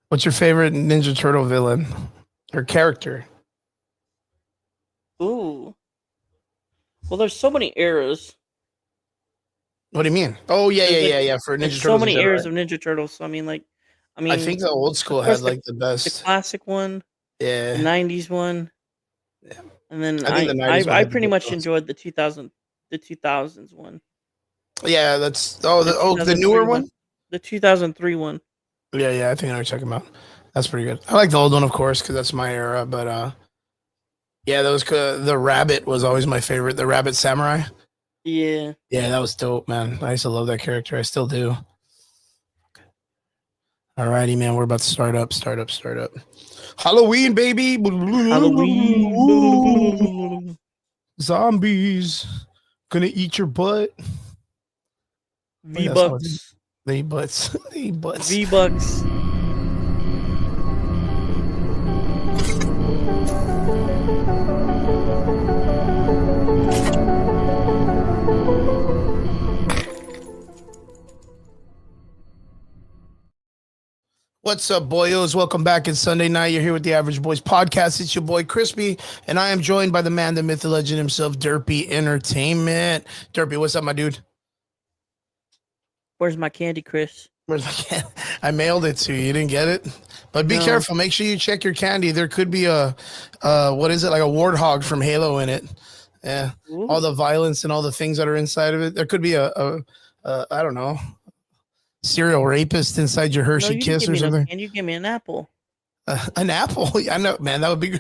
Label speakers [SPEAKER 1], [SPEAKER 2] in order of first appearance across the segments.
[SPEAKER 1] What's your favorite Ninja Turtle villain or character?
[SPEAKER 2] Ooh. Well, there's so many eras.
[SPEAKER 1] What do you mean? Oh yeah, yeah,
[SPEAKER 2] There's
[SPEAKER 1] yeah,
[SPEAKER 2] like
[SPEAKER 1] yeah. For
[SPEAKER 2] there's
[SPEAKER 1] Ninja
[SPEAKER 2] so
[SPEAKER 1] Turtles, you
[SPEAKER 2] many
[SPEAKER 1] said
[SPEAKER 2] eras
[SPEAKER 1] right.
[SPEAKER 2] of Ninja Turtles. So I
[SPEAKER 1] I
[SPEAKER 2] mean,
[SPEAKER 1] think the old
[SPEAKER 2] of
[SPEAKER 1] school had
[SPEAKER 2] course
[SPEAKER 1] like the
[SPEAKER 2] the
[SPEAKER 1] best.
[SPEAKER 2] classic one, the
[SPEAKER 1] Yeah,
[SPEAKER 2] '90s one,
[SPEAKER 1] yeah.
[SPEAKER 2] and then
[SPEAKER 1] I think the
[SPEAKER 2] I
[SPEAKER 1] '90s one
[SPEAKER 2] I
[SPEAKER 1] had the
[SPEAKER 2] pretty
[SPEAKER 1] good
[SPEAKER 2] much
[SPEAKER 1] ones.
[SPEAKER 2] enjoyed the 2000s one,
[SPEAKER 1] Yeah, that's
[SPEAKER 2] the
[SPEAKER 1] the
[SPEAKER 2] 2003
[SPEAKER 1] newer
[SPEAKER 2] one,
[SPEAKER 1] one.
[SPEAKER 2] the 2003 one.
[SPEAKER 1] Yeah, yeah. I think I know what you're talking about. That's pretty good. I like the old one, of course, because that's my era. But yeah, the rabbit was always my favorite. The rabbit samurai.
[SPEAKER 2] Yeah.
[SPEAKER 1] Yeah, that was dope, man. I used to love that character. I still do. Alrighty, man. We're about to start up. Start up. Start up. Halloween, baby.
[SPEAKER 2] Halloween.
[SPEAKER 1] Zombies gonna eat your butt. Wait,
[SPEAKER 2] V
[SPEAKER 1] that's not what
[SPEAKER 2] Bucks.
[SPEAKER 1] they eat butts. They eat butts.
[SPEAKER 2] V Bucks.
[SPEAKER 1] What's up, boyos? Welcome back. It's Sunday night. You're here with the Average Boys podcast. It's your boy Crispy, and I am joined by the man, the myth, the legend himself, Derpy Entertainment. Derpy, what's up, my dude?
[SPEAKER 2] Where's my candy, Chris?
[SPEAKER 1] Where's my candy? I mailed it to you. You didn't get it, but be
[SPEAKER 2] No.
[SPEAKER 1] careful. Make sure you check your candy. There could be a, what is it, like a warthog from Halo in it. Yeah, all
[SPEAKER 2] Ooh.
[SPEAKER 1] the violence and all the things that are inside of it. There could be a I don't know, serial rapist inside your
[SPEAKER 2] No,
[SPEAKER 1] Hershey
[SPEAKER 2] you didn't
[SPEAKER 1] Kiss
[SPEAKER 2] give
[SPEAKER 1] or
[SPEAKER 2] me no
[SPEAKER 1] something.
[SPEAKER 2] candy. You gave me an apple.
[SPEAKER 1] An apple? I know, man. That would be.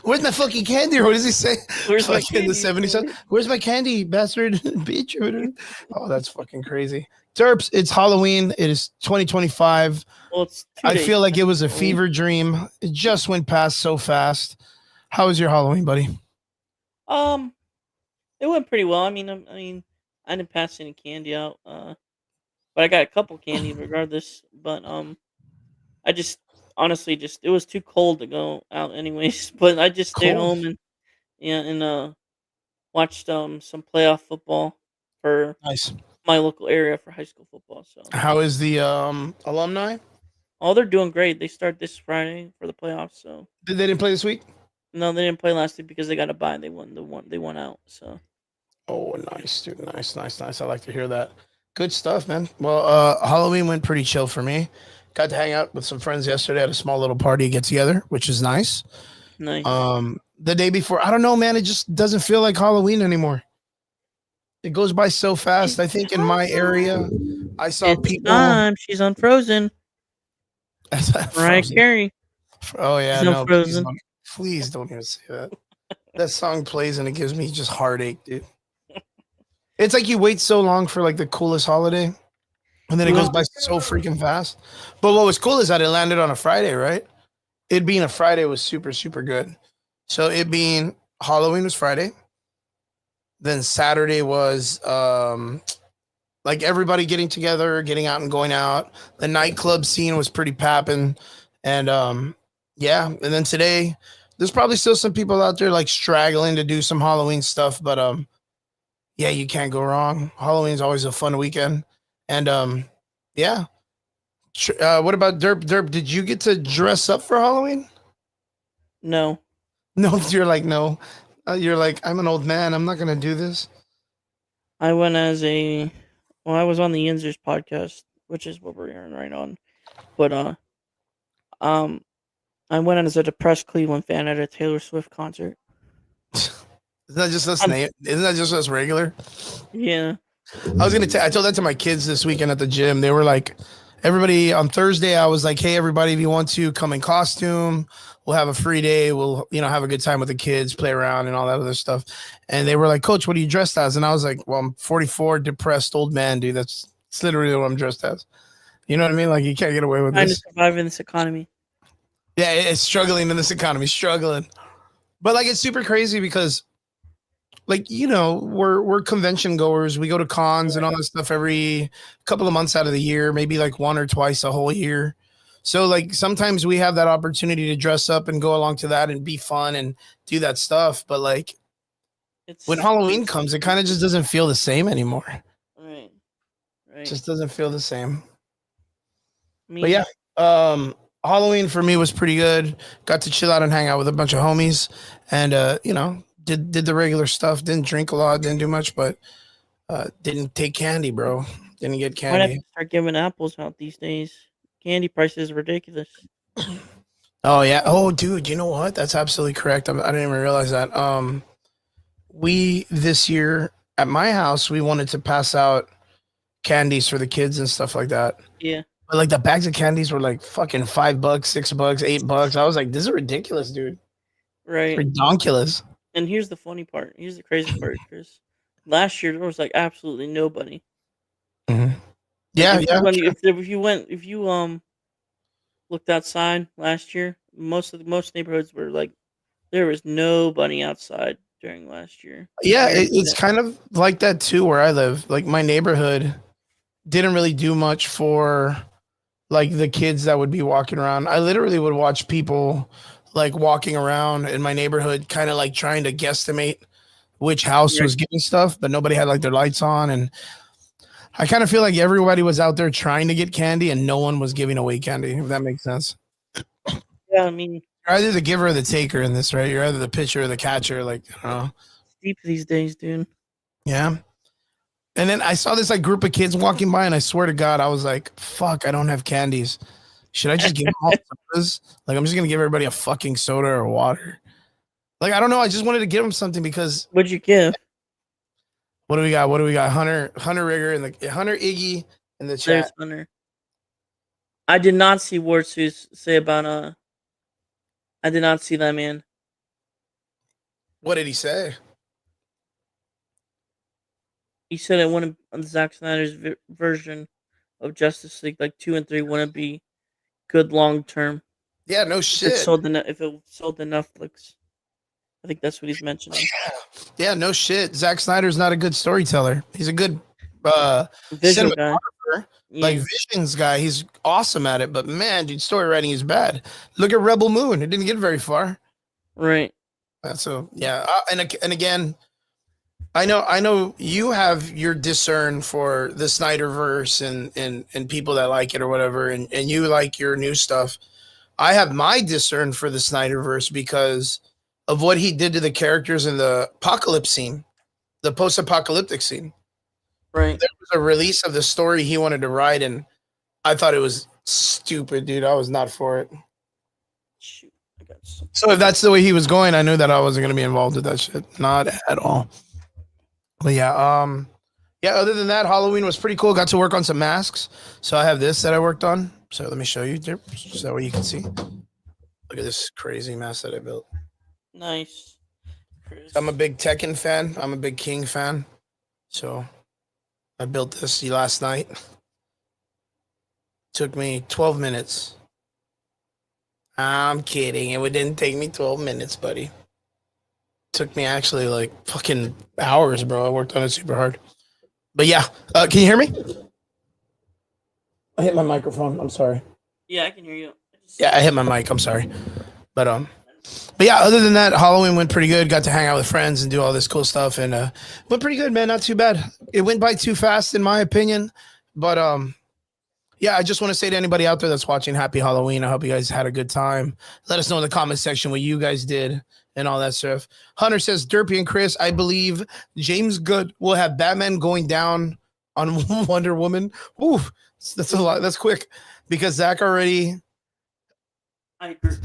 [SPEAKER 1] Where's my fucking candy? Or what does he say?
[SPEAKER 2] Where's my
[SPEAKER 1] Fucking the
[SPEAKER 2] candy?
[SPEAKER 1] '70s. Where's my candy, bastard, bitch? Oh, that's fucking crazy. Terps, it's Halloween. It is 2025.
[SPEAKER 2] Well, it's 2
[SPEAKER 1] I
[SPEAKER 2] days
[SPEAKER 1] feel like it
[SPEAKER 2] past
[SPEAKER 1] was a
[SPEAKER 2] Halloween.
[SPEAKER 1] fever dream. It just went past so fast. How was your Halloween, buddy?
[SPEAKER 2] Um, it went pretty well. I didn't pass any candy out. But I got a couple candy regardless. But I just honestly just it was too cold to go out anyways. But I just stayed
[SPEAKER 1] Cool.
[SPEAKER 2] home and watched some playoff football for
[SPEAKER 1] Nice.
[SPEAKER 2] my local area for high school football. So
[SPEAKER 1] How is the alumni?
[SPEAKER 2] oh, they're doing great. They start this Friday for the playoffs. So
[SPEAKER 1] They didn't play this week?
[SPEAKER 2] no, they didn't play last week because they got a bye. They won out. So
[SPEAKER 1] Oh, nice, dude. Nice, nice, nice. I like to hear that. Good stuff, man. Well, Halloween went pretty chill for me. Got to hang out with some friends yesterday at a small little party get together, which is nice.
[SPEAKER 2] nice.
[SPEAKER 1] The day before, I don't know, man. It just doesn't feel like Halloween anymore. It goes by so fast. I
[SPEAKER 2] It's
[SPEAKER 1] think in my area,
[SPEAKER 2] time.
[SPEAKER 1] I saw
[SPEAKER 2] It's
[SPEAKER 1] people.
[SPEAKER 2] time. She's unfrozen. Mariah
[SPEAKER 1] Frozen.
[SPEAKER 2] Carey.
[SPEAKER 1] Oh
[SPEAKER 2] She's
[SPEAKER 1] yeah, no,
[SPEAKER 2] unfrozen.
[SPEAKER 1] please don't even say that. That song plays and it gives me just heartache, dude. It's like you wait so long for like the coolest holiday, and then it goes by so freaking fast. But what was cool is that it landed on a Friday, right? It being a Friday was super, super good. So it being Halloween was Friday. Then Saturday was like everybody getting together, getting out and going out. The nightclub scene was pretty papping. And yeah. And then today, there's probably still some people out there like straggling to do some Halloween stuff, but yeah, you can't go wrong. Halloween's always a fun weekend. And yeah. What about Derp? Derp, did you get to dress up for Halloween?
[SPEAKER 2] No,
[SPEAKER 1] No, you're like, no. You're like, I'm an old man. I'm not going to do this.
[SPEAKER 2] I went as a. Well, I was on the Yinzers podcast, which is what we're hearing right on. But um, I went as a depressed Cleveland fan at a Taylor Swift concert.
[SPEAKER 1] Isn't that just us?
[SPEAKER 2] Um,
[SPEAKER 1] Isn't that just us regular?
[SPEAKER 2] yeah,
[SPEAKER 1] I was I told that to my kids this weekend at the gym. They were like, everybody on Thursday. I was like, hey, everybody, if you want to come in costume, we'll have a free day. We'll, have a good time with the kids, play around and all that other stuff. And they were like, Coach, what are you dressed as? And I was like, well, I'm 44, depressed old man, dude. That's literally what I'm dressed as. You know what I mean? Like you can't get away with
[SPEAKER 2] trying to
[SPEAKER 1] this.
[SPEAKER 2] survive in this economy.
[SPEAKER 1] Yeah, it's struggling in this economy, struggling. But like it's super crazy because like we're convention goers. We go to cons and all that stuff every couple of months out of the year, maybe like one or twice a whole year. So like sometimes we have that opportunity to dress up and go along to that and be fun and do that stuff. But like when
[SPEAKER 2] It's
[SPEAKER 1] Halloween comes, it kind of just doesn't feel the same anymore.
[SPEAKER 2] right,
[SPEAKER 1] It
[SPEAKER 2] right.
[SPEAKER 1] just doesn't feel the same.
[SPEAKER 2] I
[SPEAKER 1] But
[SPEAKER 2] mean,
[SPEAKER 1] yeah, um, Halloween for me was pretty good. Got to chill out and hang out with a bunch of homies, and did the regular stuff. Didn't drink a lot, didn't do much, but didn't take candy, bro. Didn't get
[SPEAKER 2] Might have
[SPEAKER 1] candy.
[SPEAKER 2] to start giving apples out these days. Candy prices are ridiculous.
[SPEAKER 1] Oh yeah. Oh, dude, you know what? That's absolutely correct. I didn't even realize that. We this year at my house we wanted to pass out candies for the kids and stuff like that.
[SPEAKER 2] Yeah,
[SPEAKER 1] But like the bags of candies were like fucking $5, $6, $8. I was like, this is ridiculous, dude. It's
[SPEAKER 2] right.
[SPEAKER 1] ridiculous.
[SPEAKER 2] And here's the funny part. Here's the crazy part, Chris. Last year there was like absolutely nobody.
[SPEAKER 1] Mhm.
[SPEAKER 2] Like
[SPEAKER 1] Yeah, yeah.
[SPEAKER 2] if you looked outside last year, most neighborhoods were like there was nobody outside during last year. I
[SPEAKER 1] Yeah,
[SPEAKER 2] guarantee
[SPEAKER 1] it's
[SPEAKER 2] that.
[SPEAKER 1] kind of like that too where I live. Like my neighborhood didn't really do much for like the kids that would be walking around. I literally would watch people like walking around in my neighborhood, kind of like trying to guesstimate which house
[SPEAKER 2] Right.
[SPEAKER 1] was getting stuff, but nobody had like their lights on. And I kind of feel like everybody was out there trying to get candy and no one was giving away candy, if that makes sense.
[SPEAKER 2] Yeah, I mean,
[SPEAKER 1] You're either the giver or the taker in this, right? You're either the pitcher or the catcher. Like, I don't know.
[SPEAKER 2] it's deep these days, dude.
[SPEAKER 1] Yeah. And then I saw this like group of kids walking by, and I swear to God, I was like, fuck, I don't have candies. Should I just give them all sodas? Like, I'm just gonna give everybody a fucking soda or water. Like, I don't know. I just wanted to give them something because
[SPEAKER 2] What'd you give?
[SPEAKER 1] what do we got? What do we got? Hunter Rigger and the Hunter Iggy in the
[SPEAKER 2] There's
[SPEAKER 1] chat.
[SPEAKER 2] Hunter. I did not see Warsus say about I did not see that, man.
[SPEAKER 1] What did he say?
[SPEAKER 2] He said it wouldn't on Zack Snyder's version of Justice League, like 2 and 3, wouldn't be good long term
[SPEAKER 1] Yeah, no
[SPEAKER 2] if it
[SPEAKER 1] shit.
[SPEAKER 2] sold the if it sold the Netflix. I think that's what he's mentioning.
[SPEAKER 1] Yeah, no shit. Zack Snyder's not a good storyteller. He's a good
[SPEAKER 2] Visual guy.
[SPEAKER 1] cinematographer. Like
[SPEAKER 2] Yeah.
[SPEAKER 1] Visions guy, he's awesome at it. But man, dude, story writing is bad. Look at Rebel Moon; it didn't get very far.
[SPEAKER 2] Right.
[SPEAKER 1] So yeah, and again, I know you have your discern for the Snyderverse and people that like it or whatever, and you like your new stuff. I have my discern for the Snyderverse because of what he did to the characters in the apocalypse scene, the post-apocalyptic scene.
[SPEAKER 2] Right.
[SPEAKER 1] There was a release of the story he wanted to write, and I thought it was stupid, dude. I was not for it.
[SPEAKER 2] Shoot. I got some.
[SPEAKER 1] So if that's the way he was going, I knew that I wasn't going to be involved with that shit. Not at all. But yeah, other than that, Halloween was pretty cool. Got to work on some masks. So I have this that I worked on. So let me show you, so that way you can see. Look at this crazy mask that I built.
[SPEAKER 2] Nice. Chris.
[SPEAKER 1] I'm a big Tekken fan. I'm a big King fan. So I built this last night. Took me 12 minutes. I'm kidding. It didn't take me 12 minutes, buddy. Took me actually like fucking hours, bro. I worked on it super hard. But yeah, can you hear me? I hit my microphone. I'm sorry.
[SPEAKER 2] Yeah, I can hear you.
[SPEAKER 1] Yeah, I hit my mic. I'm sorry. But yeah, other than that, Halloween went pretty good. Got to hang out with friends and do all this cool stuff, and went pretty good, man. Not too bad. It went by too fast, in my opinion. But yeah, I just want to say to anybody out there that's watching, happy Halloween. I hope you guys had a good time. Let us know in the comment section what you guys did and all that stuff. Hunter says, Derpy and Chris, I believe James Good will have Batman going down on Wonder Woman. Ooh, that's a lot. That's quick because Zach already
[SPEAKER 2] I agree.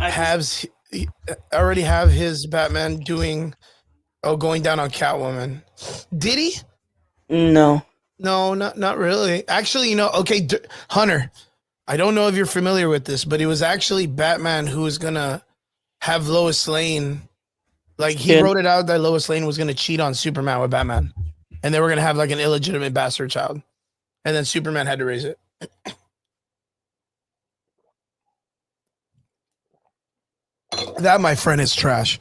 [SPEAKER 1] he already have his Batman going down on Catwoman. Did he?
[SPEAKER 2] No.
[SPEAKER 1] No, not really. Actually, okay, Hunter, I don't know if you're familiar with this, but it was actually Batman who was gonna have Lois Lane. Like he wrote it out that Lois Lane was gonna cheat on Superman with Batman, and they were gonna have like an illegitimate bastard child, and then Superman had to raise it. That, my friend, is trash.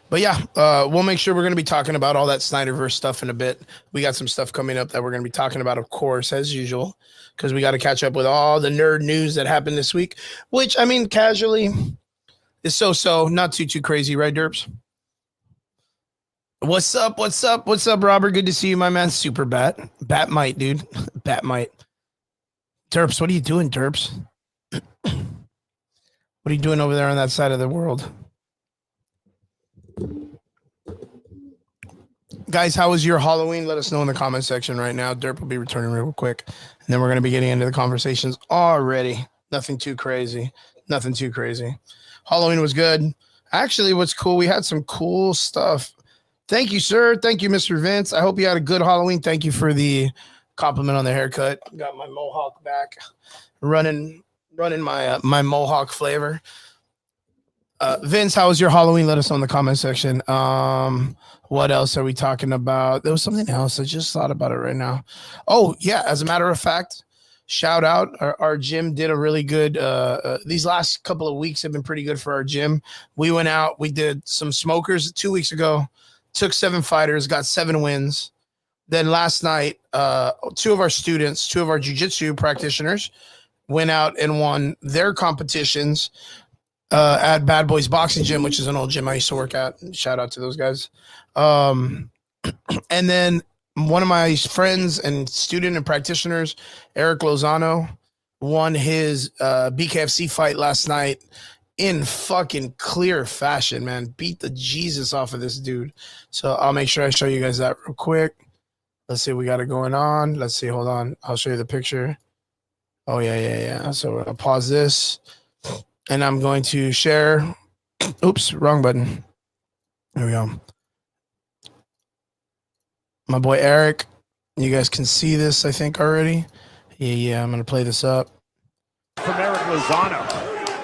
[SPEAKER 1] But yeah, we'll make sure we're going to be talking about all that Snyderverse stuff in a bit. We got some stuff coming up that we're going to be talking about, of course, as usual, because we got to catch up with all the nerd news that happened this week, which, I mean, casually is so, not too crazy, right, Derps? What's up, Robert? Good to see you, my man. Super Bat. Batmite, dude. Batmite. Derps, what are you doing, Derps? What are you doing over there on that side of the world? Guys, how was your Halloween? Let us know in the comment section right now. Derp will be returning real quick. And then we're going to be getting into the conversations already. Nothing too crazy. Nothing too crazy. Halloween was good. Actually, what's cool, we had some cool stuff. Thank you, sir. Thank you, Mr. Vince. I hope you had a good Halloween. Thank you for the compliment on the haircut. Got my mohawk back. Running my mohawk flavor. Vince, how was your Halloween? Let us know in the comment section. What else are we talking about? There was something else. I just thought about it right now. Oh, yeah. As a matter of fact, shout out. Our gym did a really good, these last couple of weeks have been pretty good for our gym. We went out, we did some smokers 2 weeks ago, took 7 fighters, got 7 wins. Then last night, 2 of our students, 2 of our jiu-jitsu practitioners went out and won their competitions at Bad Boys Boxing Gym, which is an old gym I used to work at. Shout out to those guys. And then one of my friends and student and practitioners, Eric Lozano, won his BKFC fight last night in fucking clear fashion, man. Beat the Jesus off of this dude. So I'll make sure I show you guys that real quick. Let's see what we got it going on. Let's see. Hold on. I'll show you the picture. Oh, yeah. So we're going to pause this. And I'm going to share. Oops, wrong button. There we go. My boy Eric. You guys can see this, I think, already. Yeah. I'm going to play this up.
[SPEAKER 3] From Eric Lozano.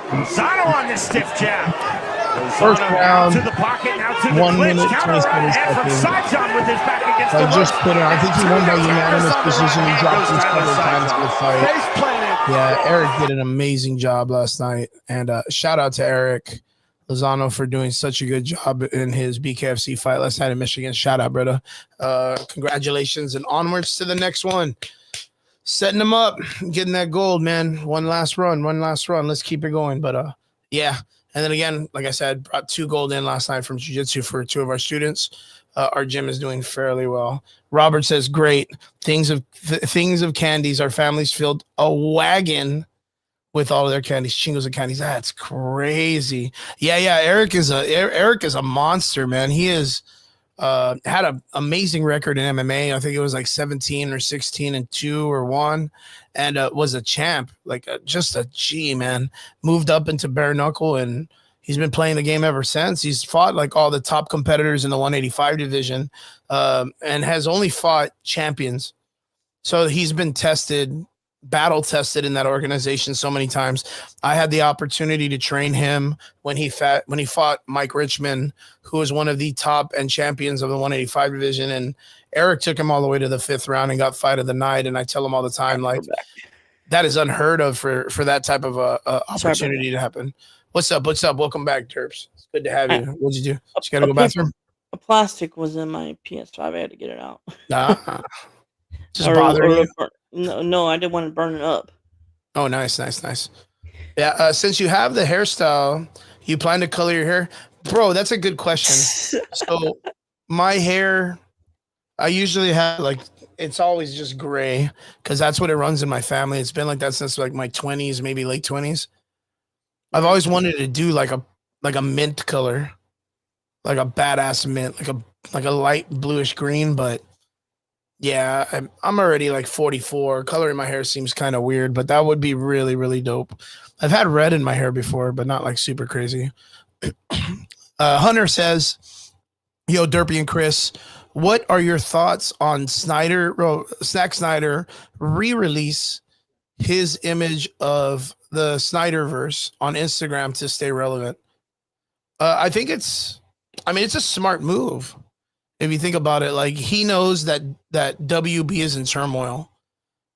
[SPEAKER 3] Lozano on this stiff jab. Lozano
[SPEAKER 1] First round.
[SPEAKER 3] To the pocket, now to the
[SPEAKER 1] 1
[SPEAKER 3] clinch.
[SPEAKER 1] minute, 27
[SPEAKER 3] And from
[SPEAKER 1] seconds.
[SPEAKER 3] side John with his back against
[SPEAKER 1] I
[SPEAKER 3] the
[SPEAKER 1] just
[SPEAKER 3] ropes.
[SPEAKER 1] put it. I think he won by unanimous decision. He dropped his couple of times in the fight.
[SPEAKER 3] Face planted.
[SPEAKER 1] Yeah, Eric did an amazing job last night. And shout out to Eric Lozano for doing such a good job in his BKFC fight last night in Michigan. Shout out, brother. Congratulations and onwards to the next one. Setting them up, getting that gold, man. One last run. Let's keep it going. But yeah. And then again, like I said, brought 2 gold in last night from jiu-jitsu for 2 of our students. Our gym is doing fairly well. Robert says, great. Things of candies. Our families filled a wagon with all of their candies, chingos and candies. That's crazy. Yeah. Eric is a monster, man. He is had an amazing record in MMA. I think it was like 17 or 16 and 2 or 1, and was a champ, like just a G, man. Moved up into bare knuckle, and he's been playing the game ever since. He's fought like all the top competitors in the 185 division, and has only fought champions. So he's been battle tested in that organization so many times. I had the opportunity to train him when he fought Mike Richmond, who was one of the top and champions of the 185 division. And Eric took him all the way to the 5th round and got fight of the night. And I tell him all the time, like, that is unheard of for that type of opportunity to happen. What's up? Welcome back, Terps. It's good to have you. What'd you do? You got to go bathroom?
[SPEAKER 2] A plastic was in my PS5. I had to get it out.
[SPEAKER 1] Just bothering you?
[SPEAKER 2] No, I didn't want to burn it up.
[SPEAKER 1] Oh, nice. Yeah, since you have the hairstyle, you plan to color your hair? Bro, that's a good question. So my hair, I usually have it's always just gray because that's what it runs in my family. It's been like that since like my 20s, maybe late 20s. I've always wanted to do like a mint color, like a badass mint, like a light bluish green, but yeah, I'm already like 44. Coloring my hair seems kind of weird, but that would be really, really dope. I've had red in my hair before, but not like super crazy. Hunter says, yo, Derpy and Chris, what are your thoughts on Zack Snyder re-release his image of the Snyderverse on Instagram to stay relevant? I think it's a smart move. If you think about it, like, he knows that WB is in turmoil.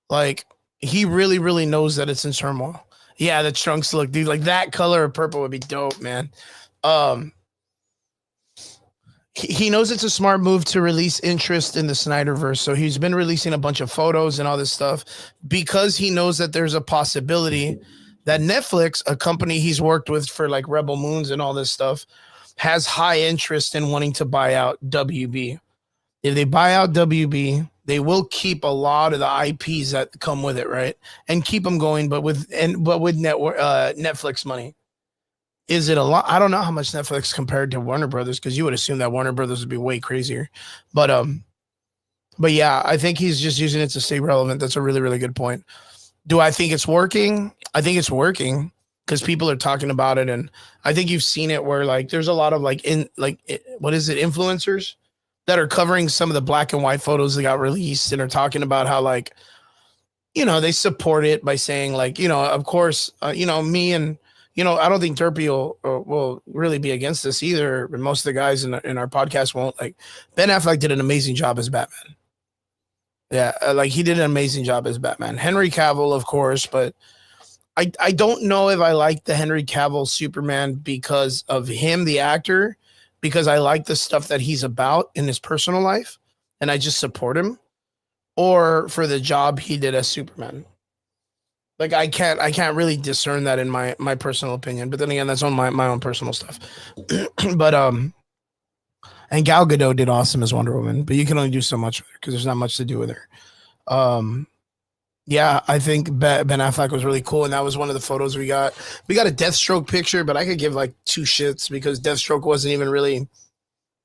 [SPEAKER 1] Like, he really, really knows that it's in turmoil. Yeah, the trunks look, dude, like that color of purple would be dope, man. He knows it's a smart move to release interest in the Snyderverse. So he's been releasing a bunch of photos and all this stuff because he knows that there's a possibility that Netflix, a company he's worked with for like Rebel Moons and all this stuff, has high interest in wanting to buy out WB. If they buy out WB, they will keep a lot of the IPs that come with it, right? And keep them going, but with Netflix money. Is it a lot? I don't know how much Netflix compared to Warner Brothers, because you would assume that Warner Brothers would be way crazier. But yeah, I think he's just using it to stay relevant. That's a really, really good point. Do I think it's working? I think it's working because people are talking about it, and I think you've seen it where like there's a lot of what is it, influencers that are covering some of the black and white photos that got released and are talking about how like, they support it by saying like, of course, me and I don't think Derpy will really be against this either. But most of the guys in our podcast won't. Like Ben Affleck did an amazing job as Batman. Yeah, like he did an amazing job as Batman. Henry Cavill, of course, but I don't know if I like the Henry Cavill Superman because of him, the actor, because I like the stuff that he's about in his personal life, and I just support him, or for the job he did as Superman. Like I can't really discern that in my personal opinion. But then again, that's on my own personal stuff. But and Gal Gadot did awesome as Wonder Woman, but you can only do so much with her because there's not much to do with her. Yeah, I think Ben Affleck was really cool, and that was one of the photos we got. We got a Deathstroke picture, but I could give like two shits because Deathstroke wasn't even really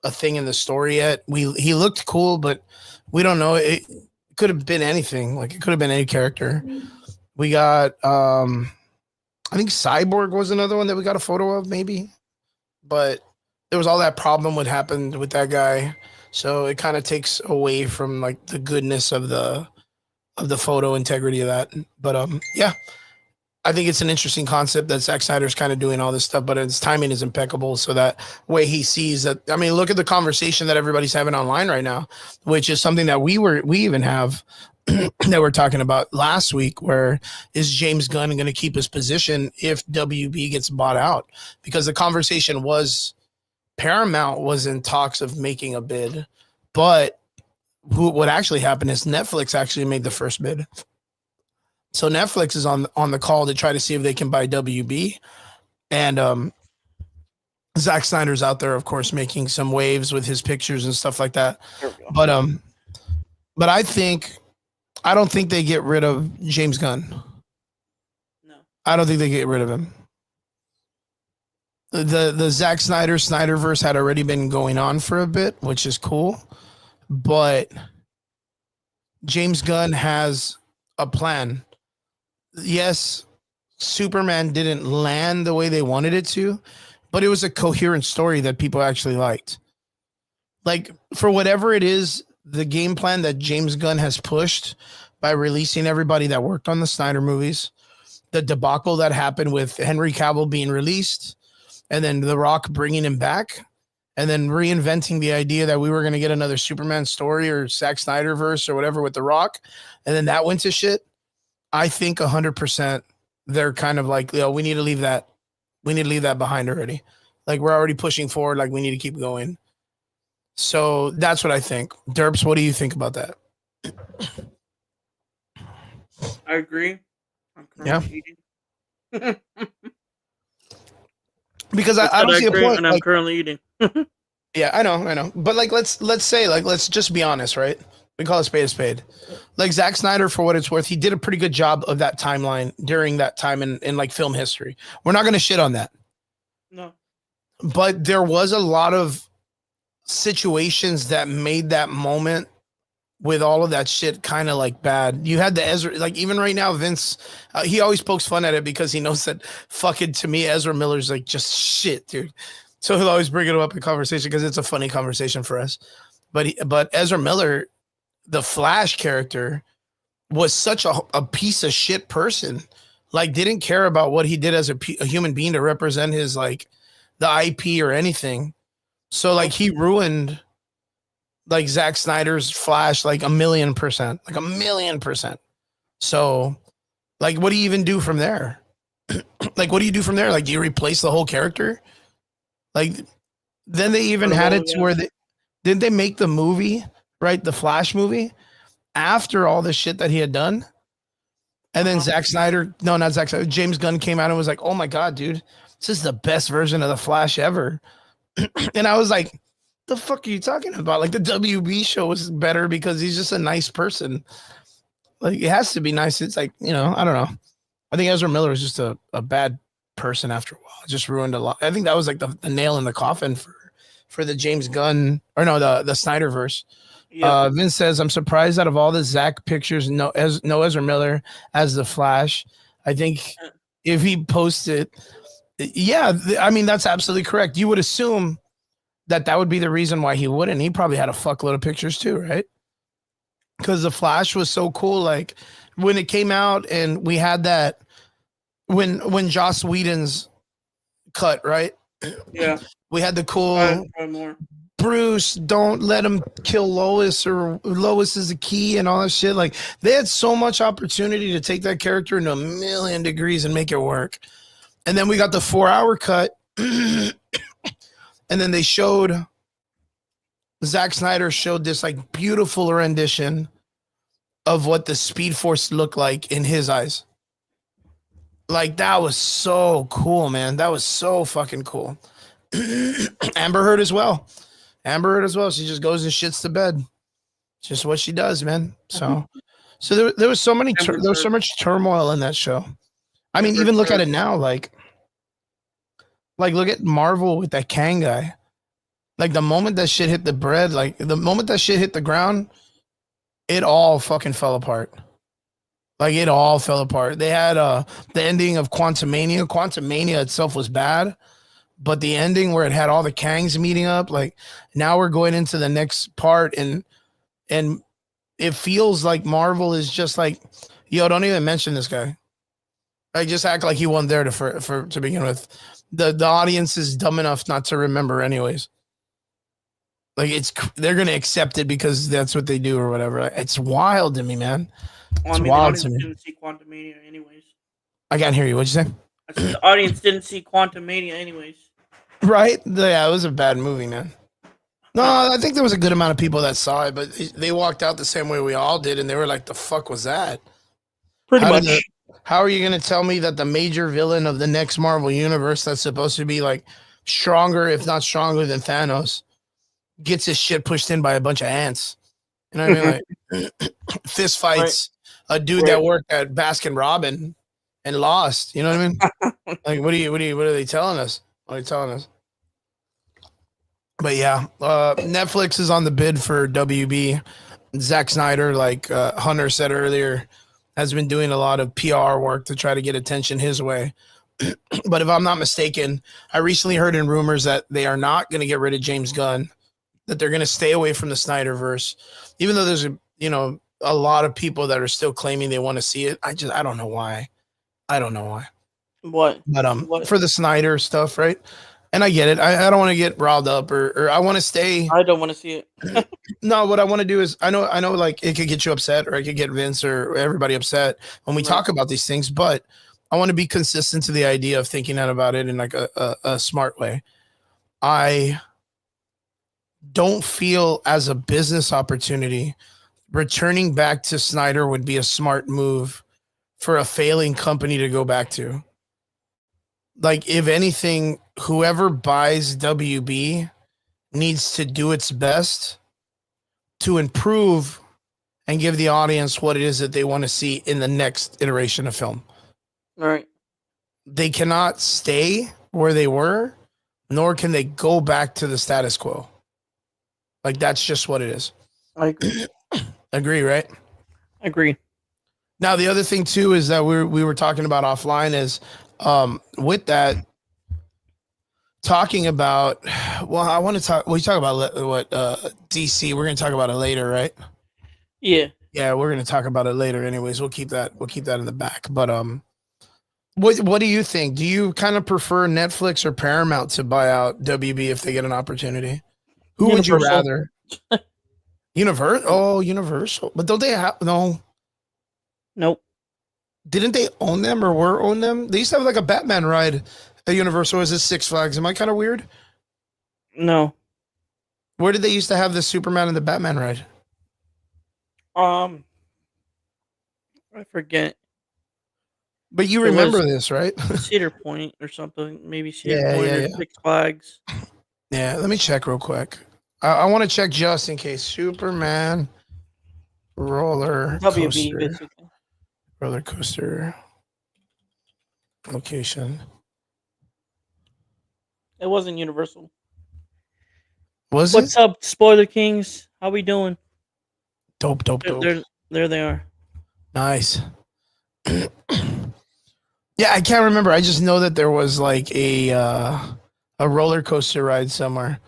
[SPEAKER 1] a thing in the story yet. He looked cool, but we don't know. It could have been anything. Like it could have been any character. We got I think Cyborg was another one that we got a photo of, maybe, but there was all that problem what happened with that guy, so it kind of takes away from like the goodness of the photo integrity of that. But yeah, I think it's an interesting concept that Zack Snyder's kind of doing all this stuff, but his timing is impeccable. So that way he sees that. I mean, look at the conversation that everybody's having online right now, which is something that we even have that we're talking about last week, where is James Gunn going to keep his position if WB gets bought out? Because the conversation was Paramount was in talks of making a bid, but what actually happened is Netflix actually made the first bid. So Netflix is on the call to try to see if they can buy WB. And Zack Snyder's out there, of course, making some waves with his pictures and stuff like that. But I don't think they get rid of James Gunn.
[SPEAKER 2] No.
[SPEAKER 1] I don't think they get rid of him. The Zack Snyderverse had already been going on for a bit, which is cool. But James Gunn has a plan. Yes, Superman didn't land the way they wanted it to, but it was a coherent story that people actually liked. Like, for whatever it is, the game plan that James Gunn has pushed by releasing everybody that worked on the Snyder movies, the debacle that happened with Henry Cavill being released, and then The Rock bringing him back, and then reinventing the idea that we were going to get another Superman story or Zack Snyderverse or whatever with The Rock, and then that went to shit. I think 100% they're kind of like, we need to leave that. We need to leave that behind already. Like, we're already pushing forward. Like, we need to keep going. So that's what I think. Derps, what do you think about that?
[SPEAKER 2] I agree. I'm currently eating.
[SPEAKER 1] Because I don't see a point.
[SPEAKER 2] And I'm currently eating.
[SPEAKER 1] Yeah, I know. But like, let's say, like, let's just be honest, right? We call it spade a spade. Like, Zack Snyder, for what it's worth, he did a pretty good job of that timeline during that time in like film history. We're not going to shit on that.
[SPEAKER 2] No.
[SPEAKER 1] But there was a lot of situations that made that moment with all of that shit kind of like bad. You had the Ezra, like, even right now, Vince, he always pokes fun at it because he knows that fucking, to me, Ezra Miller's like just shit, dude. So he'll always bring it up in conversation because it's a funny conversation for us. But Ezra Miller, the Flash character, was such a piece of shit person. Like, didn't care about what he did as a human being to represent his, like, the IP or anything. So, like, he ruined, like, Zack Snyder's Flash, like, 1,000,000%. Like, 1,000,000%. So, like, what do you even do from there? Like, what do you do from there? Like, do you replace the whole character? Like, then they even had it to where didn't they make the movie, right? The Flash movie after all the shit that he had done. And then James Gunn came out and was like, oh my God, dude, this is the best version of the Flash ever. And I was like, The fuck are you talking about? Like the WB show was better because he's just a nice person. Like it has to be nice. It's like, I don't know. I think Ezra Miller is just a bad person after a while. It just ruined a lot. I think that was like the nail in the coffin for the James Gunn or no, the Snyderverse.
[SPEAKER 2] Yeah.
[SPEAKER 1] Vince says, I'm surprised out of all the Zach pictures, no Ezra Miller as the Flash. I think if he posted, I mean, that's absolutely correct. You would assume that would be the reason why he wouldn't. He probably had a fuckload of pictures too, right? Because the Flash was so cool. Like when it came out and we had that when Joss Whedon's cut, right?
[SPEAKER 2] Yeah.
[SPEAKER 1] We had the cool
[SPEAKER 2] more.
[SPEAKER 1] Bruce, don't let him kill Lois, or Lois is the key and all that shit. Like they had so much opportunity to take that character into a million degrees and make it work. And then we got the 4-hour cut. And then they showed Zack Snyder showed this like beautiful rendition of what the Speed Force looked like in his eyes. Like that was so cool, man. That was so fucking cool. Amber Heard as well. She just goes and shits the bed. It's just what she does, man. So there was so many there was so much turmoil in that show. I mean, even look at it now, like look at Marvel with that Kang guy. Like the moment that shit hit the bread, like the moment that shit hit the ground, it all fucking fell apart. Like it all fell apart. They had the ending of Quantumania. Quantumania itself was bad, but the ending where it had all the Kangs meeting up, like now we're going into the next part, and it feels like Marvel is just like, yo, don't even mention this guy. Like just act like he wasn't there to begin with. The audience is dumb enough not to remember anyways. Like they're gonna accept it because that's what they do or whatever. It's wild to me, man.
[SPEAKER 2] Well, the audience didn't see Quantumania anyways.
[SPEAKER 1] I can't hear you. What'd you say?
[SPEAKER 2] I said the audience didn't see Quantumania anyways.
[SPEAKER 1] Right? Yeah, it was a bad movie, man. No, I think there was a good amount of people that saw it, but they walked out the same way we all did, and they were like, "The fuck was that?"
[SPEAKER 2] Pretty much.
[SPEAKER 1] How are you going to tell me that the major villain of the next Marvel universe that's supposed to be like stronger, if not stronger than Thanos, gets his shit pushed in by a bunch of ants? You know what I mean? Like fist fights a dude that worked at Baskin Robbins and lost. You know what I mean? Like, what are they telling us? What are they telling us? But yeah, Netflix is on the bid for WB. Zack Snyder, like Hunter said earlier, has been doing a lot of PR work to try to get attention his way. But if I'm not mistaken, I recently heard in rumors that they are not going to get rid of James Gunn, that they're going to stay away from the Snyderverse, even though there's a lot of people that are still claiming they want to see it. I don't know why.
[SPEAKER 2] What?
[SPEAKER 1] But for the Snyder stuff, right? And I get it. I don't want to get riled up, or I want to stay.
[SPEAKER 2] I don't want to see it.
[SPEAKER 1] No, what I want to do is I know like it could get you upset, or it could get Vince or everybody upset when we talk about these things, but I want to be consistent to the idea of thinking about it in like a smart way. I don't feel as a business opportunity returning back to Snyder would be a smart move for a failing company to go back to. Like, if anything, whoever buys WB needs to do its best to improve and give the audience what it is that they want to see in the next iteration of film.
[SPEAKER 2] All right. They
[SPEAKER 1] cannot stay where they were, nor can they go back to the status quo. Like, that's just what it is.
[SPEAKER 2] I agree.
[SPEAKER 1] Agree, right?
[SPEAKER 2] Agree.
[SPEAKER 1] Now, the other thing, too, is that we were talking about offline is with that, talking about, well, I want to talk, we talk about what DC, we're going to talk about it later, right?
[SPEAKER 2] Yeah.
[SPEAKER 1] Yeah, we're going to talk about it later anyways. We'll keep that in the back. But what do you think? Do you kind of prefer Netflix or Paramount to buy out WB if they get an opportunity? Who would you rather? Universal? Oh, Universal. But don't they have no?
[SPEAKER 2] Nope.
[SPEAKER 1] Didn't they own them or were own them? They used to have like a Batman ride at Universal. Is it Six Flags? Am I kind of weird?
[SPEAKER 2] No.
[SPEAKER 1] Where did they used to have the Superman and the Batman ride?
[SPEAKER 2] I forget.
[SPEAKER 1] But you remember this, right?
[SPEAKER 2] Cedar Point or something. Maybe Cedar Point or Six Flags.
[SPEAKER 1] Yeah, let me check real quick. I want to check just in case. Superman roller
[SPEAKER 2] WB,
[SPEAKER 1] coaster.
[SPEAKER 2] basically.
[SPEAKER 1] Roller coaster location.
[SPEAKER 2] It wasn't Universal.
[SPEAKER 1] Was
[SPEAKER 2] What's
[SPEAKER 1] it?
[SPEAKER 2] up, Spoiler Kings? How we doing?
[SPEAKER 1] Dope.
[SPEAKER 2] There they are.
[SPEAKER 1] Nice. Yeah, I can't remember. I just know that there was like a roller coaster ride somewhere.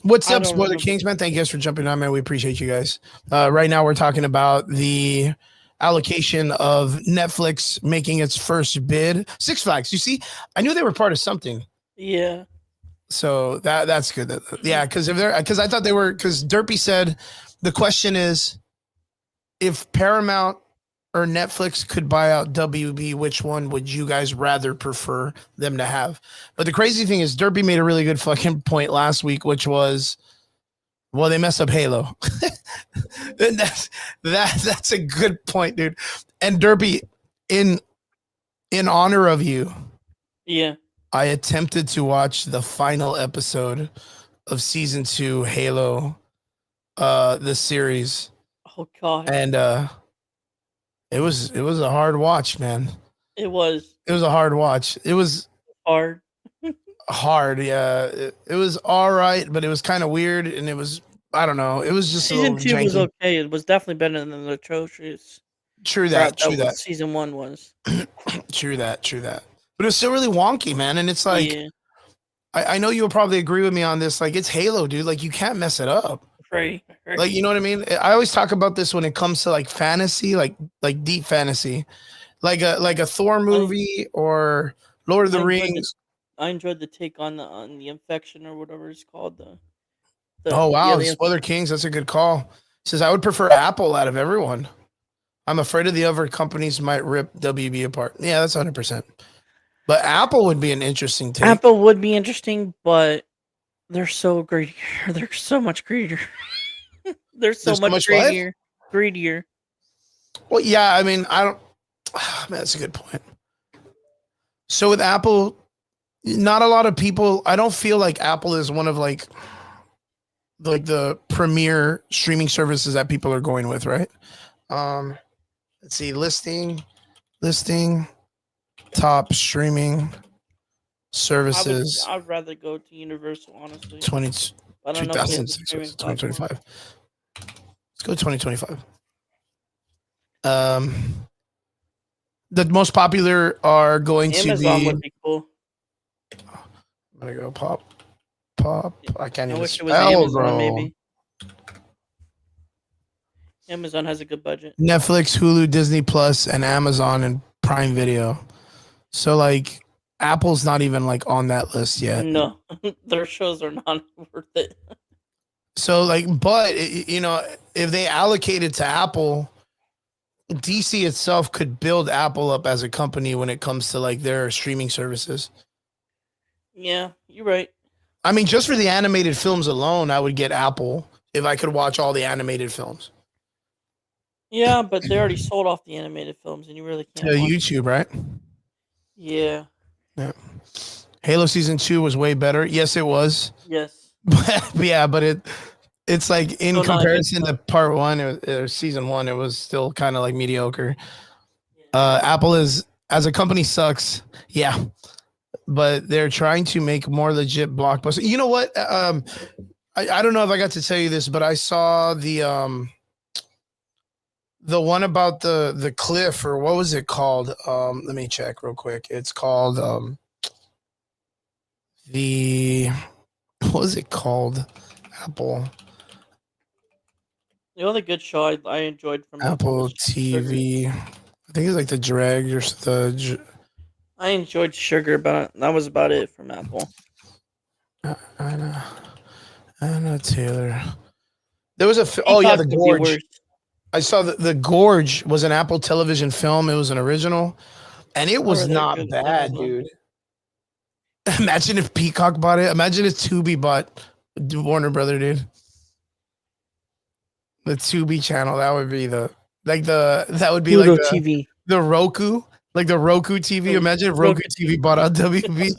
[SPEAKER 1] What's
[SPEAKER 2] I
[SPEAKER 1] up,
[SPEAKER 2] don't
[SPEAKER 1] Spoiler
[SPEAKER 2] remember.
[SPEAKER 1] Kings, man? Thank you guys for jumping on, man. We appreciate you guys. Right now, we're talking about the allocation of Netflix making its first bid. Six Flags. You see, I knew they were part of something.
[SPEAKER 2] Yeah.
[SPEAKER 1] So that's good. Yeah, because I thought they were, because Derpy said the question is if Paramount or Netflix could buy out WB, which one would you guys rather prefer them to have? But the crazy thing is, Derpy made a really good fucking point last week, which was, well, they messed up Halo. And that's a good point, dude. And Derpy, in honor of you,
[SPEAKER 2] Yeah.
[SPEAKER 1] I attempted to watch the final episode of season 2 Halo, the series,
[SPEAKER 2] Oh God.
[SPEAKER 1] and it was a hard watch, man.
[SPEAKER 2] It was
[SPEAKER 1] It was a hard watch. It was
[SPEAKER 2] hard.
[SPEAKER 1] hard, yeah. It was all right, but it was kind of weird, and it was, I don't know. It was just
[SPEAKER 2] Season
[SPEAKER 1] a
[SPEAKER 2] 2
[SPEAKER 1] little
[SPEAKER 2] was
[SPEAKER 1] janky.
[SPEAKER 2] okay. It was definitely better than the atrocious
[SPEAKER 1] True
[SPEAKER 2] crap
[SPEAKER 1] that.
[SPEAKER 2] was season 1 was.
[SPEAKER 1] True that. But it was still really wonky, man. And it's like,
[SPEAKER 2] Yeah.
[SPEAKER 1] I know you'll probably agree with me on this. Like, it's Halo, dude. Like, you can't mess it up.
[SPEAKER 2] Right.
[SPEAKER 1] Like, you know what I mean? I always talk about this when it comes to like fantasy, like deep fantasy, like a Thor movie or Lord of the Rings.
[SPEAKER 2] I enjoyed the take on the infection or whatever it's called. The
[SPEAKER 1] Oh wow,
[SPEAKER 2] the
[SPEAKER 1] Spoiler Kings, that's a good call. Says I would prefer Apple out of everyone. I'm afraid of the other companies might rip WB apart. Yeah, that's 100%. But Apple would be an interesting take.
[SPEAKER 2] Apple would be interesting, but they're so greedy. They're so much greedier. They're so much greedier. Greedier.
[SPEAKER 1] Well, yeah, I mean, I don't. Man, that's a good point. So with Apple, not a lot of people. I don't feel like Apple is one of like the premier streaming services that people are going with, right? Let's see, listing, top streaming services.
[SPEAKER 2] I'd rather go to Universal, honestly.
[SPEAKER 1] 2006, 2025. Let's go 2025. The most popular are going
[SPEAKER 2] Amazon
[SPEAKER 1] to be.
[SPEAKER 2] would be cool.
[SPEAKER 1] I'm gonna go pop. I can't even
[SPEAKER 2] wish it was
[SPEAKER 1] spell,
[SPEAKER 2] Amazon,
[SPEAKER 1] bro.
[SPEAKER 2] maybe. Amazon has a good budget.
[SPEAKER 1] Netflix, Hulu, Disney Plus, and Amazon and Prime Video. So like, Apple's not even like on that list yet.
[SPEAKER 2] No, their shows are not worth it.
[SPEAKER 1] So like, but you know, if they allocate it to Apple, DC itself could build Apple up as a company when it comes to like their streaming services.
[SPEAKER 2] Yeah, you're right.
[SPEAKER 1] I mean, just for the animated films alone, I would get Apple if I could watch all the animated films.
[SPEAKER 2] Yeah, but they already sold off the animated films, and you really can't.
[SPEAKER 1] To
[SPEAKER 2] watch
[SPEAKER 1] YouTube, right?
[SPEAKER 2] Yeah.
[SPEAKER 1] Yeah. Halo season 2 was way better. Yes, it was.
[SPEAKER 2] Yes.
[SPEAKER 1] Yeah, but it's like in
[SPEAKER 2] Still not a good
[SPEAKER 1] comparison to part 1 or season 1, it was still kind of like mediocre. Apple is, as a company, sucks. Yeah. But they're trying to make more legit blockbusters. You know what? I don't know if I got to tell you this, but I saw the one about the cliff, or what was it called? Let me check real quick. It's called what was it called? Apple
[SPEAKER 2] The only good show I enjoyed from
[SPEAKER 1] Apple
[SPEAKER 2] was
[SPEAKER 1] TV.
[SPEAKER 2] Sugar.
[SPEAKER 1] I think it's like the drag or the.
[SPEAKER 2] I enjoyed Sugar, but that was about it from Apple.
[SPEAKER 1] Anna Taylor. There was a oh yeah, the Gorge. I saw the Gorge was an Apple television film. It was an original, and it was not bad, dude. Imagine if Peacock bought it. Imagine if Tubi bought Warner Brother, dude. The Tubi channel, that would be that would be
[SPEAKER 2] Pluto
[SPEAKER 1] like
[SPEAKER 2] TV.
[SPEAKER 1] The Roku, like the Roku TV. Imagine if Roku TV bought out WB.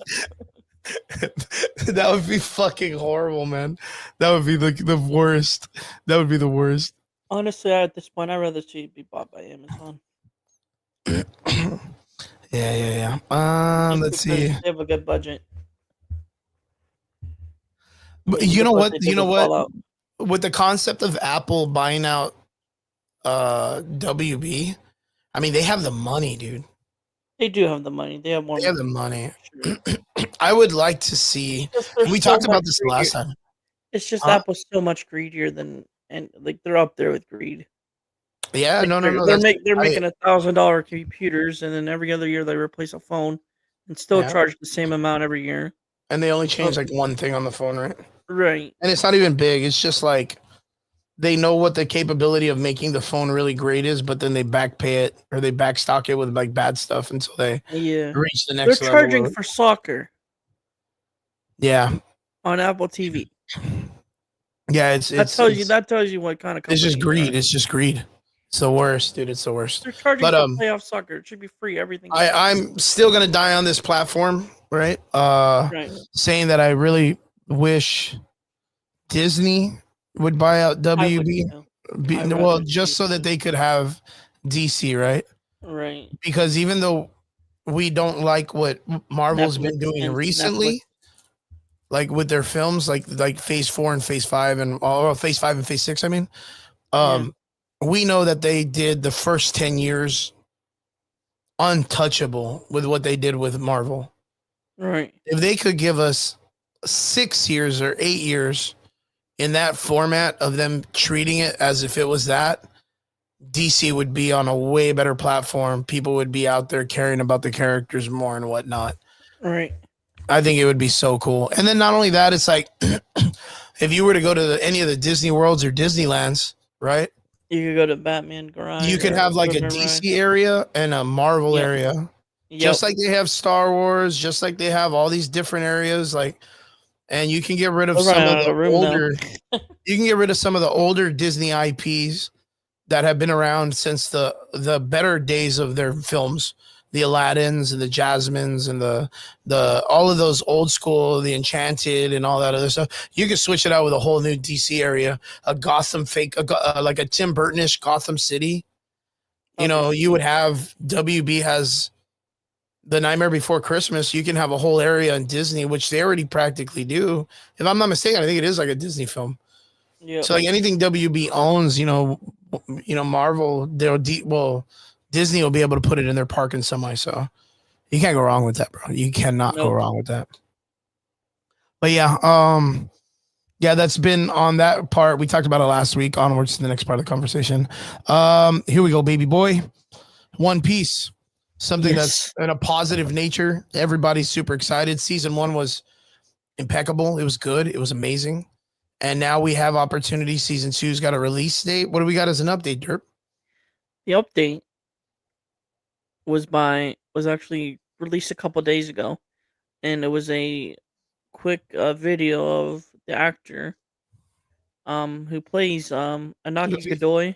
[SPEAKER 1] That would be fucking horrible, man. That would be the worst. That would be the worst.
[SPEAKER 2] Honestly, at this point, I'd rather see it be bought by Amazon.
[SPEAKER 1] Yeah.
[SPEAKER 2] Just
[SPEAKER 1] Let's
[SPEAKER 2] because
[SPEAKER 1] see.
[SPEAKER 2] they have a good budget.
[SPEAKER 1] But
[SPEAKER 2] Maybe
[SPEAKER 1] you know what?
[SPEAKER 2] they did
[SPEAKER 1] You know
[SPEAKER 2] with
[SPEAKER 1] what?
[SPEAKER 2] Fallout.
[SPEAKER 1] With the concept of Apple buying out WB, I mean, they have the money, dude.
[SPEAKER 2] They do have the money. They have more
[SPEAKER 1] They have the
[SPEAKER 2] money.
[SPEAKER 1] money.
[SPEAKER 2] Sure.
[SPEAKER 1] I would like to see.
[SPEAKER 2] They're
[SPEAKER 1] We
[SPEAKER 2] so
[SPEAKER 1] talked about
[SPEAKER 2] much
[SPEAKER 1] this
[SPEAKER 2] greedier.
[SPEAKER 1] last time.
[SPEAKER 2] It's just
[SPEAKER 1] Huh?
[SPEAKER 2] Apple's so much greedier than, and like they're up there with greed.
[SPEAKER 1] Yeah,
[SPEAKER 2] Like
[SPEAKER 1] no.
[SPEAKER 2] they're
[SPEAKER 1] That's
[SPEAKER 2] making $1,000 computers, and then every other year they replace a phone, and still
[SPEAKER 1] yeah.
[SPEAKER 2] charge the same amount every year.
[SPEAKER 1] And they only change like one thing on the phone, right?
[SPEAKER 2] Right.
[SPEAKER 1] And it's not even big. It's just like they know what the capability of making the phone really great is, but then they back pay it or they backstock it with like bad stuff until they
[SPEAKER 2] Yeah.
[SPEAKER 1] reach the
[SPEAKER 2] They're
[SPEAKER 1] next level.
[SPEAKER 2] charging for soccer
[SPEAKER 1] Yeah.
[SPEAKER 2] on Apple TV.
[SPEAKER 1] Yeah,
[SPEAKER 2] That tells you what kind of company
[SPEAKER 1] it's just
[SPEAKER 2] they
[SPEAKER 1] greed.
[SPEAKER 2] are.
[SPEAKER 1] It's just greed. It's the worst, dude. It's the worst.
[SPEAKER 2] They're charging
[SPEAKER 1] But
[SPEAKER 2] for playoff soccer. It should be free. Everything.
[SPEAKER 1] I'm still gonna die on this platform, right?
[SPEAKER 2] Right.
[SPEAKER 1] Saying that I really wish Disney would buy out WB. Well, just so that they could have DC, right?
[SPEAKER 2] Right.
[SPEAKER 1] Because even though we don't like what Marvel's been doing recently, like with their films, like Phase 4 and Phase 5 and Phase 5 and Phase 6, I mean, we know that they did the first 10 years untouchable with what they did with Marvel.
[SPEAKER 2] Right.
[SPEAKER 1] If they could give us 6 years or 8 years in that format of them treating it as if it was that, DC would be on a way better platform. People would be out there caring about the characters more and whatnot.
[SPEAKER 2] Right.
[SPEAKER 1] I think it would be so cool. And then not only that, it's like if you were to go to any of the Disney Worlds or Disneylands, right?
[SPEAKER 2] You could go to Batman Garage.
[SPEAKER 1] You could have like a DC area and a Marvel area. Just like they have Star Wars, just like they have all these different areas, like, and you can get rid of some of the older you can get rid of some of the older Disney IPs that have been around since the better days of their films, the Aladdins and the Jasmines and the all of those old school, the Enchanted and all that other stuff. You could switch it out with a whole new DC area, a Gotham like a Tim Burton-ish Gotham City. You know, you would have WB has the Nightmare Before Christmas. You can have a whole area in Disney, which they already practically do. If I'm not mistaken, I think it is like a Disney film. Yeah. So like anything WB owns, you know, Marvel, Disney will be able to put it in their park and semi. So you can't go wrong with that, bro. You cannot go wrong with that. But yeah, that's been on that part. We talked about it last week. Onwards to the next part of the conversation. Here we go, baby boy. One Piece, something that's in a positive nature. Everybody's super excited. Season 1 was impeccable. It was good. It was amazing. And now we have opportunity. Season 2's got a release date. What do we got as an update, Derp?
[SPEAKER 2] The update was actually released a couple days ago, and it was a quick video of the actor who plays Anaki Godoy.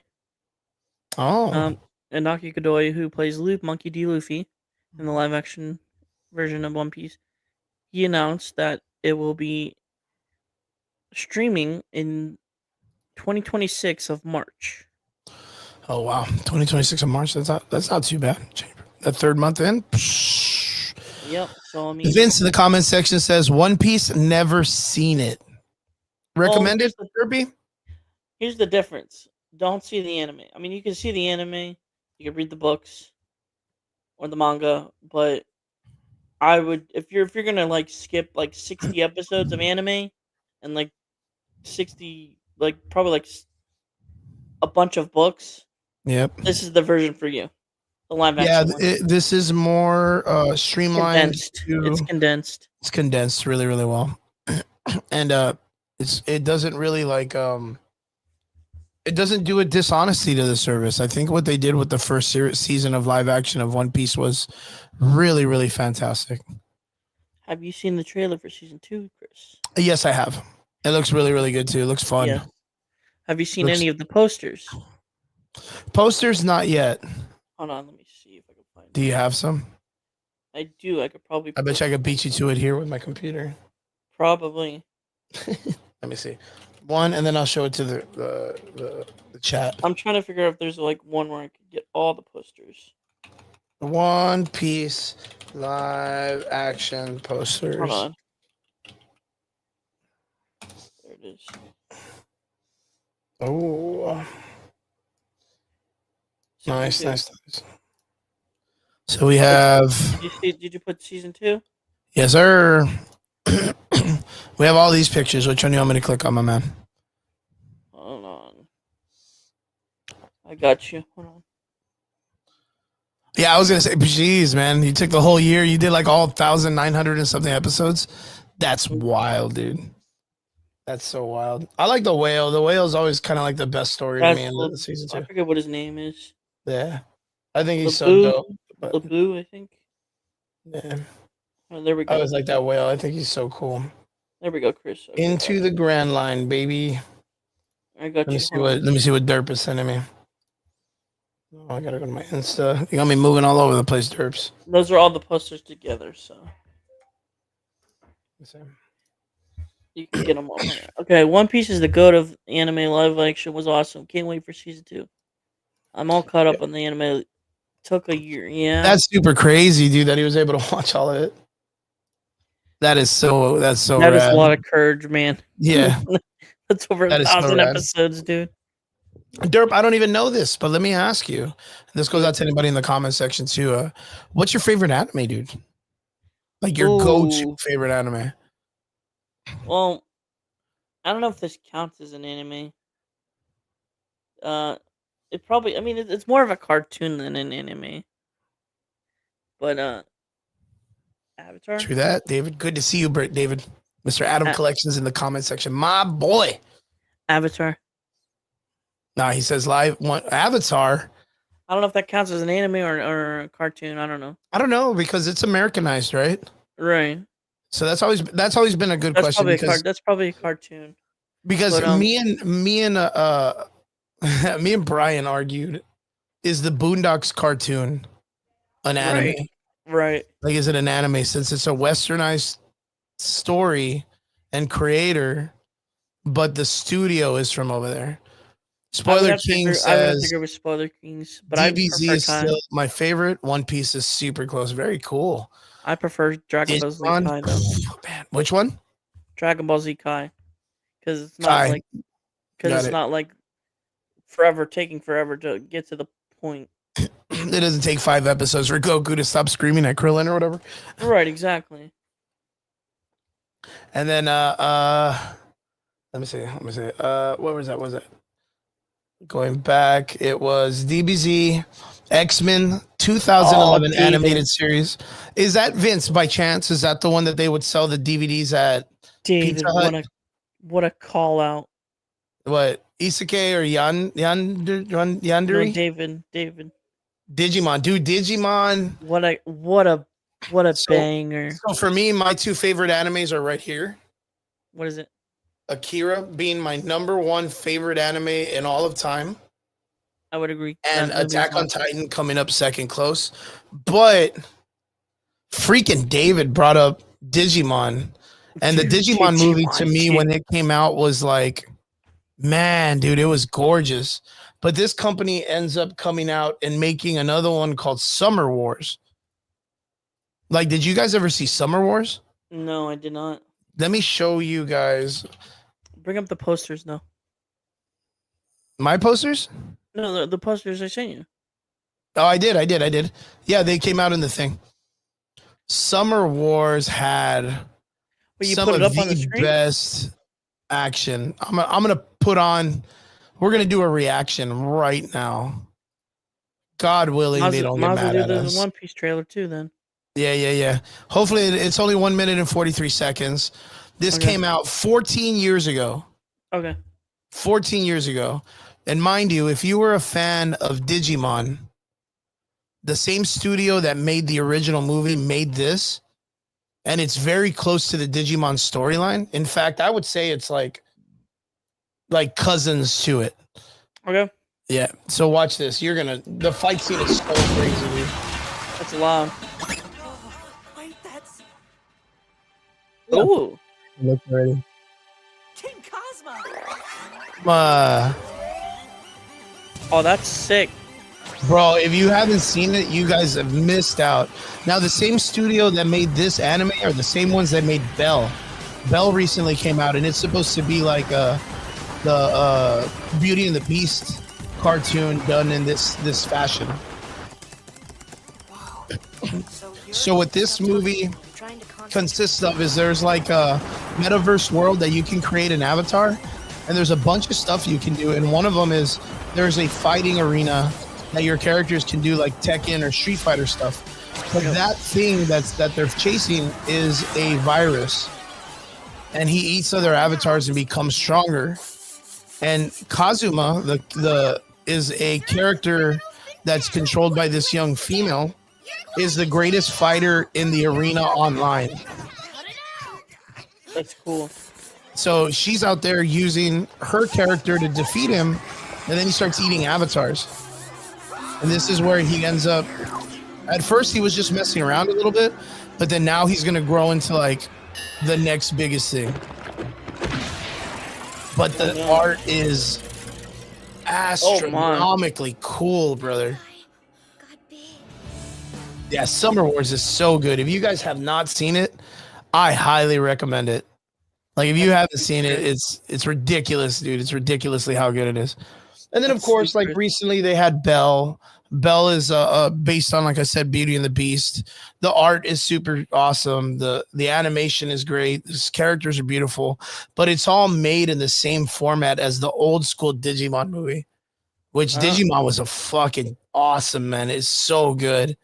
[SPEAKER 2] Anaki Godoy, who plays Monkey D. Luffy in the live action version of One Piece. He announced that it will be streaming in 2026 of March.
[SPEAKER 1] Oh wow, 2026 of March. That's not too bad. The third month in.
[SPEAKER 2] Yep. So I mean,
[SPEAKER 1] Vince in the comment section says One Piece, never seen it. Recommend it, Derpy?
[SPEAKER 2] Here's the difference. Don't see the anime. I mean, you can see the anime, you can read the books or the manga, but I would if you're gonna like skip like 60 episodes of anime and like 60 probably like a bunch of books.
[SPEAKER 1] Yep.
[SPEAKER 2] This is the version for you. The live action.
[SPEAKER 1] Yeah, this is more streamlined.
[SPEAKER 2] It's condensed.
[SPEAKER 1] It's condensed really, really well. And it doesn't really it doesn't do a dishonesty to the service. I think what they did with the first season of live action of One Piece was really, really fantastic.
[SPEAKER 2] Have you seen the trailer for season 2, Chris?
[SPEAKER 1] Yes, I have. It looks really, really good too. It looks fun. Yeah.
[SPEAKER 2] Have you seen any of the posters?
[SPEAKER 1] Posters, not yet.
[SPEAKER 2] Hold on, let me see if I can find.
[SPEAKER 1] Do you have some?
[SPEAKER 2] I do. I could probably.
[SPEAKER 1] I bet you I could beat you to it here with my computer.
[SPEAKER 2] Probably.
[SPEAKER 1] Let me see. One, and then I'll show it to the chat.
[SPEAKER 2] I'm trying to figure out if there's like one where I could get all the posters.
[SPEAKER 1] One Piece live action posters.
[SPEAKER 2] Hold on. There it is.
[SPEAKER 1] Oh,
[SPEAKER 2] Season
[SPEAKER 1] nice,
[SPEAKER 2] 2.
[SPEAKER 1] nice. So we have.
[SPEAKER 2] Did you put season 2?
[SPEAKER 1] Yes, sir. We have all these pictures. Which one do you want me to click on, my man?
[SPEAKER 2] Hold on. I got you. Hold on.
[SPEAKER 1] Yeah, I was gonna say, geez, man, you took the whole year. You did like all 1,900 and something episodes. That's wild, dude. That's so wild. I like the whale. The whale is always kind of like the best story to me in the season
[SPEAKER 2] I
[SPEAKER 1] 2.
[SPEAKER 2] forget what his name is.
[SPEAKER 1] Yeah, I think he's
[SPEAKER 2] Blue,
[SPEAKER 1] so dope. But,
[SPEAKER 2] Blue, I think.
[SPEAKER 1] yeah,
[SPEAKER 2] Oh, there we
[SPEAKER 1] I
[SPEAKER 2] go.
[SPEAKER 1] always like that whale. I think he's so cool.
[SPEAKER 2] There we go, Chris. Okay,
[SPEAKER 1] Into the Grand Line, baby.
[SPEAKER 2] I got
[SPEAKER 1] Let me
[SPEAKER 2] you.
[SPEAKER 1] see what Derp is sending me. Oh, I gotta go to my Insta. You got me moving all over the place, Derps.
[SPEAKER 2] Those are all the posters together, so you can get them all. Okay, One Piece is the goat of anime. Live action was awesome. Can't wait for season 2. I'm all caught up on the anime. It took a year. Yeah,
[SPEAKER 1] That's super crazy, dude, that he was able to watch all of it. That's so
[SPEAKER 2] that is
[SPEAKER 1] rad.
[SPEAKER 2] a lot of courage, man.
[SPEAKER 1] Yeah.
[SPEAKER 2] That's over
[SPEAKER 1] That is so
[SPEAKER 2] 1,000
[SPEAKER 1] rad.
[SPEAKER 2] episodes, dude.
[SPEAKER 1] Derp, I don't even know this, but let me ask you. This goes out to anybody in the comment section too. What's your favorite anime, dude? Like your go-to
[SPEAKER 2] Ooh.
[SPEAKER 1] favorite anime?
[SPEAKER 2] Well, I don't know if this counts as an anime. It probably. I mean, it's more of a cartoon than an anime. But Avatar.
[SPEAKER 1] True that, David. Good to see you, David. Mr. Adam Collections in the comment section. My boy.
[SPEAKER 2] Avatar.
[SPEAKER 1] Nah, he says live one Avatar.
[SPEAKER 2] I don't know if that counts as an anime or a cartoon. I don't know.
[SPEAKER 1] I don't know because it's Americanized, right?
[SPEAKER 2] Right.
[SPEAKER 1] So that's always been a good question.
[SPEAKER 2] That's probably a cartoon.
[SPEAKER 1] Because
[SPEAKER 2] But,
[SPEAKER 1] me and Brian argued, is the Boondocks cartoon an anime?
[SPEAKER 2] Right.
[SPEAKER 1] Like, is it an anime since it's a westernized story and creator, but the studio is from over there? Spoiler King
[SPEAKER 2] I would have to
[SPEAKER 1] says
[SPEAKER 2] go with Spoiler Kings, but
[SPEAKER 1] DBZ
[SPEAKER 2] I
[SPEAKER 1] is still my favorite. One Piece is super close. Very cool.
[SPEAKER 2] I prefer Dragon Ball Z Kai though.
[SPEAKER 1] Man, which one?
[SPEAKER 2] Dragon Ball Z Kai, because it's not
[SPEAKER 1] Kai.
[SPEAKER 2] like not like taking forever to get to the point.
[SPEAKER 1] It doesn't take 5 episodes for Goku to stop screaming at Krillin or whatever.
[SPEAKER 2] Right, exactly.
[SPEAKER 1] And then let me see. What was that? Going back, it was DBZ, X-Men 2011 animated series. Is that Vince by chance? Is that the one that they would sell the DVDs at
[SPEAKER 2] David,
[SPEAKER 1] Pizza Hut?
[SPEAKER 2] what a call out.
[SPEAKER 1] What, Isekai or Yandere?
[SPEAKER 2] No, David.
[SPEAKER 1] Digimon, dude, Digimon.
[SPEAKER 2] What a banger.
[SPEAKER 1] So for me, my 2 favorite animes are right here.
[SPEAKER 2] What is it?
[SPEAKER 1] Akira being my number 1 favorite anime in all of time.
[SPEAKER 2] I would agree.
[SPEAKER 1] And Attack on Titan coming up second close. But freaking David brought up Digimon. And the Digimon movie to me when it came out was like, man, dude, it was gorgeous. But this company ends up coming out and making another one called Summer Wars. Like, did you guys ever see Summer Wars?
[SPEAKER 2] No, I did not.
[SPEAKER 1] Let me show you guys.
[SPEAKER 2] Bring up the posters now.
[SPEAKER 1] My posters?
[SPEAKER 2] No, the posters I sent you.
[SPEAKER 1] Oh, I did. Yeah, they came out in the thing. Summer Wars had some of the best action. I'm gonna put on. We're gonna do a reaction right now. God willing, they don't get mad at us.
[SPEAKER 2] There's a One Piece trailer too. Then.
[SPEAKER 1] Yeah. Hopefully, it's only 1 minute and 43 seconds. This came out 14 years ago.
[SPEAKER 2] Okay.
[SPEAKER 1] 14 years ago. And mind you, if you were a fan of Digimon, the same studio that made the original movie made this. And it's very close to the Digimon storyline. In fact, I would say it's like cousins to it.
[SPEAKER 2] Okay.
[SPEAKER 1] Yeah. So watch this. The fight scene is so crazy, dude.
[SPEAKER 2] That's loud.
[SPEAKER 1] Yeah.
[SPEAKER 2] Ooh.
[SPEAKER 1] Look already.
[SPEAKER 4] King Cosmo.
[SPEAKER 2] Oh, that's sick.
[SPEAKER 1] Bro, if you haven't seen it, you guys have missed out. Now, the same studio that made this anime are the same ones that made Belle. Belle recently came out, and it's supposed to be like the Beauty and the Beast cartoon done in this fashion. So what this movie consists of is there's like a metaverse world that you can create an avatar, and there's a bunch of stuff you can do, and one of them is there's a fighting arena that your characters can do like Tekken or Street Fighter stuff. But that thing that they're chasing is a virus, and he eats other avatars and becomes stronger. And Kazuma, the is a character that's controlled by this young female, is the greatest fighter in the arena online.
[SPEAKER 2] That's cool.
[SPEAKER 1] So she's out there using her character to defeat him, and then he starts eating avatars. And this is where he ends up. At first, he was just messing around a little bit, but then now he's going to grow into like the next biggest thing. But the art is astronomically cool, brother. Yeah, Summer Wars is so good. If you guys have not seen it, I highly recommend it. Like, if you haven't seen it, it's ridiculous, dude. It's ridiculously how good it is. And then, of course, like recently they had Belle. Belle is based on, like I said, Beauty and the Beast. The art is super awesome. The animation is great. The characters are beautiful, but it's all made in the same format as the old school Digimon movie, which Digimon was a fucking awesome, man. It's so good.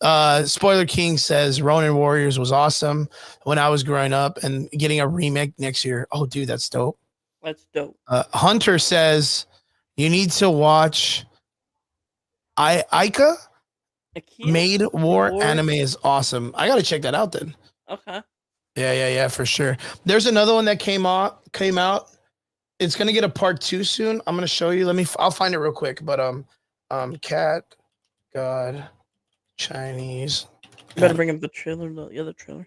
[SPEAKER 1] Spoiler King says Ronin Warriors was awesome when I was growing up, and getting a remake next year. Oh, dude, that's dope.
[SPEAKER 2] That's dope.
[SPEAKER 1] Hunter says you need to watch Aika Made War anime is awesome. I gotta check that out then.
[SPEAKER 2] Okay.
[SPEAKER 1] Yeah, for sure. There's another one that came out. It's gonna get a part 2 soon. I'm gonna show you. I'll find it real quick. But Cat God Chinese.
[SPEAKER 2] You better bring up the trailer, the other trailer.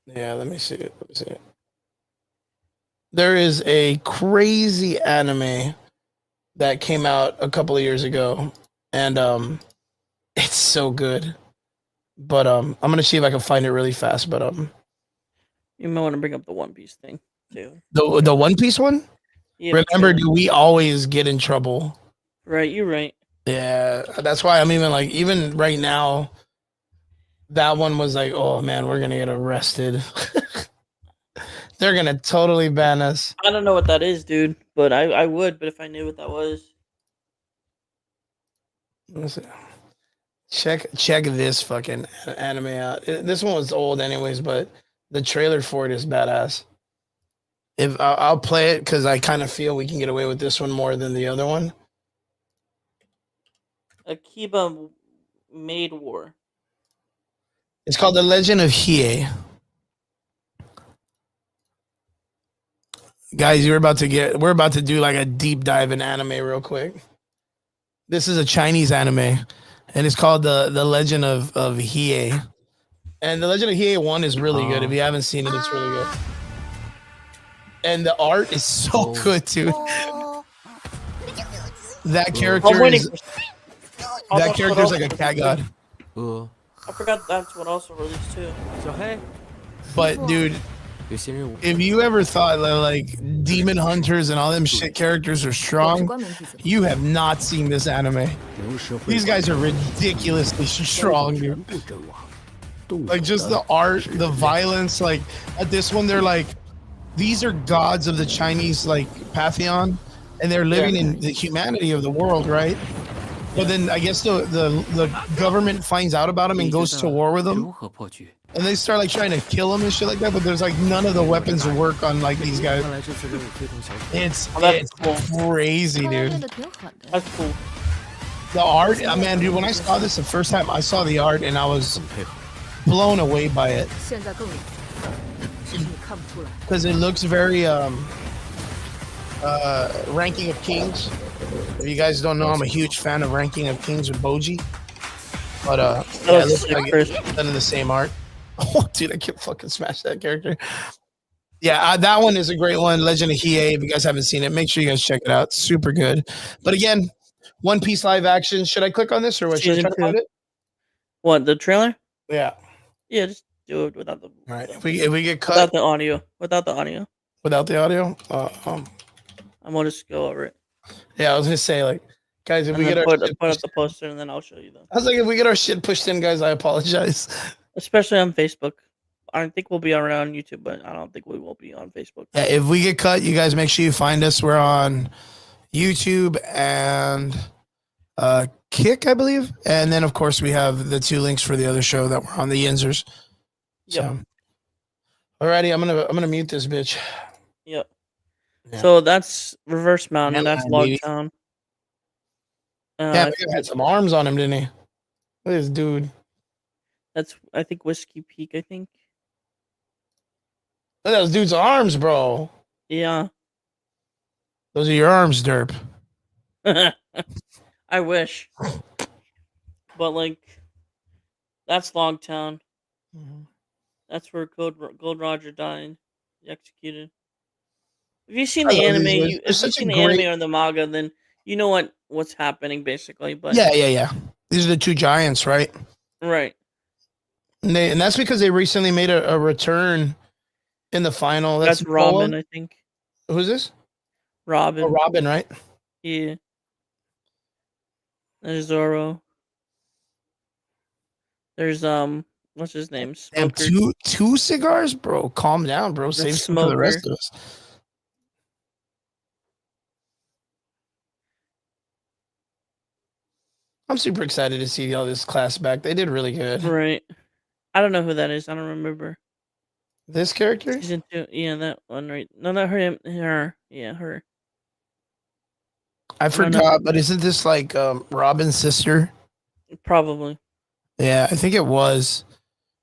[SPEAKER 1] Yeah, let me see it. There is a crazy anime that came out a couple of years ago, and it's so good. But I'm gonna see if I can find it really fast. But
[SPEAKER 2] you might want to bring up the One Piece thing too.
[SPEAKER 1] The One Piece one.
[SPEAKER 2] Yeah,
[SPEAKER 1] remember, do we always get in trouble?
[SPEAKER 2] Right, you're right.
[SPEAKER 1] Yeah, that's why I'm even right now. That one was like, oh man, we're gonna get arrested. They're gonna totally ban us.
[SPEAKER 2] I don't know what that is, dude, but I would. But if I knew what that was,
[SPEAKER 1] check this fucking anime out. This one was old, anyways, but the trailer for it is badass. If I'll play it because I kind of feel we can get away with this one more than the other one.
[SPEAKER 2] Akiba Made War.
[SPEAKER 1] It's called The Legend of Hiei. Guys, we're about to do like a deep dive in anime real quick. This is a Chinese anime, and it's called the Legend of Hiei. And the Legend of Hiei 1 is really good. If you haven't seen it, it's really good. And the art is so good, dude. That character is like a cat god.
[SPEAKER 2] I forgot that's what also released too.
[SPEAKER 4] So hey,
[SPEAKER 1] but dude, if you ever thought that like Demon Hunters and all them shit characters are strong, you have not seen this anime. These guys are ridiculously strong, dude. Like just the art, the violence, like at this one they're like, these are gods of the Chinese like pantheon, and they're living in the humanity of the world, right? But then I guess the government finds out about them and goes to war with them, and they start like trying to kill them and shit like that. But there's like none of the weapons work on like these guys. It's crazy, dude.
[SPEAKER 2] That's cool.
[SPEAKER 1] The art, man, dude. When I saw this the first time, I saw the art and I was blown away by it because it looks very Ranking of Kings. If you guys don't know, I'm a huge fan of Ranking of Kings with Boji. But
[SPEAKER 2] That
[SPEAKER 1] yeah, it
[SPEAKER 2] was
[SPEAKER 1] looks
[SPEAKER 2] sick,
[SPEAKER 1] like
[SPEAKER 2] Chris.
[SPEAKER 1] it's done in the same art. Oh, dude, I can't fucking smash that character. Yeah, that one is a great one. Legend of Hiei. If you guys haven't seen it, make sure you guys check it out. Super good. But again, One Piece live action. Should I click on this or what? Should I
[SPEAKER 2] Season
[SPEAKER 1] try to
[SPEAKER 2] 2.
[SPEAKER 1] find it?
[SPEAKER 2] What, the trailer?
[SPEAKER 1] Yeah.
[SPEAKER 2] Yeah, just do it without the,
[SPEAKER 1] All right.
[SPEAKER 2] the
[SPEAKER 1] If we get cut
[SPEAKER 2] without the audio. Without the audio.
[SPEAKER 1] without the audio,
[SPEAKER 2] I'm gonna just go over it.
[SPEAKER 1] yeah, I was gonna say like, guys, if
[SPEAKER 2] And
[SPEAKER 1] we
[SPEAKER 2] then
[SPEAKER 1] get our
[SPEAKER 2] put
[SPEAKER 1] shit
[SPEAKER 2] up
[SPEAKER 1] pushed,
[SPEAKER 2] the poster and then I'll show you them.
[SPEAKER 1] I was like, if we get our shit pushed in, guys, I apologize.
[SPEAKER 2] Especially on Facebook. I think we'll be around YouTube, but I don't think we will be on Facebook.
[SPEAKER 1] Yeah, if we get cut, you guys make sure you find us. We're on YouTube and Kick, I believe, and then of course we have the 2 links for the other show that we're on, the Yinzers.
[SPEAKER 2] Yep.
[SPEAKER 1] So, alrighty, I'm gonna mute this bitch.
[SPEAKER 2] Yep.
[SPEAKER 1] Yeah.
[SPEAKER 2] So that's Reverse Mountain.
[SPEAKER 1] Yeah,
[SPEAKER 2] That's
[SPEAKER 1] man,
[SPEAKER 2] Log
[SPEAKER 1] baby.
[SPEAKER 2] Town.
[SPEAKER 1] Yeah, he had some arms on him, didn't he? Look at this dude.
[SPEAKER 2] That's I think Whiskey Peak. I think.
[SPEAKER 1] Look at those dude's arms, bro.
[SPEAKER 2] Yeah.
[SPEAKER 1] Those are your arms, Derp.
[SPEAKER 2] I wish. But like, that's Log Town. That's where Gold Roger died, executed. If you've seen
[SPEAKER 1] I
[SPEAKER 2] the
[SPEAKER 1] love
[SPEAKER 2] anime,
[SPEAKER 1] these guys.
[SPEAKER 2] if
[SPEAKER 1] They're
[SPEAKER 2] you've
[SPEAKER 1] such a
[SPEAKER 2] seen the
[SPEAKER 1] great-
[SPEAKER 2] anime or the manga, then you know what's happening basically. But
[SPEAKER 1] Yeah. These are the 2 giants, right?
[SPEAKER 2] right.
[SPEAKER 1] And that's because they recently made a return in the final.
[SPEAKER 2] That's
[SPEAKER 1] Nicola.
[SPEAKER 2] Robin, I think.
[SPEAKER 1] Who's this?
[SPEAKER 2] Robin.
[SPEAKER 1] Oh, Robin, right?
[SPEAKER 2] Yeah. There's Zoro. There's what's his name?
[SPEAKER 1] Damn,
[SPEAKER 2] Smoker.
[SPEAKER 1] two cigars, bro. Calm down, bro. Save some for the rest of us. I'm super excited to see all this class back. They did really good.
[SPEAKER 2] Right. I don't know who that is. I don't remember.
[SPEAKER 1] This character?
[SPEAKER 2] Season 2. Yeah, that one right. No, not her. Her. Yeah, her.
[SPEAKER 1] I forgot, but isn't this like Robin's sister?
[SPEAKER 2] Probably.
[SPEAKER 1] Yeah, I think it was.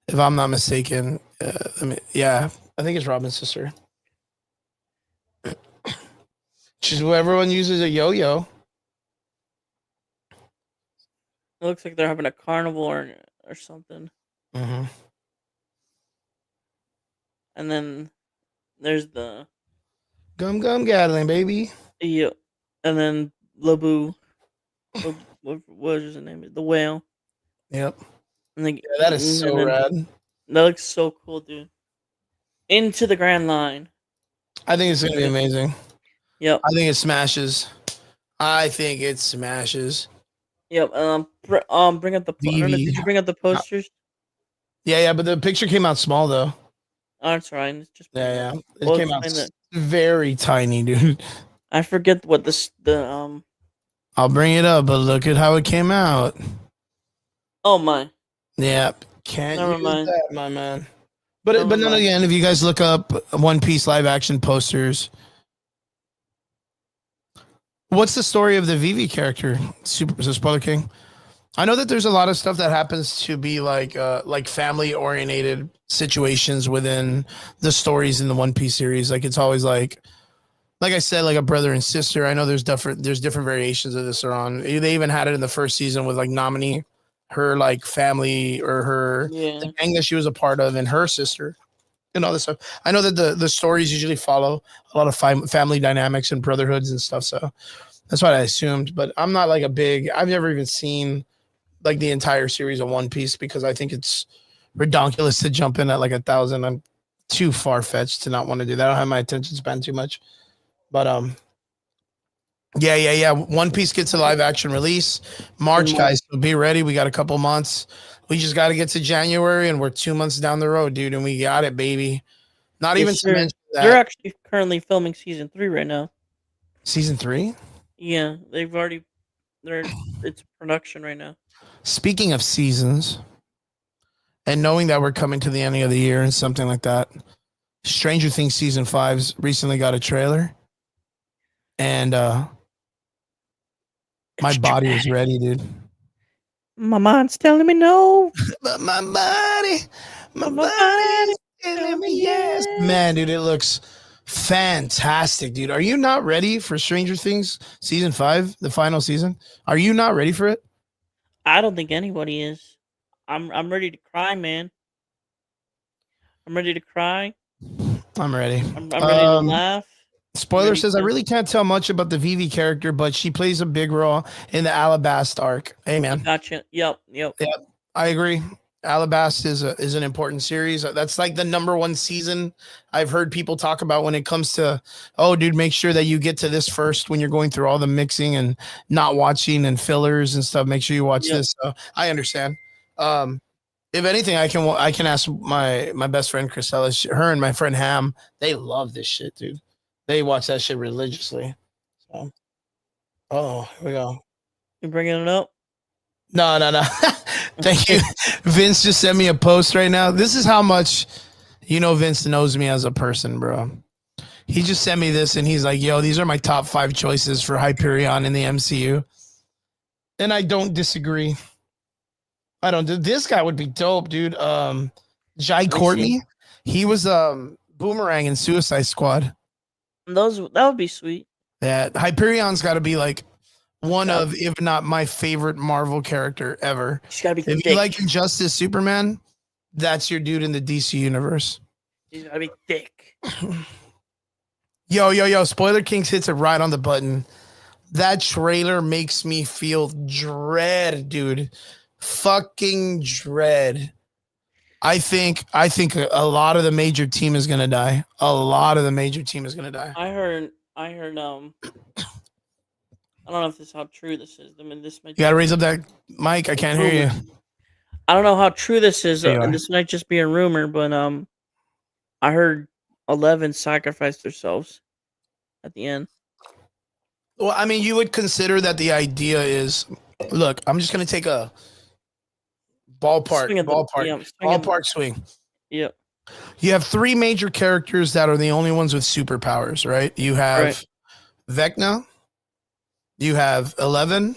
[SPEAKER 1] If I'm not mistaken. Yeah, I think it's Robin's sister. She's who everyone uses a yo-yo.
[SPEAKER 2] It looks like they're having a carnival or something.
[SPEAKER 1] Mm-hmm.
[SPEAKER 2] And then there's the
[SPEAKER 1] Gum gathering, baby.
[SPEAKER 2] yeah, and then Labu. What is his name? The whale.
[SPEAKER 1] Yep.
[SPEAKER 2] And then,
[SPEAKER 1] Yeah, that is so rad.
[SPEAKER 2] That looks so cool, dude. Into the Grand Line.
[SPEAKER 1] I think it's gonna be amazing.
[SPEAKER 2] Yep.
[SPEAKER 1] I think it smashes.
[SPEAKER 2] Yep. Bring up the. I don't know, did you bring up the posters?
[SPEAKER 1] Yeah, but the picture came out small though.
[SPEAKER 2] Oh, that's right. It's just
[SPEAKER 1] Yeah. It
[SPEAKER 2] Well,
[SPEAKER 1] came out
[SPEAKER 2] explain
[SPEAKER 1] very tiny, dude.
[SPEAKER 2] I forget what the.
[SPEAKER 1] I'll bring it up, but look at how it came out.
[SPEAKER 2] Oh my.
[SPEAKER 1] Yeah, can't
[SPEAKER 2] Never
[SPEAKER 1] use
[SPEAKER 2] mind.
[SPEAKER 1] that, my man. But
[SPEAKER 2] Never
[SPEAKER 1] then
[SPEAKER 2] mind.
[SPEAKER 1] again, if you guys look up One Piece live action posters, what's the story of the Vivi character? Super Spoiler King. I know that there's a lot of stuff that happens to be like family oriented situations within the stories in the One Piece series. Like it's always like I said, like a brother and sister. I know there's different variations of this are on. They even had it in the first season with like Nominee, her like family or her the gang that she was a part of, and her sister and all this stuff. I know that the stories usually follow a lot of family dynamics and brotherhoods and stuff. So that's what I assumed. But I'm not like I've never even seen like the entire series of One Piece because I think it's ridiculous to jump in at like 1,000. I'm too far fetched to not want to do that. I don't have my attention span too much. But yeah. One Piece gets a live action release March, guys. So be ready. We got a couple months. We just got to get to January, and we're 2 months down the road, dude. And we got it, baby. Not even to mention that
[SPEAKER 2] they're actually currently filming season 3 right now.
[SPEAKER 1] Season 3?
[SPEAKER 2] Yeah, it's production right now.
[SPEAKER 1] Speaking of seasons, and knowing that we're coming to the ending of the year and something like that, Stranger Things season 5's recently got a trailer. And my body is ready, dude.
[SPEAKER 2] My mind's telling me no.
[SPEAKER 1] But my body is telling me yes. Man, dude, it looks fantastic, dude. Are you not ready for Stranger Things season 5, the final season? Are you not ready for it?
[SPEAKER 2] I don't think anybody is. I'm ready to cry, man. I'm ready to cry.
[SPEAKER 1] I'm ready.
[SPEAKER 2] I'm ready to laugh.
[SPEAKER 1] Spoiler
[SPEAKER 2] ready
[SPEAKER 1] says I
[SPEAKER 2] to-
[SPEAKER 1] really can't tell much about the Vivi character, but she plays a big role in the Alabasta arc. Hey, man.
[SPEAKER 2] Gotcha. Yep.
[SPEAKER 1] Yep, I agree. Alabasta is an important series. That's like the number one season I've heard people talk about when it comes to, oh, dude, make sure that you get to this first when you're going through all the mixing and not watching and fillers and stuff. Make sure you watch
[SPEAKER 2] Yep.
[SPEAKER 1] this. So I understand. If anything, I can ask my best friend Chrisella. Her and my friend Ham, they love this shit, dude. They watch that shit religiously. So, oh, here we go.
[SPEAKER 2] You bringing it up?
[SPEAKER 1] No. Thank you. Vince just sent me a post right now. This is how much, Vince knows me as a person, bro. He just sent me this and he's like, yo, these are my top 5 choices for Hyperion in the MCU. And I don't disagree. This guy would be dope, dude. Jai Courtney. He was Boomerang in Suicide Squad.
[SPEAKER 2] That would be sweet.
[SPEAKER 1] Yeah, Hyperion's got to be like one of, if not my favorite Marvel character ever.
[SPEAKER 2] She's got to be
[SPEAKER 1] If
[SPEAKER 2] thick.
[SPEAKER 1] you like Injustice Superman, that's your dude in the DC universe.
[SPEAKER 2] She's got to be thick.
[SPEAKER 1] Yo. Spoiler Kings hits it right on the button. That trailer makes me feel dread, dude. Fucking dread. I think a lot of the major team is gonna die. A lot of the major team is gonna die.
[SPEAKER 2] I heard I don't know if this is how true this is. I mean, this might
[SPEAKER 1] You gotta raise up that mic. I can't hear you.
[SPEAKER 2] I don't know how true this is,
[SPEAKER 1] There you are.
[SPEAKER 2] and this might just be a rumor, but I heard 11 sacrificed themselves at the end.
[SPEAKER 1] Well, I mean, you would consider that the idea is, look, I'm just gonna take a ballpark swing.
[SPEAKER 2] Yep.
[SPEAKER 1] You have 3 major characters that are the only ones with superpowers, right? You have Vecna, you have 11,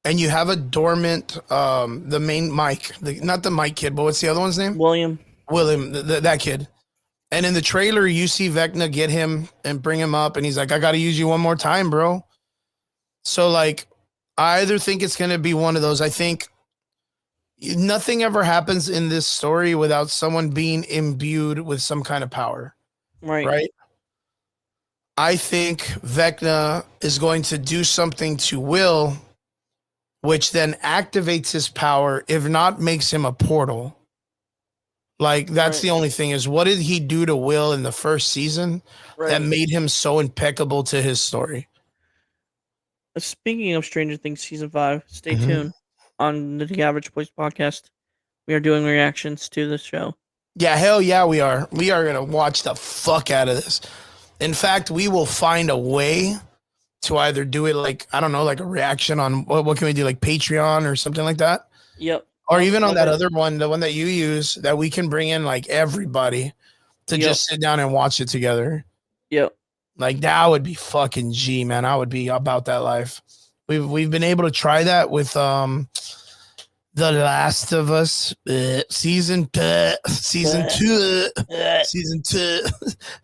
[SPEAKER 1] and you have a dormant, the main Mike, not the Mike kid, but what's the other one's name?
[SPEAKER 2] William,
[SPEAKER 1] that kid. And in the trailer, you see Vecna get him and bring him up, and he's like, I got to use you one more time, bro. So, like, I either think it's going to be one of those. I think nothing ever happens in this story without someone being imbued with some kind of power. Right? I think Vecna is going to do something to Will, which then activates his power, if not makes him a portal. Like, that's the only thing is, what did he do to Will in the first season that made him so impeccable to his story?
[SPEAKER 2] Speaking of Stranger Things season 5, stay tuned on the Average Boys podcast. We are doing reactions to the show.
[SPEAKER 1] Yeah, hell yeah, we are. We are going to watch the fuck out of this. In fact, we will find a way to either do it like, I don't know, like a reaction on, what can we do, like Patreon or something like that?
[SPEAKER 2] Yep.
[SPEAKER 1] Or even on that other one, the one that you use, that we can bring in like everybody to just sit down and watch it together.
[SPEAKER 2] Yep.
[SPEAKER 1] Like, that would be fucking G, man. I would be about that life. We've been able to try that with The Last of Us season 2.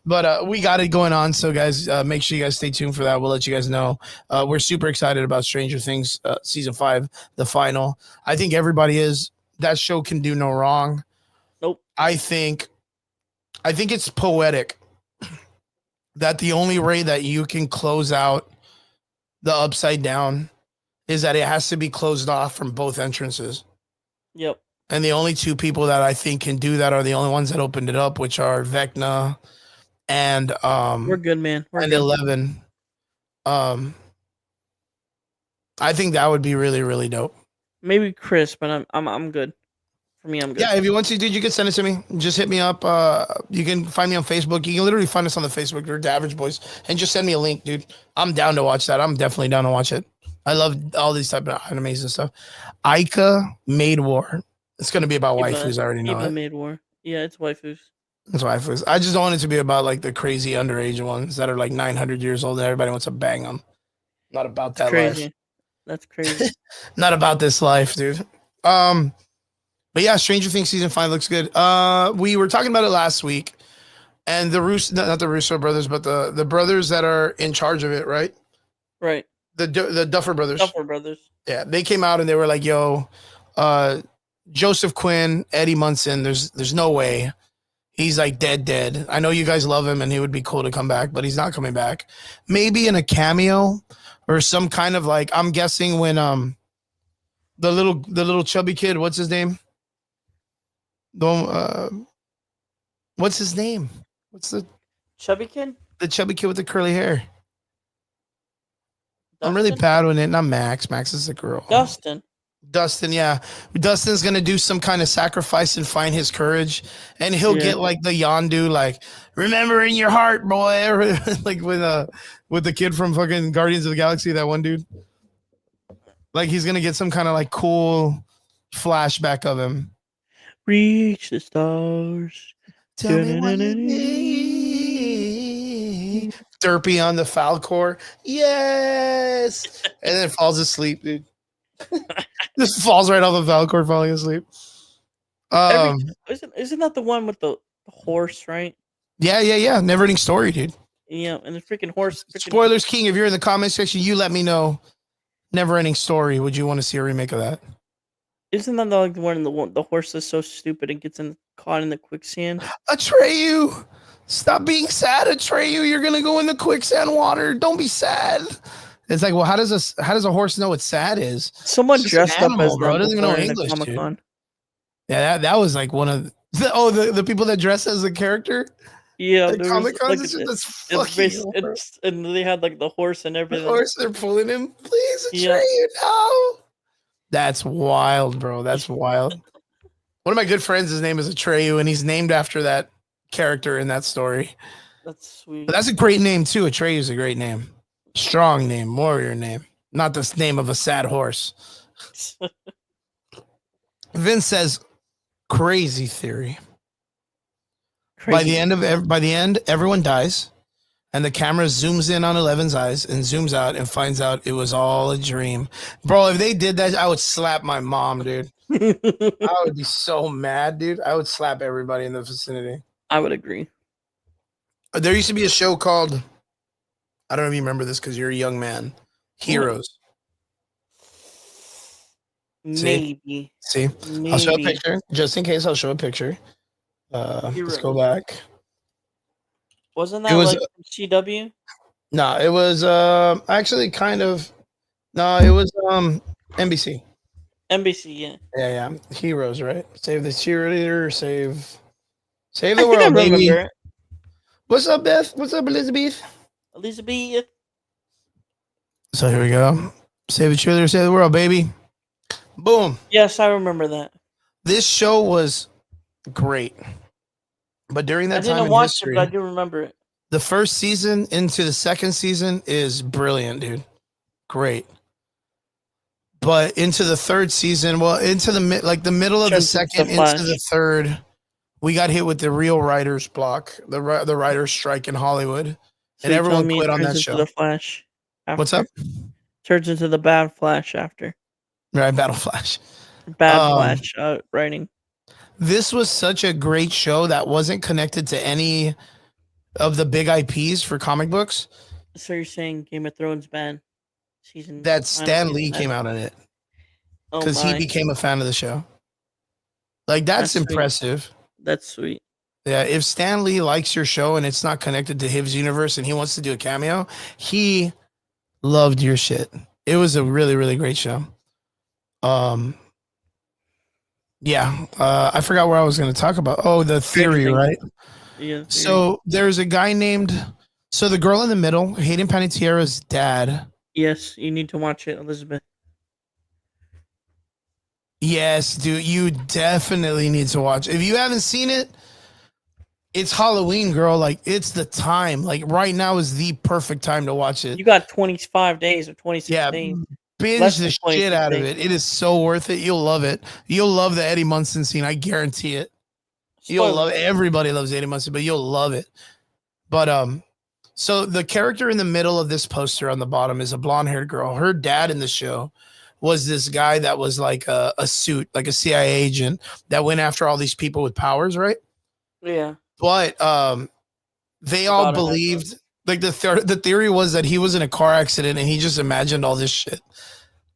[SPEAKER 1] But we got it going on. So guys, make sure you guys stay tuned for that. We'll let you guys know. We're super excited about Stranger Things season 5, the final. I think everybody is. That show can do no wrong.
[SPEAKER 2] Nope.
[SPEAKER 1] I think it's poetic that the only way that you can close out the Upside Down is that it has to be closed off from both entrances.
[SPEAKER 2] Yep.
[SPEAKER 1] And the only 2 people that I think can do that are the only ones that opened it up, which are Vecna and
[SPEAKER 2] we're good, man. We're
[SPEAKER 1] and
[SPEAKER 2] good.
[SPEAKER 1] 11. I think that would be really, really dope.
[SPEAKER 2] Maybe Chris, but I'm good. For me, I'm good.
[SPEAKER 1] Yeah, if you want to, dude, you can send it to me. Just hit me up. You can find me on Facebook. You can literally find us on the Facebook. We're the Average Boys, and just send me a link, dude. I'm down to watch that. I'm definitely down to watch it. I love all these type of animes and stuff. Aika Maid War. It's gonna be about waifus. I already know it.
[SPEAKER 2] Maid War. Yeah, it's waifus.
[SPEAKER 1] It's waifus. I just don't want it to be about like the crazy underage ones that are like 900 years old and everybody wants to bang them. Not about that
[SPEAKER 2] crazy.
[SPEAKER 1] life.
[SPEAKER 2] That's crazy.
[SPEAKER 1] Not about this life, dude. But yeah, Stranger Things season 5 looks good. We were talking about it last week, and the not the Russo brothers, but the brothers that are in charge of it, right?
[SPEAKER 2] Right.
[SPEAKER 1] The Duffer brothers.
[SPEAKER 2] Duffer brothers.
[SPEAKER 1] Yeah, they came out and they were like, "Yo, Joseph Quinn, Eddie Munson. There's no way. He's like dead. I know you guys love him and he would be cool to come back, but he's not coming back. Maybe in a cameo or some kind of like, I'm guessing when the little chubby kid, what's his name? What's his name? What's the
[SPEAKER 2] Chubby kid?
[SPEAKER 1] the chubby kid with the curly hair?
[SPEAKER 2] Dustin?
[SPEAKER 1] I'm really bad with it. Not Max. Max is the girl. Dustin, yeah. Dustin's gonna do some kind of sacrifice and find his courage, and he'll get like the Yondu, like remember in your heart, boy, like with the kid from fucking Guardians of the Galaxy, that one dude. Like he's gonna get some kind of like cool flashback of him.
[SPEAKER 2] Reach the stars.
[SPEAKER 1] Tell me what you need. Derpy on the Falcor, yes, and then falls asleep, dude. Just falls right off the Falcor, falling asleep.
[SPEAKER 2] Isn't that the one with the horse, right?
[SPEAKER 1] Yeah. Never ending story, dude.
[SPEAKER 2] Yeah, and the freaking horse.
[SPEAKER 1] Spoilers King, if you're in the comment section, you let me know. Never ending story. Would you want to see a remake of that?
[SPEAKER 2] Isn't that like the one the horse is so stupid and gets caught in the quicksand?
[SPEAKER 1] Atreyu, stop being sad, Atreyu. You're gonna go in the quicksand water. Don't be sad. It's like, well, how does a horse know what sad is?
[SPEAKER 2] Someone dressed up as
[SPEAKER 1] bro. It doesn't even know English, dude. Yeah, that was like one of the people that dress as the character.
[SPEAKER 2] Yeah,
[SPEAKER 1] the Comic Con.
[SPEAKER 2] And they had like the horse and everything.
[SPEAKER 1] The horse, they're pulling him. Please, Atreyu, no. That's wild, bro. That's wild. One of my good friends, his name is Atreyu, and he's named after that character in that story.
[SPEAKER 2] That's sweet.
[SPEAKER 1] But that's a great name too. Atreyu is a great name. Strong name, warrior name. Not the name of a sad horse. Vince says, crazy theory. By the end, everyone dies, and the camera zooms in on Eleven's eyes and zooms out and finds out it was all a dream. Bro, if they did that, I would slap my mom, dude. I would be so mad, dude. I would slap everybody in the vicinity.
[SPEAKER 2] I would agree.
[SPEAKER 1] There used to be a show called, I don't know if you remember this because you're a young man, Heroes.
[SPEAKER 2] Maybe.
[SPEAKER 1] See? I'll show a picture. Just in case, I'll show a picture. Let's go back.
[SPEAKER 2] Wasn't that like CW?
[SPEAKER 1] No, it was actually kind of. No, it was NBC.
[SPEAKER 2] NBC, yeah.
[SPEAKER 1] Yeah. Heroes, right? Save the cheerleader, save the world, baby.
[SPEAKER 2] It.
[SPEAKER 1] What's up, Beth? What's up, Elizabeth? So here we go. Save the cheerleader, save the world, baby. Boom.
[SPEAKER 2] Yes, I remember that.
[SPEAKER 1] This show was great. But during that time in history,
[SPEAKER 2] but I do remember it.
[SPEAKER 1] The first season into the second season is brilliant, dude. Great. But into the third season, into the middle of the second into the third, we got hit with the real writer's block, the writer's strike in Hollywood, and everyone quit on that show.
[SPEAKER 2] The Flash.
[SPEAKER 1] What's up?
[SPEAKER 2] Turns into the bad Flash after.
[SPEAKER 1] Right, Battle Flash.
[SPEAKER 2] Bad Flash writing.
[SPEAKER 1] This was such a great show that wasn't connected to any of the big IPs for comic books.
[SPEAKER 2] So you're saying Game of Thrones bad season?
[SPEAKER 1] That Stan Lee came out in it because he became a fan of the show. Like that's impressive.
[SPEAKER 2] Sweet. That's sweet.
[SPEAKER 1] Yeah, if Stan Lee likes your show and it's not connected to his universe and he wants to do a cameo, he loved your shit. It was a really, really great show. Yeah, I forgot where I was going to talk about. Oh, the theory, right?
[SPEAKER 2] Yeah.
[SPEAKER 1] So there's a guy named. So the girl in the middle, Hayden Panettiere's dad.
[SPEAKER 2] Yes, you need to watch it, Elizabeth.
[SPEAKER 1] Yes, dude, you definitely need to watch. If you haven't seen it, it's Halloween, girl. Like it's the time. Like right now is the perfect time to watch it.
[SPEAKER 2] You got 25 days or 26 days.
[SPEAKER 1] Binge the shit out of it. It is so worth it. You'll love it. You'll love the Eddie Munson scene. I guarantee it. You'll love it. Everybody loves Eddie Munson, but you'll love it. But so the character in the middle of this poster on the bottom is a blonde-haired girl. Her dad in the show was this guy that was like a suit, like a CIA agent that went after all these people with powers, right?
[SPEAKER 2] Yeah.
[SPEAKER 1] But they all believed, like the theory was that he was in a car accident and he just imagined all this shit.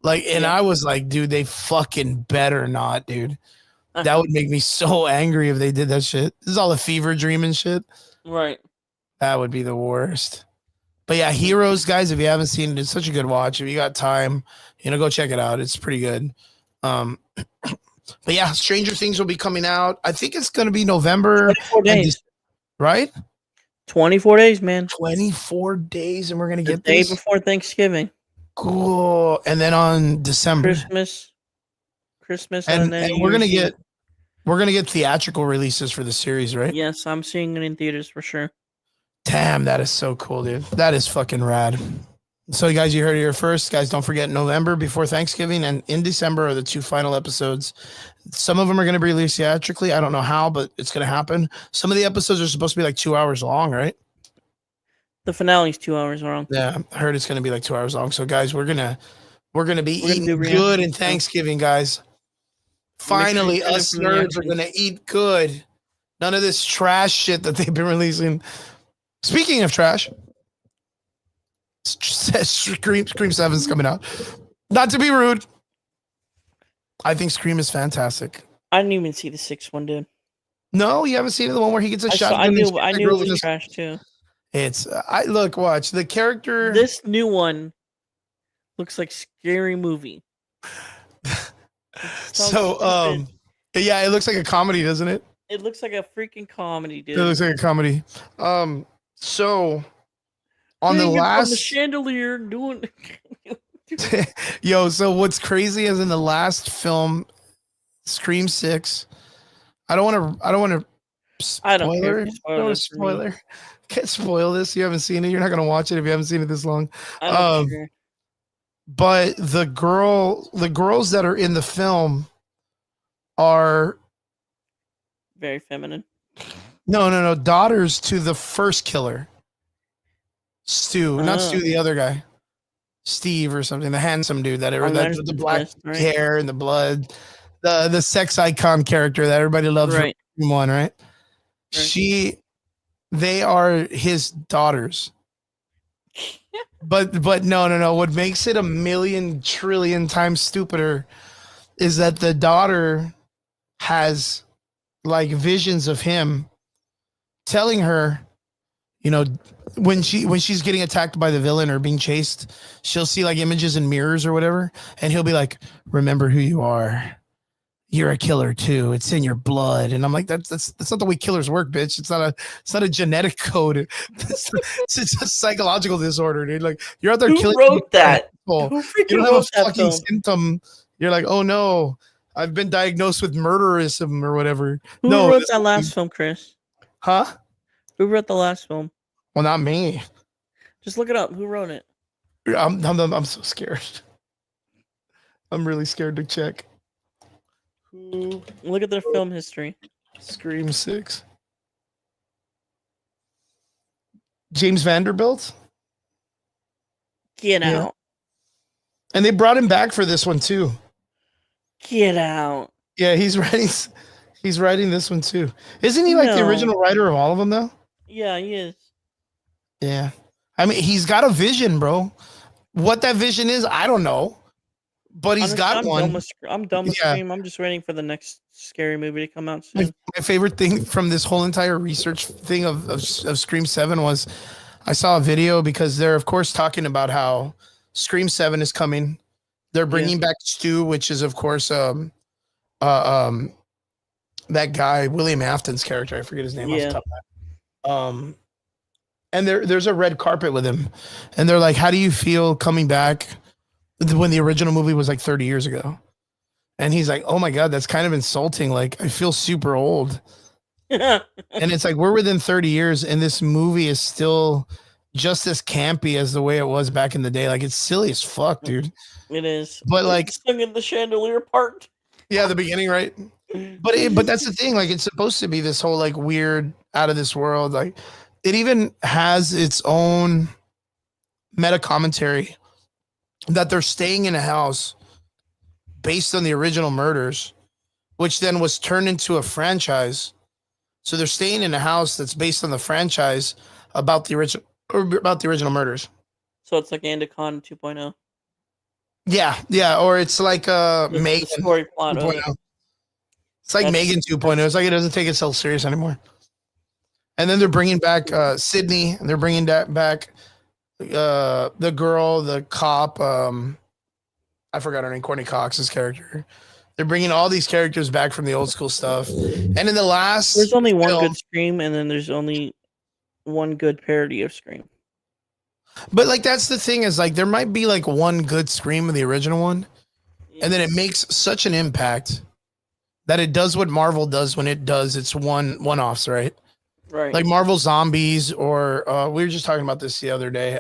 [SPEAKER 1] Like, and I was like, dude, they fucking better not, dude. That would make me so angry if they did that shit. This is all a fever dream and shit.
[SPEAKER 2] Right.
[SPEAKER 1] That would be the worst. But yeah, Heroes, guys, if you haven't seen it, it's such a good watch. If you got time, go check it out. It's pretty good. But yeah, Stranger Things will be coming out. I think it's going to be November.
[SPEAKER 2] 24 days.
[SPEAKER 1] Right?
[SPEAKER 2] 24 days, man.
[SPEAKER 1] 24 days, and we're going to
[SPEAKER 2] The
[SPEAKER 1] get
[SPEAKER 2] day
[SPEAKER 1] this.
[SPEAKER 2] before Thanksgiving.
[SPEAKER 1] Cool. And then on December.
[SPEAKER 2] Christmas,
[SPEAKER 1] And
[SPEAKER 2] then
[SPEAKER 1] we're going to get theatrical releases for the series, right?
[SPEAKER 2] Yes, I'm seeing it in theaters for sure.
[SPEAKER 1] Damn, that is so cool, dude. That is fucking rad. So, guys, you heard it here first. Guys, don't forget November before Thanksgiving and in December are the 2 final episodes. Some of them are going to be released theatrically. I don't know how, but it's going to happen. Some of the episodes are supposed to be like 2 hours long, right?
[SPEAKER 2] The finale's 2 hours long.
[SPEAKER 1] Yeah, I heard it's going to be like 2 hours long. So, guys, we're gonna be eating
[SPEAKER 2] do
[SPEAKER 1] good in
[SPEAKER 2] reactions, so.
[SPEAKER 1] Thanksgiving, guys. Finally,
[SPEAKER 2] Make sure you
[SPEAKER 1] us
[SPEAKER 2] turn in for
[SPEAKER 1] nerds are
[SPEAKER 2] reactions.
[SPEAKER 1] going to eat good. None of this trash shit that they've been releasing. Speaking of trash, Scream 7's coming out. Not to be rude. I think Scream is fantastic.
[SPEAKER 2] I didn't even see the 6th one, dude.
[SPEAKER 1] No, you haven't seen the one where he gets a shotgun.
[SPEAKER 2] I
[SPEAKER 1] and
[SPEAKER 2] knew
[SPEAKER 1] shoots
[SPEAKER 2] it
[SPEAKER 1] the girl in
[SPEAKER 2] was
[SPEAKER 1] his-
[SPEAKER 2] trash too.
[SPEAKER 1] It's watch the character.
[SPEAKER 2] This new one looks like Scary Movie.
[SPEAKER 1] So yeah, it looks like a comedy, doesn't it?
[SPEAKER 2] It looks like a freaking comedy, dude.
[SPEAKER 1] It looks like a comedy. So on the
[SPEAKER 2] Hanging from
[SPEAKER 1] last
[SPEAKER 2] the chandelier doing.
[SPEAKER 1] Yo, so what's crazy is in the last film, Scream 6. I don't want to
[SPEAKER 2] I don't care if you
[SPEAKER 1] spoiler.
[SPEAKER 2] spoil this for me.
[SPEAKER 1] Spoiler. Can't spoil this. You haven't seen it. You're not gonna watch it if you haven't seen it this long.
[SPEAKER 2] I don't care.
[SPEAKER 1] But the girls that are in the film are
[SPEAKER 2] Very feminine.
[SPEAKER 1] no daughters to the first killer. Stu, not Stu, the other guy. Steve or something, the handsome dude that with the black hair and the blood, the sex icon character that everybody loves.
[SPEAKER 2] Right.
[SPEAKER 1] One, right? They are his daughters. But no. What makes it a million trillion times stupider is that the daughter has like visions of him telling her, when she's getting attacked by the villain or being chased, she'll see like images in mirrors or whatever, and he'll be like, "Remember who you are. You're a killer too. It's in your blood." And I'm like, that's not the way killers work, bitch. It's not a genetic code. It's a psychological disorder, dude. Like, you're out there
[SPEAKER 2] Who
[SPEAKER 1] killing
[SPEAKER 2] wrote that?
[SPEAKER 1] people.
[SPEAKER 2] Who
[SPEAKER 1] You
[SPEAKER 2] freaking
[SPEAKER 1] don't have
[SPEAKER 2] wrote
[SPEAKER 1] a
[SPEAKER 2] that
[SPEAKER 1] fucking
[SPEAKER 2] film?
[SPEAKER 1] symptom. You're like, oh no, I've been diagnosed with murderism or whatever.
[SPEAKER 2] Who
[SPEAKER 1] No,
[SPEAKER 2] wrote that last film, Chris?
[SPEAKER 1] huh?
[SPEAKER 2] Who wrote the last film?
[SPEAKER 1] Well, not me.
[SPEAKER 2] Just look it up. Who wrote it?
[SPEAKER 1] I'm so scared. I'm really scared to check.
[SPEAKER 2] Look at their film history.
[SPEAKER 1] Scream 6. James Vanderbilt.
[SPEAKER 2] Get
[SPEAKER 1] Yeah.
[SPEAKER 2] out.
[SPEAKER 1] And they brought him back for this one too.
[SPEAKER 2] Get out.
[SPEAKER 1] Yeah, he's writing this one too. Isn't he like the
[SPEAKER 2] No.
[SPEAKER 1] original writer of all of them though?
[SPEAKER 2] Yeah, he is.
[SPEAKER 1] Yeah. I mean, he's got a vision, bro. What that vision is, I don't know. But he's
[SPEAKER 2] Honestly,
[SPEAKER 1] got one.
[SPEAKER 2] I'm done with
[SPEAKER 1] Yeah.
[SPEAKER 2] Scream. I'm just waiting for the next scary movie to come out soon.
[SPEAKER 1] My favorite thing from this whole entire research thing of Scream 7 was I saw a video because they're, of course, talking about how Scream 7 is coming. They're bringing back Stu, which is, of course, that guy, William Afton's character. I forget his name.
[SPEAKER 2] Yeah.
[SPEAKER 1] Off the top of my head. And there's a red carpet with him. And they're like, how do you feel coming back when the original movie was like 30 years ago? And he's like, oh my God, that's kind of insulting. Like, I feel super old. And it's like, we're within 30 years and this movie is still just as campy as the way it was back in the day. Like, it's silly as fuck, dude.
[SPEAKER 2] It is.
[SPEAKER 1] But like,
[SPEAKER 2] Singing the chandelier part.
[SPEAKER 1] yeah, the beginning, right? But that's the thing. Like, it's supposed to be this whole like weird, out of this world. Like, it even has its own meta commentary that they're staying in a house based on the original murders, which then was turned into a franchise. So they're staying in a house that's based on the franchise about the original murders.
[SPEAKER 2] So it's like Andacon 2.0.
[SPEAKER 1] Yeah, or it's like
[SPEAKER 2] The
[SPEAKER 1] Megan
[SPEAKER 2] story plot of it.
[SPEAKER 1] 2.0. It's like
[SPEAKER 2] That's-
[SPEAKER 1] Megan 2.0. It's like it doesn't take itself serious anymore. And then they're bringing back Sydney, and they're bringing back the girl, the cop. I forgot her name, Courtney Cox's character. They're bringing all these characters back from the old school stuff. And in the last,
[SPEAKER 2] There's only one
[SPEAKER 1] film,
[SPEAKER 2] good Scream, and then there's only one good parody of Scream.
[SPEAKER 1] but like that's the thing is like there might be like one good Scream of the original one, and then it makes such an impact that it does what Marvel does when it does its one-offs, right?
[SPEAKER 2] Right.
[SPEAKER 1] Like Marvel Zombies, or we were just talking about this the other day,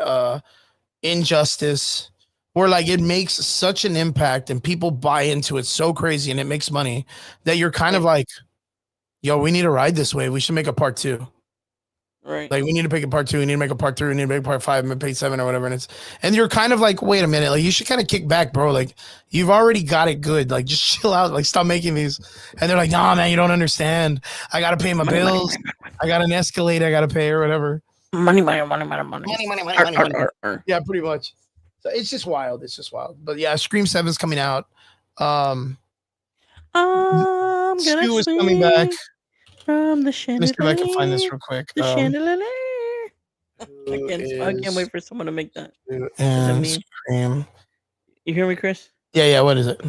[SPEAKER 1] Injustice, where like it makes such an impact and people buy into it so crazy and it makes money that you're kind of like, yo, we need to ride this way. We should make a part 2.
[SPEAKER 2] Right.
[SPEAKER 1] Like we need to make a part 2. We need to make a part 3. We need to make part 5 and page 7 or whatever. And you're kind of like, wait a minute. Like you should kind of kick back, bro. Like you've already got it good. Like just chill out. Like stop making these. And they're like, nah, man, you don't understand. I got to pay my bills. I got an Escalade I got to pay or whatever.
[SPEAKER 2] Money.
[SPEAKER 1] Yeah, pretty much. So it's just wild. It's just wild. But yeah, Scream 7's coming out.
[SPEAKER 2] I'm gonna
[SPEAKER 1] Stu is
[SPEAKER 2] swing
[SPEAKER 1] coming back.
[SPEAKER 2] from the
[SPEAKER 1] Let me
[SPEAKER 2] chandelier.
[SPEAKER 1] see if I can find this real quick.
[SPEAKER 2] The chandelier. I can't wait for someone to make that.
[SPEAKER 1] And
[SPEAKER 2] me?
[SPEAKER 1] Scream.
[SPEAKER 2] You hear me, Chris?
[SPEAKER 1] Yeah. What is it?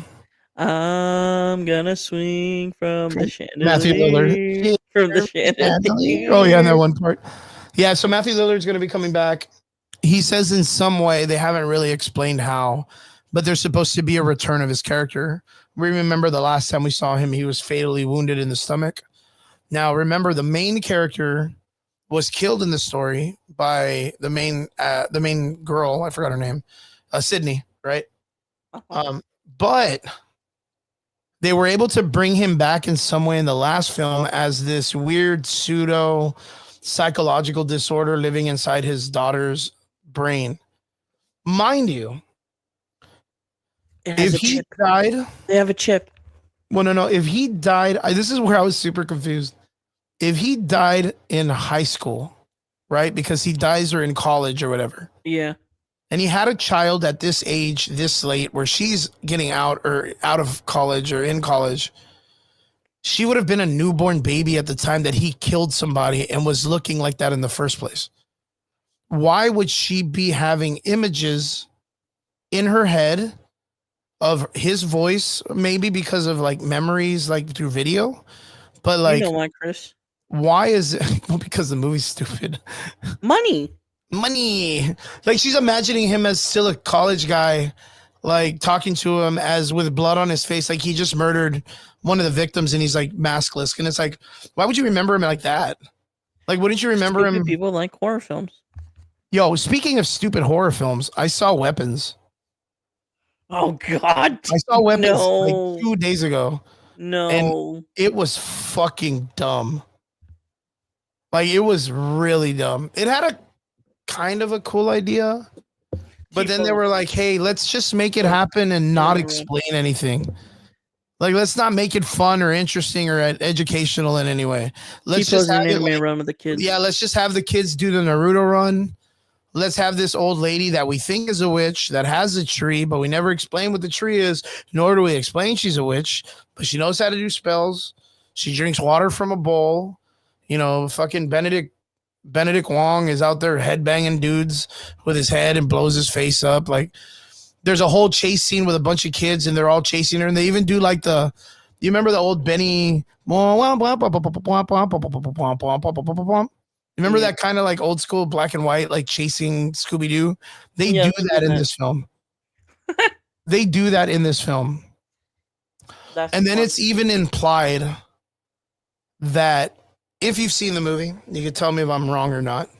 [SPEAKER 2] I'm gonna swing from the
[SPEAKER 1] Matthew Lillard.
[SPEAKER 2] chandelier. From the chandelier.
[SPEAKER 1] Oh yeah, that one part. Yeah, so Matthew Lillard's going to be coming back. He says in some way, they haven't really explained how, but there's supposed to be a return of his character. We remember the last time we saw him, he was fatally wounded in the stomach. Now, remember, the main character was killed in the story by the main girl. I forgot her name, Sydney, right? But they were able to bring him back in some way in the last film as this weird pseudo psychological disorder living inside his daughter's brain. Mind you, if he died,
[SPEAKER 2] they have a chip.
[SPEAKER 1] Well, no. If he died, this is where I was super confused. If he died in high school, right? Because he dies or in college or whatever.
[SPEAKER 2] Yeah.
[SPEAKER 1] And he had a child at this age, this late, where she's getting out of college or in college. She would have been a newborn baby at the time that he killed somebody and was looking like that in the first place. Why would she be having images in her head of his voice? Maybe because of like memories, like through video. But like,
[SPEAKER 2] you know why, Chris?
[SPEAKER 1] Why is it? Well, because the movie's stupid.
[SPEAKER 2] Money.
[SPEAKER 1] Like she's imagining him as still a college guy, like talking to him as with blood on his face, like he just murdered one of the victims and he's like maskless. And it's like, why would you remember him like that? Like, wouldn't you remember
[SPEAKER 2] Stupid
[SPEAKER 1] him?
[SPEAKER 2] People like horror films.
[SPEAKER 1] Yo, speaking of stupid horror films, I saw Weapons.
[SPEAKER 2] Oh God!
[SPEAKER 1] I saw Weapons like 2 days ago.
[SPEAKER 2] No,
[SPEAKER 1] and it was fucking dumb. Like it was really dumb. It had a kind of a cool idea, but then they were like, "Hey, let's just make it happen and not explain anything. Like, let's not make it fun or interesting or educational in any way. Let's just have it like,
[SPEAKER 2] run with the kids.
[SPEAKER 1] Yeah, let's just have the kids do the Naruto run. Let's have this old lady that we think is a witch that has a tree, but we never explain what the tree is, nor do we explain she's a witch, but she knows how to do spells. She drinks water from a bowl. You know, fucking Benedict Wong is out there headbanging dudes with his head and blows his face up. Like, there's a whole chase scene with a bunch of kids and they're all chasing her. And they even do like you remember the old Benny? You remember that kind of like old school black and white, like chasing Scooby-Doo? They do that in this film. They do that in this film. And then it's even implied that if you've seen the movie, you can tell me if I'm wrong or not.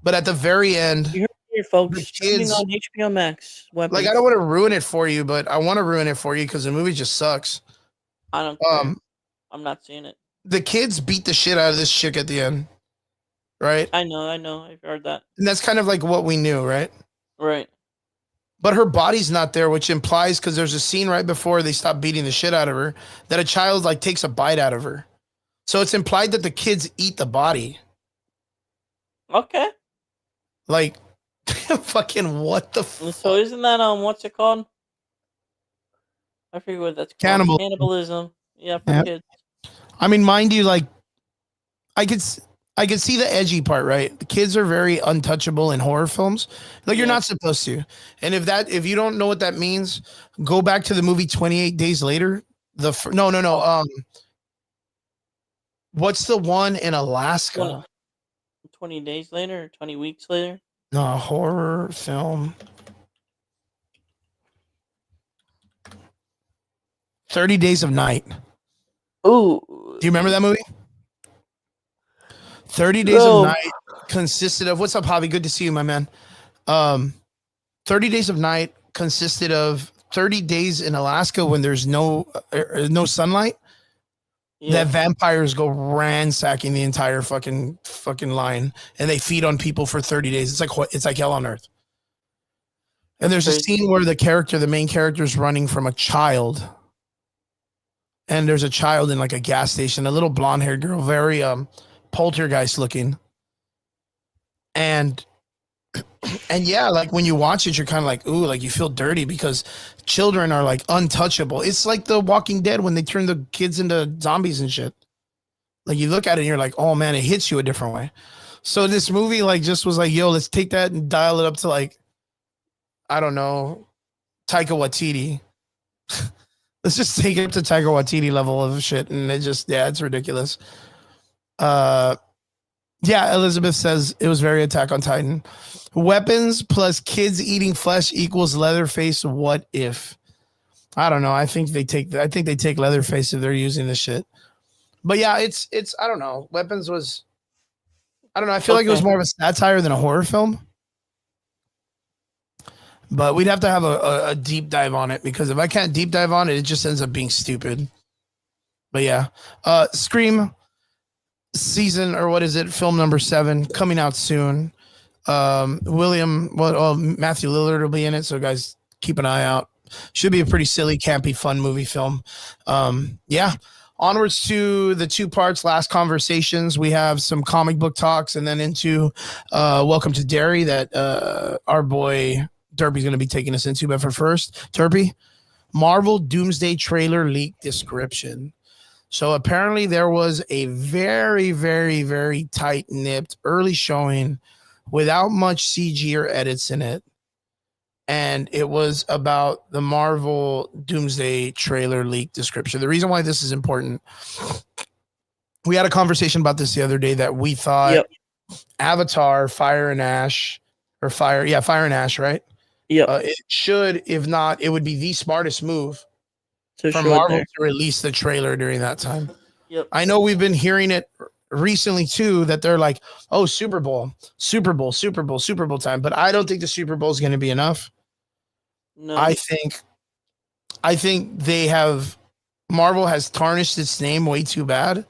[SPEAKER 1] But at the very end,
[SPEAKER 2] you heard it here, folks,
[SPEAKER 1] the kids
[SPEAKER 2] on HBO Max. Weapons.
[SPEAKER 1] Like, I don't want to ruin it for you, but I want to ruin it for you because the movie just sucks.
[SPEAKER 2] I don't care. I'm not seeing it.
[SPEAKER 1] The kids beat the shit out of this chick at the end, right?
[SPEAKER 2] I know. I've heard that.
[SPEAKER 1] And that's kind of like what we knew, right?
[SPEAKER 2] Right.
[SPEAKER 1] But her body's not there, which implies, because there's a scene right before they stop beating the shit out of her, that a child like takes a bite out of her. So it's implied that the kids eat the body.
[SPEAKER 2] Okay.
[SPEAKER 1] Like, fucking what the fuck?
[SPEAKER 2] So isn't that what's it called? I forget what that's called. Cannibalism. Yeah, for kids.
[SPEAKER 1] I mean, mind you, like I could I could see the edgy part, right? The kids are very untouchable in horror films. Like you're
[SPEAKER 2] Yeah.
[SPEAKER 1] not supposed to. And if you don't know what that means, go back to the movie 28 Days Later. No. What's the one in Alaska?
[SPEAKER 2] What? 20 days later or 20 weeks later?
[SPEAKER 1] No, horror film. 30 Days of Night.
[SPEAKER 2] Ooh.
[SPEAKER 1] Do you remember that movie? 30 Days
[SPEAKER 2] No.
[SPEAKER 1] of Night consisted of, what's up, Javi? Good to see you, my man. 30 Days of Night consisted of 30 days in Alaska when there's no sunlight.
[SPEAKER 2] Yeah.
[SPEAKER 1] That vampires go ransacking the entire fucking line, and they feed on people for 30 days. It's like hell on earth. And there's a scene where the main character is running from a child, and there's a child in like a gas station, a little blonde haired girl, very poltergeist looking, and yeah, like when you watch it, you're kind of like, ooh, like you feel dirty because children are like untouchable. It's like The Walking Dead when they turn the kids into zombies and shit. Like you look at it and you're like, oh man, it hits you a different way. So this movie like just was like, yo, let's take that and dial it up to like, I don't know, Taika Waititi. Let's just take it to Taika Waititi level of shit, and it's ridiculous. Yeah, Elizabeth says it was very Attack on Titan. Weapons plus kids eating flesh equals Leatherface. What if? I don't know. I think they take Leatherface if they're using this shit. But yeah, it's I don't know. Weapons was, I don't know. I feel like it was more of a satire than a horror film. But we'd have to have a deep dive on it, because if I can't deep dive on it, it just ends up being stupid. But yeah, Scream season, or what is it? Film number 7 coming out soon. Matthew Lillard will be in it, so guys, keep an eye out. Should be a pretty silly, campy, fun movie film. Yeah. Onwards to the 2 parts, last conversations. We have some comic book talks, and then into Welcome to Derry that our boy Derpy's going to be taking us into. But for first, Derpy, Marvel Doomsday trailer leak description. So apparently there was a very, very, very tight-nipped early showing without much CG or edits in it. And it was about the Marvel Doomsday trailer leak description. The reason why this is important, we had a conversation about this the other day, that we thought Avatar, Fire and Ash, right?
[SPEAKER 2] Yeah.
[SPEAKER 1] It should, if not, it would be the smartest move
[SPEAKER 2] So
[SPEAKER 1] for Marvel to release the trailer during that time.
[SPEAKER 2] Yep.
[SPEAKER 1] I know we've been hearing it recently too, that they're like, oh, Super Bowl time. But I don't think the Super Bowl is going to be enough.
[SPEAKER 2] No.
[SPEAKER 1] I think Marvel has tarnished its name way too bad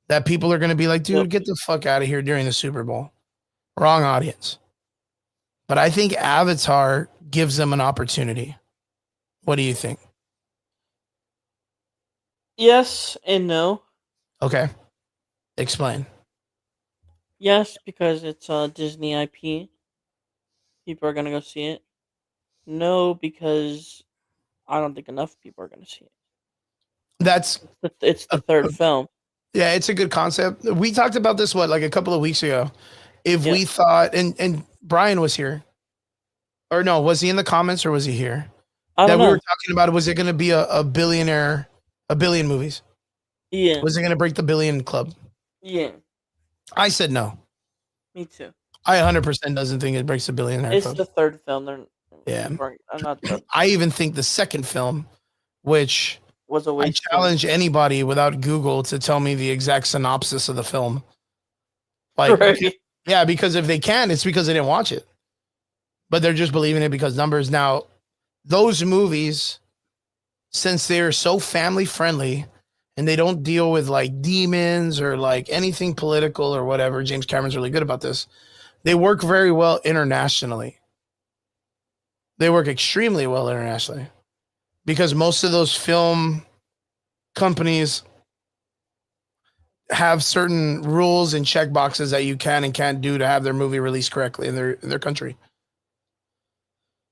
[SPEAKER 1] that people are going to be like, dude, get the fuck out of here during the Super Bowl. Wrong audience. But I think Avatar gives them an opportunity. What do you think?
[SPEAKER 2] Yes and no.
[SPEAKER 1] Okay. Explain.
[SPEAKER 2] Yes, because it's a Disney IP. People are going to go see it. No, because I don't think enough people are going to see it. It's the third film.
[SPEAKER 1] Yeah, it's a good concept. We talked about this, like a couple of weeks ago. If we thought, and Brian was here. Or no, was he in the comments or was he here?
[SPEAKER 2] I don't know.
[SPEAKER 1] We were talking about, was it going to be a billion movies?
[SPEAKER 2] Yeah.
[SPEAKER 1] Was it going to break the billion club?
[SPEAKER 2] Yeah.
[SPEAKER 1] I said no.
[SPEAKER 2] Me too.
[SPEAKER 1] I 100% doesn't think it breaks the billionaire
[SPEAKER 2] It's
[SPEAKER 1] club.
[SPEAKER 2] the third film.
[SPEAKER 1] I'm not. I even think the second film, which
[SPEAKER 2] was a waste.
[SPEAKER 1] I challenge anybody without Google to tell me the exact synopsis of the film. Like,
[SPEAKER 2] right.
[SPEAKER 1] Yeah, because if they can, it's because they didn't watch it. But they're just believing it because numbers. Now, those movies, since they're so family friendly and they don't deal with like demons or like anything political or whatever, James Cameron's really good about this. They work very well internationally. They work extremely well internationally because most of those film companies have certain rules and check boxes that you can and can't do to have their movie released correctly in their country.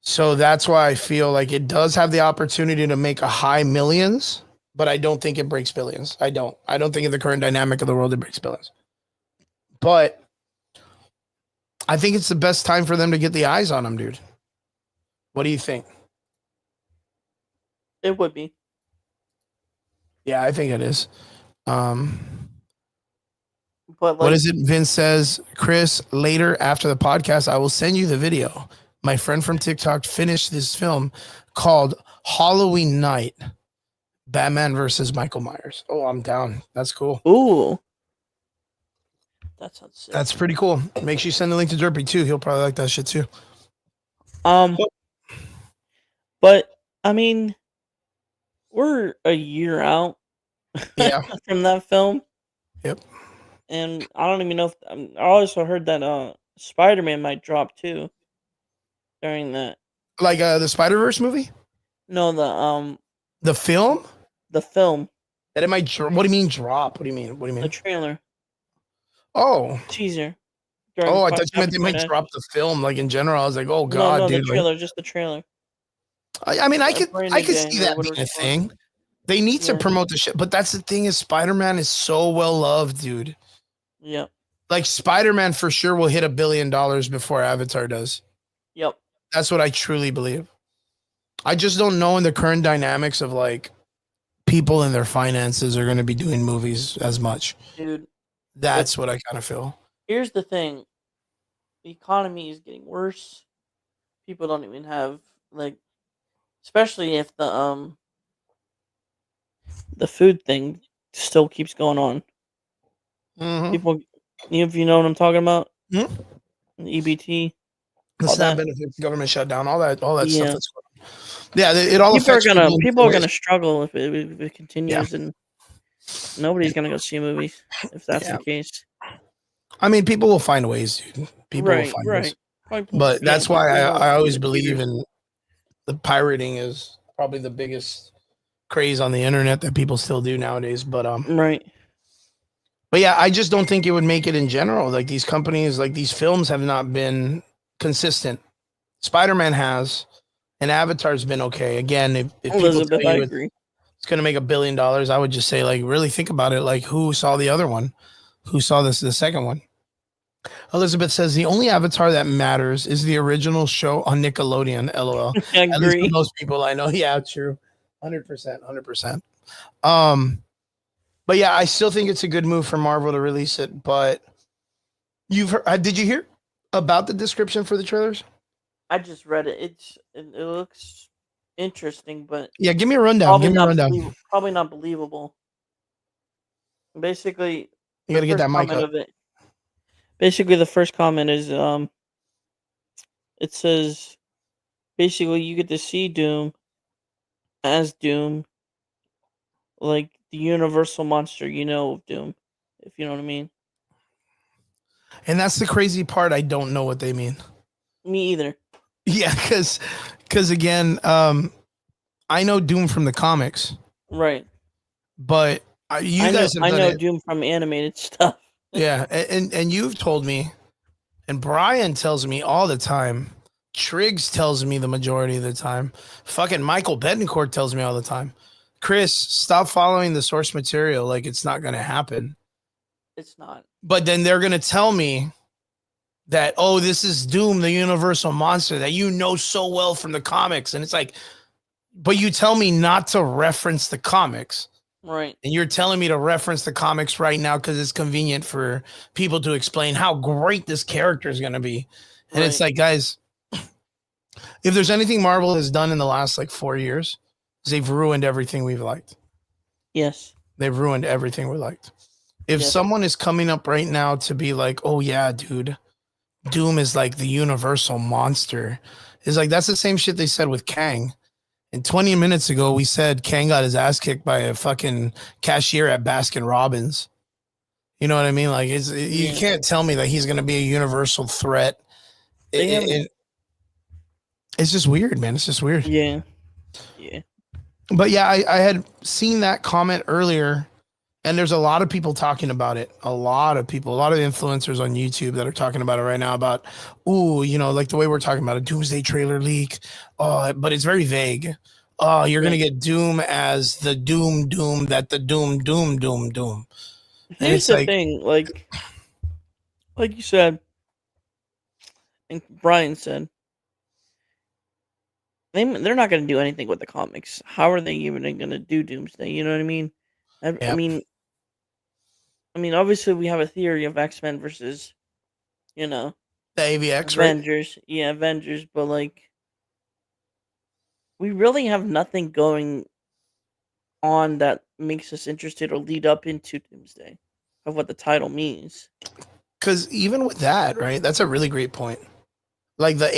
[SPEAKER 1] So that's why I feel like it does have the opportunity to make a high millions, but I don't think it breaks billions. I don't think in the current dynamic of the world it breaks billions. But I think it's the best time for them to get the eyes on him, dude. What do you think?
[SPEAKER 2] It would be.
[SPEAKER 1] Yeah, I think it is.
[SPEAKER 2] But
[SPEAKER 1] What is it? Vince says, Chris, later after the podcast, I will send you the video. My friend from TikTok finished this film called Halloween Night, Batman versus Michael Myers. Oh, I'm down. That's cool.
[SPEAKER 2] Ooh. That sounds sick.
[SPEAKER 1] That's pretty cool. Make sure you send the link to Derpy too. He'll probably like that shit too.
[SPEAKER 2] But I mean, we're a year out
[SPEAKER 1] Yeah.
[SPEAKER 2] from that film.
[SPEAKER 1] Yep.
[SPEAKER 2] And I don't even know if I also heard that Spider-Man might drop too during that.
[SPEAKER 1] Like the Spider-Verse movie?
[SPEAKER 2] No,
[SPEAKER 1] The film?
[SPEAKER 2] the film,
[SPEAKER 1] That it might what do you mean drop? What do you mean?
[SPEAKER 2] the trailer,
[SPEAKER 1] Oh.
[SPEAKER 2] teaser.
[SPEAKER 1] Oh, I thought you meant they might drop the film, like in general. I was like, oh god,
[SPEAKER 2] no,
[SPEAKER 1] dude.
[SPEAKER 2] the trailer, just the trailer.
[SPEAKER 1] I mean, I could
[SPEAKER 2] Brand
[SPEAKER 1] see
[SPEAKER 2] new
[SPEAKER 1] that
[SPEAKER 2] game,
[SPEAKER 1] being a
[SPEAKER 2] whatever.
[SPEAKER 1] thing. They need to
[SPEAKER 2] Yeah.
[SPEAKER 1] promote the shit, but that's the thing is Spider-Man is so well loved, dude.
[SPEAKER 2] Yep.
[SPEAKER 1] Like Spider-Man for sure will hit $1 billion before Avatar does.
[SPEAKER 2] Yep.
[SPEAKER 1] That's what I truly believe. I just don't know in the current dynamics of like people and their finances are going to be doing movies as much.
[SPEAKER 2] Dude,
[SPEAKER 1] That's what I kind of feel.
[SPEAKER 2] here's the thing. The economy is getting worse. People don't even have like, especially if the food thing still keeps going on.
[SPEAKER 1] Mhm.
[SPEAKER 2] People, if you know what I'm talking about,
[SPEAKER 1] Mhm.
[SPEAKER 2] the EBT,
[SPEAKER 1] The
[SPEAKER 2] all
[SPEAKER 1] SNAP
[SPEAKER 2] that.
[SPEAKER 1] benefits, government shutdown, all that stuff
[SPEAKER 2] Yeah.
[SPEAKER 1] that's going on. Yeah, it all
[SPEAKER 2] People are
[SPEAKER 1] affects
[SPEAKER 2] gonna
[SPEAKER 1] in
[SPEAKER 2] people are
[SPEAKER 1] ways.
[SPEAKER 2] gonna struggle if it continues, and nobody's gonna go see movies if that's
[SPEAKER 1] Yeah.
[SPEAKER 2] the case.
[SPEAKER 1] I mean, people will find ways, dude. People will find ways. But that's why I always believe in the pirating is probably the biggest craze on the internet that people still do nowadays. But
[SPEAKER 2] Right.
[SPEAKER 1] But yeah, I just don't think it would make it in general. Like these companies, like these films have not been consistent. Spider-Man has, and Avatar's been okay. Again, if people
[SPEAKER 2] Elizabeth,
[SPEAKER 1] tell
[SPEAKER 2] I
[SPEAKER 1] you
[SPEAKER 2] agree.
[SPEAKER 1] it's going to make $1 billion, I would just say, like, really think about it. Like, who saw the other one? Who saw the second one? Elizabeth says the only Avatar that matters is the original show on Nickelodeon. LOL.
[SPEAKER 2] I
[SPEAKER 1] At least
[SPEAKER 2] agree.
[SPEAKER 1] for most people I know. Yeah, true. 100%. But yeah, I still think it's a good move for Marvel to release it. But you've heard, did you hear about the description for the trailers?
[SPEAKER 2] I just read it. It looks interesting, but
[SPEAKER 1] Yeah, give me a rundown.
[SPEAKER 2] probably
[SPEAKER 1] Give me a
[SPEAKER 2] not
[SPEAKER 1] rundown.
[SPEAKER 2] probably not believable. Basically,
[SPEAKER 1] You got to
[SPEAKER 2] the
[SPEAKER 1] get that
[SPEAKER 2] first
[SPEAKER 1] mic
[SPEAKER 2] comment
[SPEAKER 1] up.
[SPEAKER 2] of it. Basically, the first comment is it says basically you get to see Doom as Doom, like the universal monster of Doom, if you know what I mean.
[SPEAKER 1] And that's the crazy part. I don't know what they mean.
[SPEAKER 2] Me either.
[SPEAKER 1] Yeah, because again, I know Doom from the comics,
[SPEAKER 2] Right.
[SPEAKER 1] but you
[SPEAKER 2] I
[SPEAKER 1] guys have done
[SPEAKER 2] know
[SPEAKER 1] it.
[SPEAKER 2] Doom from animated stuff.
[SPEAKER 1] Yeah, and you've told me, and Brian tells me all the time. Triggs tells me the majority of the time. Fucking Michael Betancourt tells me all the time. Chris, stop following the source material. Like it's not going to happen.
[SPEAKER 2] It's not.
[SPEAKER 1] But then they're going to tell me that, oh, this is Doom, the universal monster that you know so well from the comics. And it's like, but you tell me not to reference the comics.
[SPEAKER 2] Right.
[SPEAKER 1] And you're telling me to reference the comics right now because it's convenient for people to explain how great this character is going to be. And it's like, guys, if there's anything Marvel has done in the last like 4 years, is they've ruined everything we've liked.
[SPEAKER 2] Yes.
[SPEAKER 1] They've ruined everything we liked. If someone is coming up right now to be like, oh yeah, dude, Doom is like the universal monster, it's like that's the same shit they said with Kang. And 20 minutes ago, we said Kang got his ass kicked by a fucking cashier at Baskin Robbins. You know what I mean? Like, you can't tell me that he's going to be a universal threat. It's just weird, man. It's just weird.
[SPEAKER 2] Yeah.
[SPEAKER 1] But yeah, I had seen that comment earlier, and there's a lot of people talking about it. A lot of people, a lot of influencers on YouTube that are talking about it right now about, ooh, like the way we're talking about a Doomsday trailer leak. Oh, but it's very vague. Oh, you're gonna
[SPEAKER 2] Right.
[SPEAKER 1] get Doom as the Doom that the Doom. And
[SPEAKER 2] Here's
[SPEAKER 1] it's
[SPEAKER 2] the
[SPEAKER 1] like,
[SPEAKER 2] thing, like you said, and Brian said, they're not gonna do anything with the comics. How are they even gonna do Doomsday? You know what I mean? I, I
[SPEAKER 1] yeah,
[SPEAKER 2] mean, I mean, obviously we have a theory of X-Men versus, you know,
[SPEAKER 1] the AVX, right?
[SPEAKER 2] Avengers. Yeah, Avengers, but like we really have nothing going on that makes us interested or lead up into Doomsday of what the title means.
[SPEAKER 1] Because even with that, right? That's a really great point. Like the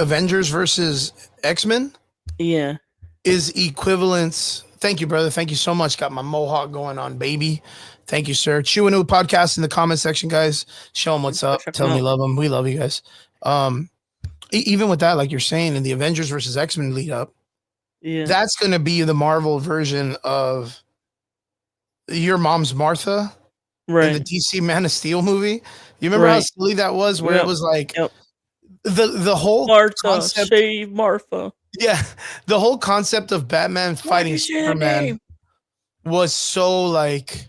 [SPEAKER 1] Avengers versus X-Men
[SPEAKER 2] Yeah.
[SPEAKER 1] is equivalence. Thank you, brother. Thank you so much. Got my mohawk going on, baby. Thank you, sir. Chew a new podcast in the comment section, guys. Show them what's up.
[SPEAKER 2] Check
[SPEAKER 1] Tell
[SPEAKER 2] 'em
[SPEAKER 1] them you
[SPEAKER 2] out.
[SPEAKER 1] love them. We love you guys. Um, even with that, like you're saying, in the Avengers versus X-Men lead up,
[SPEAKER 2] Yeah.
[SPEAKER 1] that's going to be the Marvel version of Your Mom's Martha in the
[SPEAKER 2] Right.
[SPEAKER 1] DC Man of Steel movie. You remember how
[SPEAKER 2] Right.
[SPEAKER 1] silly that was, where it
[SPEAKER 2] Yep.
[SPEAKER 1] was like
[SPEAKER 2] Yep.
[SPEAKER 1] the whole
[SPEAKER 2] Martha,
[SPEAKER 1] concept.
[SPEAKER 2] save Martha.
[SPEAKER 1] Yeah, the whole concept of Batman
[SPEAKER 2] Why'd
[SPEAKER 1] fighting
[SPEAKER 2] you say that
[SPEAKER 1] Superman
[SPEAKER 2] name?
[SPEAKER 1] was so like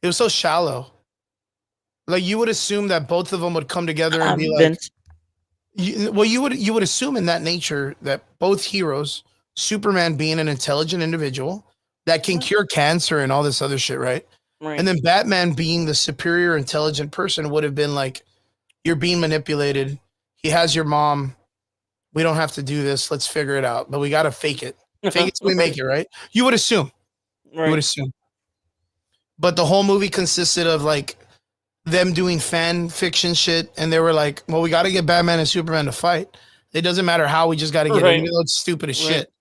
[SPEAKER 1] it was so shallow. Like you would assume that both of them would come together and be like,
[SPEAKER 2] Vince.
[SPEAKER 1] you would assume in that nature that both heroes, Superman being an intelligent individual that can
[SPEAKER 2] Right.
[SPEAKER 1] cure cancer and all this other shit, right? And
[SPEAKER 2] Right.
[SPEAKER 1] then Batman being the superior intelligent person would have been like, you're being manipulated. He has your mom. We don't have to do this. Let's figure it out. But we got to fake it. Fake it till we make
[SPEAKER 2] Right.
[SPEAKER 1] it, right? You would assume. You would
[SPEAKER 2] Right.
[SPEAKER 1] assume. But the whole movie consisted of like them doing fan fiction shit. And they were like, well, we got to get Batman and Superman to fight. It doesn't matter how, we just got to get it, even
[SPEAKER 2] Right.
[SPEAKER 1] though it's stupid as
[SPEAKER 2] Right.
[SPEAKER 1] shit.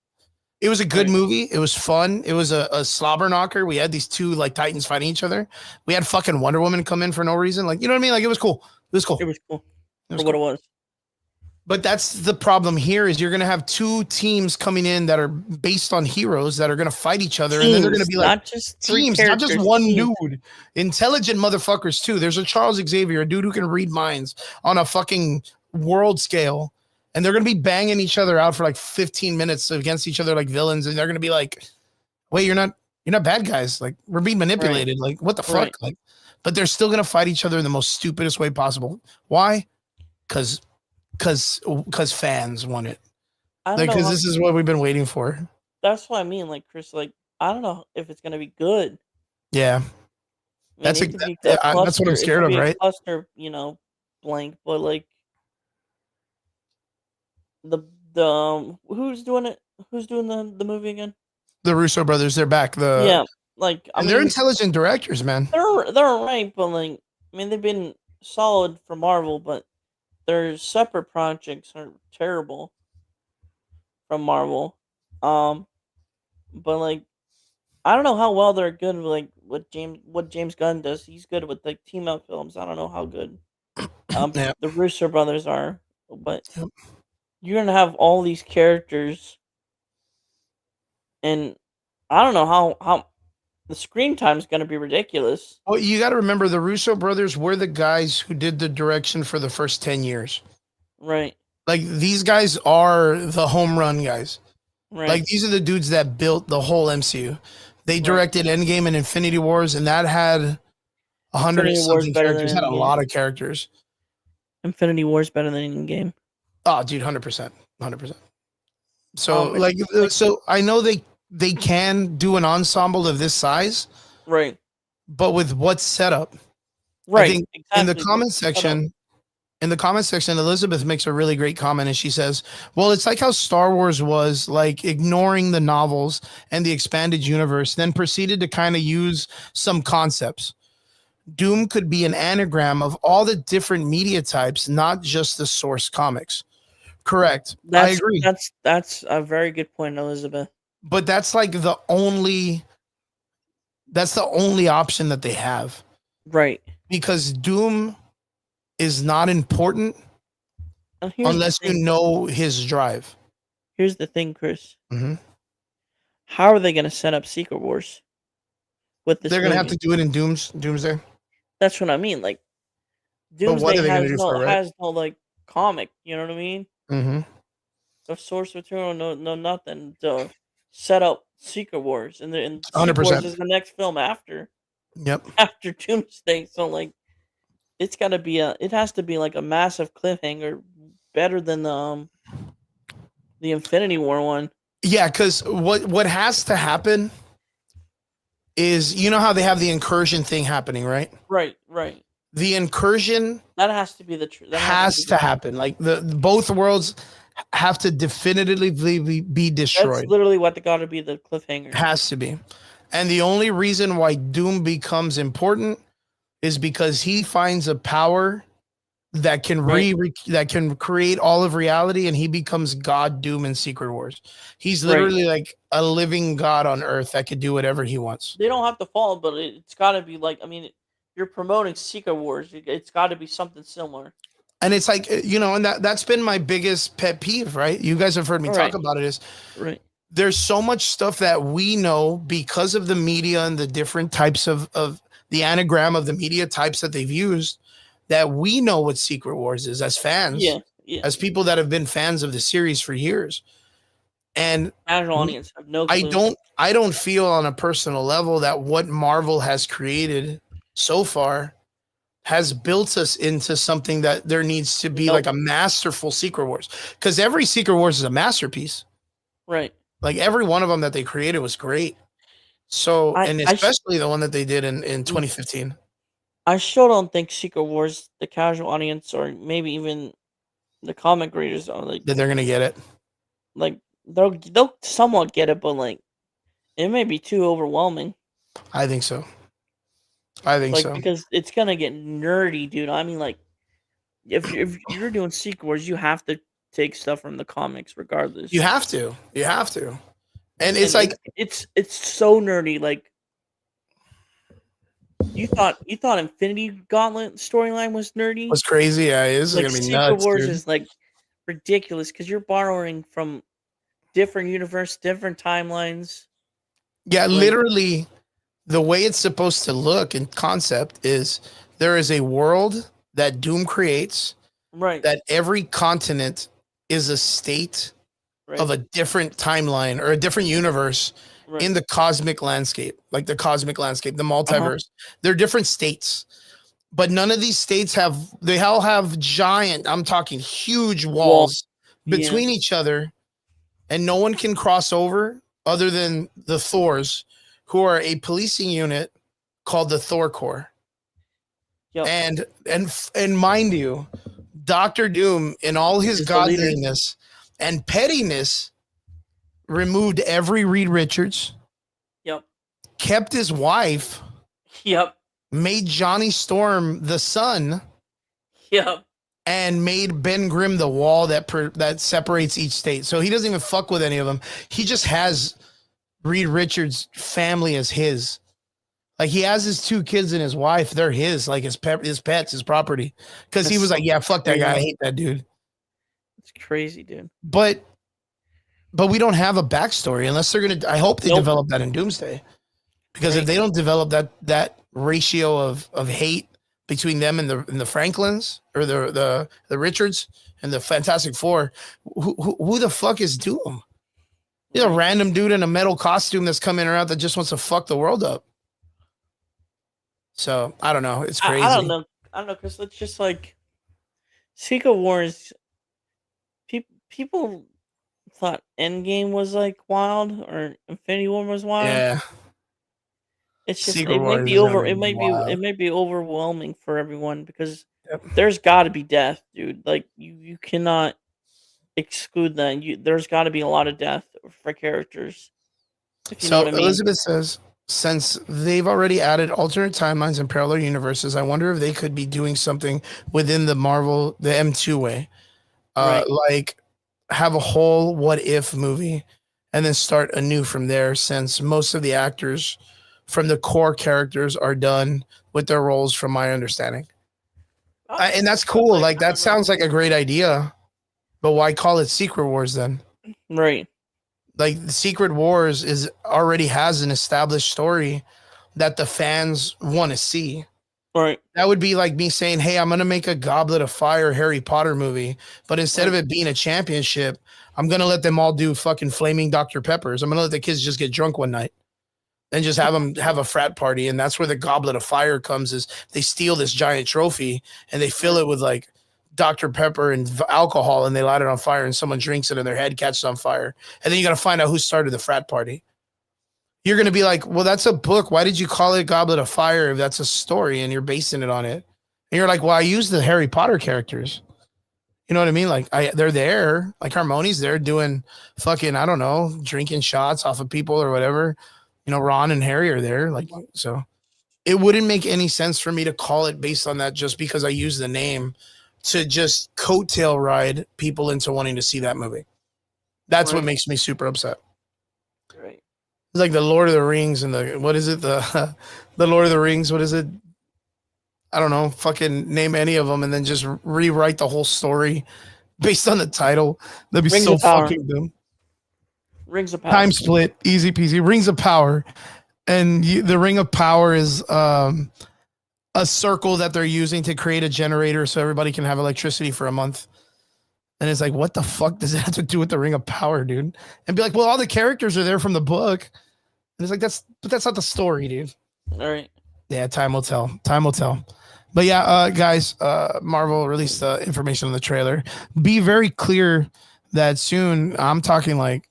[SPEAKER 1] It was a good
[SPEAKER 2] Right.
[SPEAKER 1] movie. It was fun. It was a slobber knocker. We had these two like titans fighting each other. We had fucking Wonder Woman come in for no reason. Like, you know what I mean? Like, it was cool. It was cool.
[SPEAKER 2] It was cool
[SPEAKER 1] It
[SPEAKER 2] for
[SPEAKER 1] was
[SPEAKER 2] what
[SPEAKER 1] cool.
[SPEAKER 2] it was.
[SPEAKER 1] But that's the problem here is you're going to have two teams coming in that are based on heroes that are going to fight each other. And then they're going to
[SPEAKER 2] Teams,
[SPEAKER 1] be like
[SPEAKER 2] not just three
[SPEAKER 1] teams, not just
[SPEAKER 2] characters.
[SPEAKER 1] one
[SPEAKER 2] Teams.
[SPEAKER 1] dude. Intelligent motherfuckers too. There's a Charles Xavier, a dude who can read minds on a fucking world scale. And they're going to be banging each other out for like 15 minutes against each other like villains. And they're going to be like, wait, you're not bad guys. Like, we're being manipulated. Like, what the fuck?
[SPEAKER 2] Right.
[SPEAKER 1] Like, but they're still going to fight each other in the most stupidest way possible. Why? Because fans want it.
[SPEAKER 2] I don't
[SPEAKER 1] Like,
[SPEAKER 2] know.
[SPEAKER 1] because this is what we've been waiting for.
[SPEAKER 2] That's what I mean. Like Chris, like I don't know if it's gonna be good.
[SPEAKER 1] Yeah,
[SPEAKER 2] I mean,
[SPEAKER 1] that's
[SPEAKER 2] it could be a
[SPEAKER 1] that's what
[SPEAKER 2] cluster.
[SPEAKER 1] I'm
[SPEAKER 2] It
[SPEAKER 1] scared
[SPEAKER 2] could
[SPEAKER 1] of,
[SPEAKER 2] be a
[SPEAKER 1] right?
[SPEAKER 2] cluster, blank. But like the who's doing it? Who's doing the movie again?
[SPEAKER 1] The Russo brothers, they're back.
[SPEAKER 2] Yeah, like I
[SPEAKER 1] And they're
[SPEAKER 2] mean,
[SPEAKER 1] intelligent directors, man.
[SPEAKER 2] they're alright, but like I mean, they've been solid for Marvel, but their separate projects are terrible from Marvel. Um, but like I don't know how well they're good with like what James Gunn does. He's good with like team up films. I don't know how good
[SPEAKER 1] Yeah.
[SPEAKER 2] the Russo brothers are, but
[SPEAKER 1] Yep.
[SPEAKER 2] you're gonna have all these characters, and I don't know how the screen time is gonna be ridiculous.
[SPEAKER 1] Well, you got to remember the Russo brothers were the guys who did the direction for the first 10 years.
[SPEAKER 2] Right,
[SPEAKER 1] Like, these guys are the home run guys.
[SPEAKER 2] right,
[SPEAKER 1] Like, these are the dudes that built the whole MCU. They
[SPEAKER 2] Right.
[SPEAKER 1] directed Endgame and Infinity Wars, and that had 100 and
[SPEAKER 2] Infinity War's
[SPEAKER 1] something
[SPEAKER 2] better than
[SPEAKER 1] characters. Had a
[SPEAKER 2] Endgame.
[SPEAKER 1] lot of characters.
[SPEAKER 2] Infinity War's better than Endgame.
[SPEAKER 1] Oh, dude, 100%. 100%. So,
[SPEAKER 2] Like,
[SPEAKER 1] so I know they can do an ensemble of this size,
[SPEAKER 2] right,
[SPEAKER 1] but with what's set up,
[SPEAKER 2] right.
[SPEAKER 1] I think
[SPEAKER 2] exactly.
[SPEAKER 1] in the
[SPEAKER 2] but
[SPEAKER 1] comment
[SPEAKER 2] shut up.
[SPEAKER 1] section, Elizabeth makes a really great comment, and she says, "Well, it's like how Star Wars was like ignoring the novels and the expanded universe, then proceeded to kind of use some concepts. Doom could be an anagram of all the different media types, not just the source comics." Correct. I agree.
[SPEAKER 2] That's a very good point, Elizabeth.
[SPEAKER 1] But that's like the only option that they have,
[SPEAKER 2] Right.
[SPEAKER 1] because Doom is not important
[SPEAKER 2] And here's the
[SPEAKER 1] unless you
[SPEAKER 2] thing.
[SPEAKER 1] know his drive.
[SPEAKER 2] Here's the thing, Chris.
[SPEAKER 1] Mhm.
[SPEAKER 2] How are they going to set up Secret Wars with this
[SPEAKER 1] They're gonna have
[SPEAKER 2] movie?
[SPEAKER 1] to do it in Doomsday.
[SPEAKER 2] That's what I mean. Like
[SPEAKER 1] But what
[SPEAKER 2] Doomsday
[SPEAKER 1] are they gonna do for it, right?
[SPEAKER 2] has no like comic. You know what I mean?
[SPEAKER 1] Mm-hmm.
[SPEAKER 2] of source material, no nothing to set up Secret Wars, and Secret Wars
[SPEAKER 1] 100%.
[SPEAKER 2] is the next film after
[SPEAKER 1] Yep.
[SPEAKER 2] after Doomsday. So like, it has to be like a massive cliffhanger, better than the Infinity War one.
[SPEAKER 1] Yeah, because what has to happen is, you know how they have the incursion thing happening, right?
[SPEAKER 2] Right, right.
[SPEAKER 1] The incursion
[SPEAKER 2] That has to be the truth.
[SPEAKER 1] has to happen. Like the both worlds have to definitively be
[SPEAKER 2] That's
[SPEAKER 1] destroyed.
[SPEAKER 2] literally what got to be the cliffhanger.
[SPEAKER 1] Has to be. And the only reason why Doom becomes important is because he finds a power that can that can create all of reality, and he becomes God Doom in Secret Wars. He's literally like a living god on Earth that could do whatever he wants.
[SPEAKER 2] They don't have to follow, but it's got to be like, I mean, you're promoting Secret Wars. It's got to be something similar.
[SPEAKER 1] And it's like, you know, and that's been my biggest pet peeve, right? You guys have heard me talk about it, is there's so much stuff that we know because of the media and the different types of the anagram of the media types that they've used, that we know what Secret Wars is as fans, as people that have been fans of the series for years. And
[SPEAKER 2] casual audience have no clue.
[SPEAKER 1] I don't feel on a personal level that what Marvel has created so far has built us into something that there needs to be like a masterful Secret Wars, because every Secret Wars is a masterpiece.
[SPEAKER 2] Right.
[SPEAKER 1] Like every one of them that they created was great. So, and especially the one that they did in 2015.
[SPEAKER 2] I still don't think Secret Wars, the casual audience, or maybe even the comic readers, are like
[SPEAKER 1] that they're gonna get it.
[SPEAKER 2] Like they'll somewhat get it, but like it may be too overwhelming.
[SPEAKER 1] I think so. I think so,
[SPEAKER 2] because it's gonna get nerdy, dude. I mean, like if you're doing Secret Wars, you have to take stuff from the comics, regardless.
[SPEAKER 1] You have to, and it's like
[SPEAKER 2] it's so nerdy. Like you thought Infinity Gauntlet storyline was nerdy.
[SPEAKER 1] Was crazy, yeah. It is
[SPEAKER 2] like
[SPEAKER 1] gonna be
[SPEAKER 2] Secret
[SPEAKER 1] nuts,
[SPEAKER 2] Wars
[SPEAKER 1] dude.
[SPEAKER 2] is like ridiculous because you're borrowing from different universe, different timelines.
[SPEAKER 1] Yeah, literally, the way it's supposed to look in concept is there is a world that Doom creates,
[SPEAKER 2] right?
[SPEAKER 1] That every continent is a state of a different timeline or a different universe in the cosmic landscape, like the cosmic landscape, the multiverse. They're different states, but none of these states they all have giant, I'm talking huge walls between each other, and no one can cross over other than the Thors, who are a policing unit called the Thor Corps. And mind you, Dr. Doom, in all his godliness and pettiness, removed every Reed Richards. Kept his wife. Made Johnny Storm the son. And made Ben Grimm the wall that separates each state. So he doesn't even fuck with any of them. He just has Reed Richards' family as his. Like he has his 2 kids and his wife. They're his, like his pets, his property. Because he was like, yeah, fuck that guy. I hate that dude.
[SPEAKER 2] It's crazy, dude.
[SPEAKER 1] But we don't have a backstory unless they're gonna. I hope they develop that in Doomsday, because if they don't develop that ratio of hate between them and the Franklins or the Richards and the Fantastic Four, who the fuck is Doom? He's a random dude in a metal costume that's coming around that just wants to fuck the world up. So I don't know. It's crazy.
[SPEAKER 2] I don't know, because it's just like Secret Wars. People thought Endgame was like wild or Infinity War was wild.
[SPEAKER 1] Yeah.
[SPEAKER 2] It's just it may be overwhelming for everyone because there's got to be death, dude. Like you cannot exclude that. There's got to be a lot of death for characters. If you know what I mean.
[SPEAKER 1] Elizabeth says, since they've already added alternate timelines and parallel universes, I wonder if they could be doing something within the M2 way, like have a whole what if movie and then start anew from there, since most of the actors from the core characters are done with their roles from my understanding. And that's cool. Like that sounds like a great idea, but why call it Secret Wars then?
[SPEAKER 2] Right.
[SPEAKER 1] Like the Secret Wars already has an established story that the fans want to see.
[SPEAKER 2] Right.
[SPEAKER 1] That would be like me saying, hey, I'm going to make a Goblet of Fire Harry Potter movie, but instead of it being a championship, I'm going to let them all do fucking flaming Dr. Peppers. I'm going to let the kids just get drunk one night and just have them have a frat party. And that's where the Goblet of Fire comes, is they steal this giant trophy and they fill it with like Dr. Pepper and alcohol, and they light it on fire, and someone drinks it and their head catches on fire. And then you got to find out who started the frat party. You're going to be like, well, that's a book. Why did you call it Goblet of Fire if that's a story and you're basing it on it? And you're like, well, I used the Harry Potter characters. You know what I mean? Like, they're there. Like, Hermione's there doing fucking, I don't know, drinking shots off of people or whatever. You know, Ron and Harry are there. Like, so it wouldn't make any sense for me to call it based on that just because I use the name to just coattail ride people into wanting to see that movie. That's what makes me super upset.
[SPEAKER 2] Right.
[SPEAKER 1] It's like the Lord of the Rings and the what is it? The Lord of the Rings, what is it? I don't know. Fucking name any of them and then just rewrite the whole story based on the title. That'd be
[SPEAKER 2] Rings
[SPEAKER 1] so
[SPEAKER 2] of Power.
[SPEAKER 1] fucking dumb.
[SPEAKER 2] Rings of Power.
[SPEAKER 1] Time split, easy peasy. Rings of Power. And the Ring of Power is a circle that they're using to create a generator so everybody can have electricity for a month. And it's like, what the fuck does it have to do with the Ring of Power, dude? And be like, well, all the characters are there from the book. And it's like, that's not the story, dude.
[SPEAKER 2] All right.
[SPEAKER 1] Yeah, time will tell. Time will tell. But yeah, guys, Marvel released information on the trailer. Be very clear that soon, I'm talking like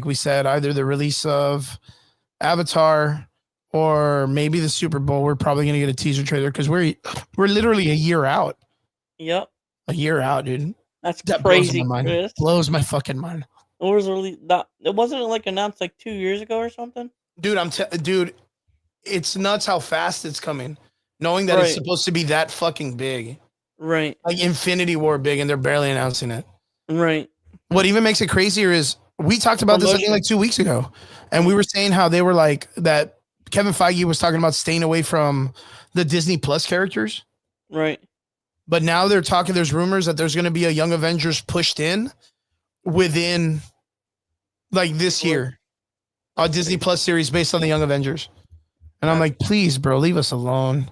[SPEAKER 1] we said, either the release of Avatar or maybe the Super Bowl. We're probably gonna get a teaser trailer because we're literally a year out.
[SPEAKER 2] Yep.
[SPEAKER 1] A year out, dude.
[SPEAKER 2] That
[SPEAKER 1] blows
[SPEAKER 2] crazy,
[SPEAKER 1] my mind.
[SPEAKER 2] Chris.
[SPEAKER 1] Blows my fucking mind.
[SPEAKER 2] It was it wasn't like announced like 2 years ago or something.
[SPEAKER 1] Dude, dude, it's nuts how fast it's coming. Knowing that it's supposed to be that fucking big.
[SPEAKER 2] Right.
[SPEAKER 1] Like Infinity War big, and they're barely announcing it.
[SPEAKER 2] Right.
[SPEAKER 1] What even makes it crazier is we talked about this I think like 2 weeks ago, and we were saying how they were like that. Kevin Feige was talking about staying away from the Disney Plus characters.
[SPEAKER 2] Right.
[SPEAKER 1] But now they're talking, there's rumors that there's going to be a Young Avengers pushed in within like this year, a Disney Plus series based on the Young Avengers. And I'm like, please, bro, leave us alone.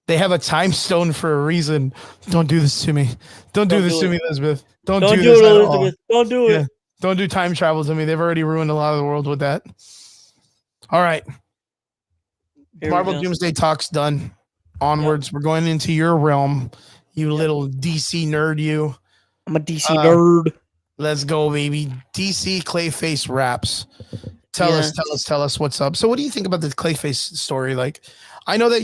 [SPEAKER 1] They have a time stone for a reason. Don't do this to me. Don't do this to me, Elizabeth. Don't do this, Elizabeth.
[SPEAKER 2] Don't do it.
[SPEAKER 1] Yeah. Don't do time travel to me. They've already ruined a lot of the world with that. All right. Marvel Doomsday Talk's done. Onwards. Yep. We're going into your realm. You little DC nerd, you.
[SPEAKER 2] I'm a DC nerd.
[SPEAKER 1] Let's go, baby. DC Clayface raps. Tell us what's up. So what do you think about the Clayface story? Like, I know that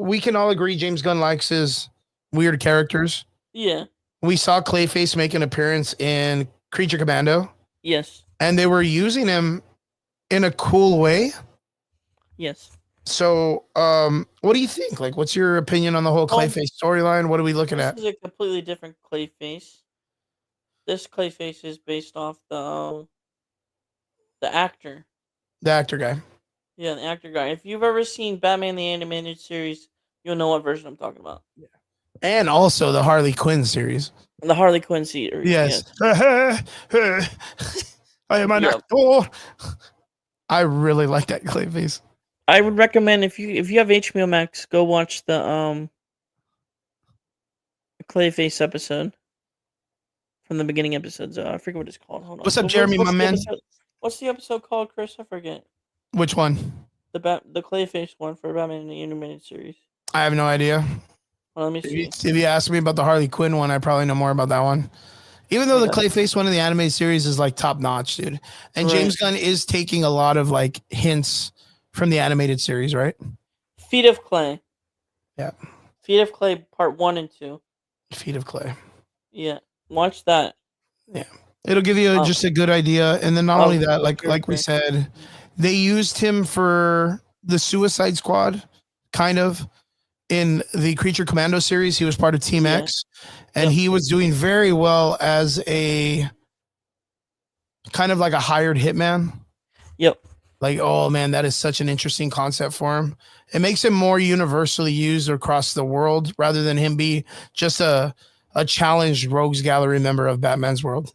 [SPEAKER 1] we can all agree James Gunn likes his weird characters.
[SPEAKER 2] Yeah.
[SPEAKER 1] We saw Clayface make an appearance in Creature Commando.
[SPEAKER 2] Yes.
[SPEAKER 1] And they were using him in a cool way.
[SPEAKER 2] Yes.
[SPEAKER 1] So, what do you think? Like, what's your opinion on the whole Clayface storyline? What are we looking at?
[SPEAKER 2] This is a completely different Clayface. This Clayface is based off the actor.
[SPEAKER 1] The actor guy.
[SPEAKER 2] Yeah, the actor guy. If you've ever seen Batman the Animated Series, you'll know what version I'm talking about.
[SPEAKER 1] Yeah. And also the Harley Quinn series.
[SPEAKER 2] The Harley Quinn series.
[SPEAKER 1] Yes. I am an actor. I really like that Clayface.
[SPEAKER 2] I would recommend if you have HBO Max, go watch the Clayface episode from the beginning episodes. I forget what it's called. Hold on.
[SPEAKER 1] What's up, Jeremy, my man?
[SPEAKER 2] What's the episode called, Chris? I forget.
[SPEAKER 1] Which one?
[SPEAKER 2] The Clayface one for Batman in the Animated Series.
[SPEAKER 1] I have no idea.
[SPEAKER 2] Well, let me see.
[SPEAKER 1] If you ask me about the Harley Quinn one, I probably know more about that one. Even though the Clayface one in the animated series is like top notch, dude. And James Gunn is taking a lot of like hints from the animated series, right?
[SPEAKER 2] Feet of Clay.
[SPEAKER 1] Yeah.
[SPEAKER 2] Feet of Clay part 1 and 2.
[SPEAKER 1] Feet of Clay.
[SPEAKER 2] Yeah. Watch that.
[SPEAKER 1] Yeah. It'll give you just a good idea. And then not only that, like we said, they used him for the Suicide Squad, kind of, in the Creature Commando series. He was part of Team X. And he was doing very well as a kind of like a hired hitman.
[SPEAKER 2] Yep.
[SPEAKER 1] Like, oh man, that is such an interesting concept for him. It makes him more universally used across the world rather than him be just a challenged rogues gallery member of Batman's world.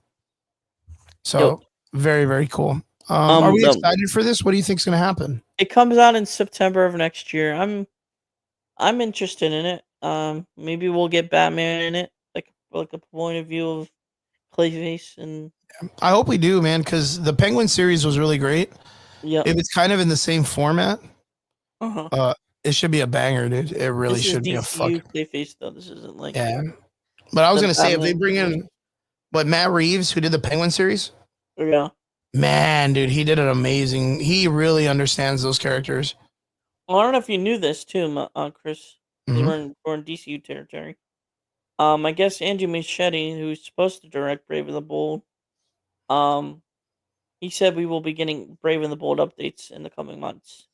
[SPEAKER 1] So very, very cool. Are we excited for this? What do you think is going to happen?
[SPEAKER 2] It comes out in September of next year. I'm interested in it. Maybe we'll get Batman in it, like a point of view of Clayface, and
[SPEAKER 1] I hope we do, man, because the Penguin series was really great.
[SPEAKER 2] yep.
[SPEAKER 1] If it's kind of in the same format,
[SPEAKER 2] Uh-huh.
[SPEAKER 1] it should be a banger, dude. It really
[SPEAKER 2] This is
[SPEAKER 1] should be a
[SPEAKER 2] DCU
[SPEAKER 1] fucking
[SPEAKER 2] Clayface though. This isn't like
[SPEAKER 1] yeah. But I was
[SPEAKER 2] the
[SPEAKER 1] gonna say if they
[SPEAKER 2] Batman
[SPEAKER 1] bring
[SPEAKER 2] series.
[SPEAKER 1] in what Matt Reeves, who did the Penguin series,
[SPEAKER 2] Yeah.
[SPEAKER 1] man, dude, he did an amazing. He really understands those characters.
[SPEAKER 2] Well, I don't know if you knew this too, Chris. 'Cause
[SPEAKER 1] Mhm.
[SPEAKER 2] we're in DCU territory. I guess Andrew Muschietti, who's supposed to direct Brave and the Bold, um, he said we will be getting Brave and the Bold updates in the coming months.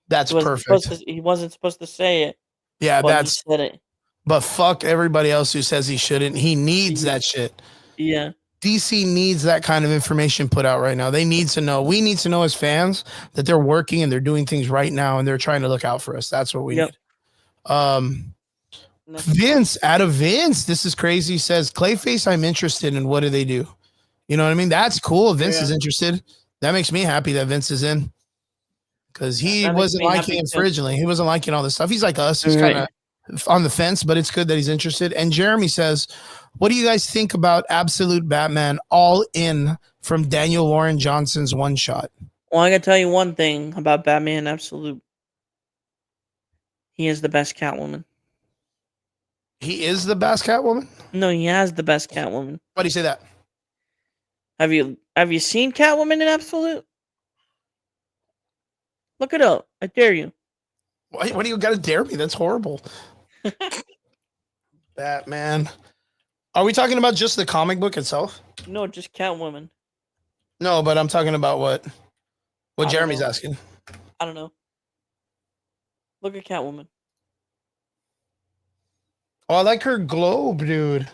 [SPEAKER 1] That's perfect.
[SPEAKER 2] He wasn't supposed to say it,
[SPEAKER 1] Yeah,
[SPEAKER 2] but he
[SPEAKER 1] that's.
[SPEAKER 2] said it.
[SPEAKER 1] But fuck everybody else who says he shouldn't. He needs
[SPEAKER 2] Yeah.
[SPEAKER 1] that shit.
[SPEAKER 2] Yeah.
[SPEAKER 1] DC needs that kind of information put out right now. They need to know. We need to know as fans that they're working and they're doing things right now and they're trying to look out for us. That's what we
[SPEAKER 2] Yep.
[SPEAKER 1] need. Vince, out of Vince, this is crazy. Says Clayface, I'm interested in. What do they do? You know what I mean? That's cool. Vince is interested. That makes me happy that Vince is in because he
[SPEAKER 2] That makes
[SPEAKER 1] wasn't
[SPEAKER 2] me
[SPEAKER 1] liking
[SPEAKER 2] happy
[SPEAKER 1] it
[SPEAKER 2] too.
[SPEAKER 1] originally. He wasn't liking all this stuff. He's like us. He's
[SPEAKER 2] Right.
[SPEAKER 1] kind of on the fence, but it's good that he's interested. And Jeremy says, what do you guys think about Absolute Batman All In from Daniel Warren Johnson's one shot?
[SPEAKER 2] Well, I gotta tell you one thing about Batman Absolute. He is the best Catwoman.
[SPEAKER 1] He is the best Catwoman?
[SPEAKER 2] No, he has the best Catwoman.
[SPEAKER 1] Why do you say that?
[SPEAKER 2] Have you seen Catwoman in Absolute? Look it up. I dare you.
[SPEAKER 1] What do you got to dare me? That's horrible. Batman. Are we talking about just the comic book itself?
[SPEAKER 2] No, just Catwoman.
[SPEAKER 1] No, but I'm talking about what
[SPEAKER 2] I don't
[SPEAKER 1] Jeremy's
[SPEAKER 2] know.
[SPEAKER 1] asking.
[SPEAKER 2] I don't know. Look at Catwoman.
[SPEAKER 1] Oh, I like her globe, dude.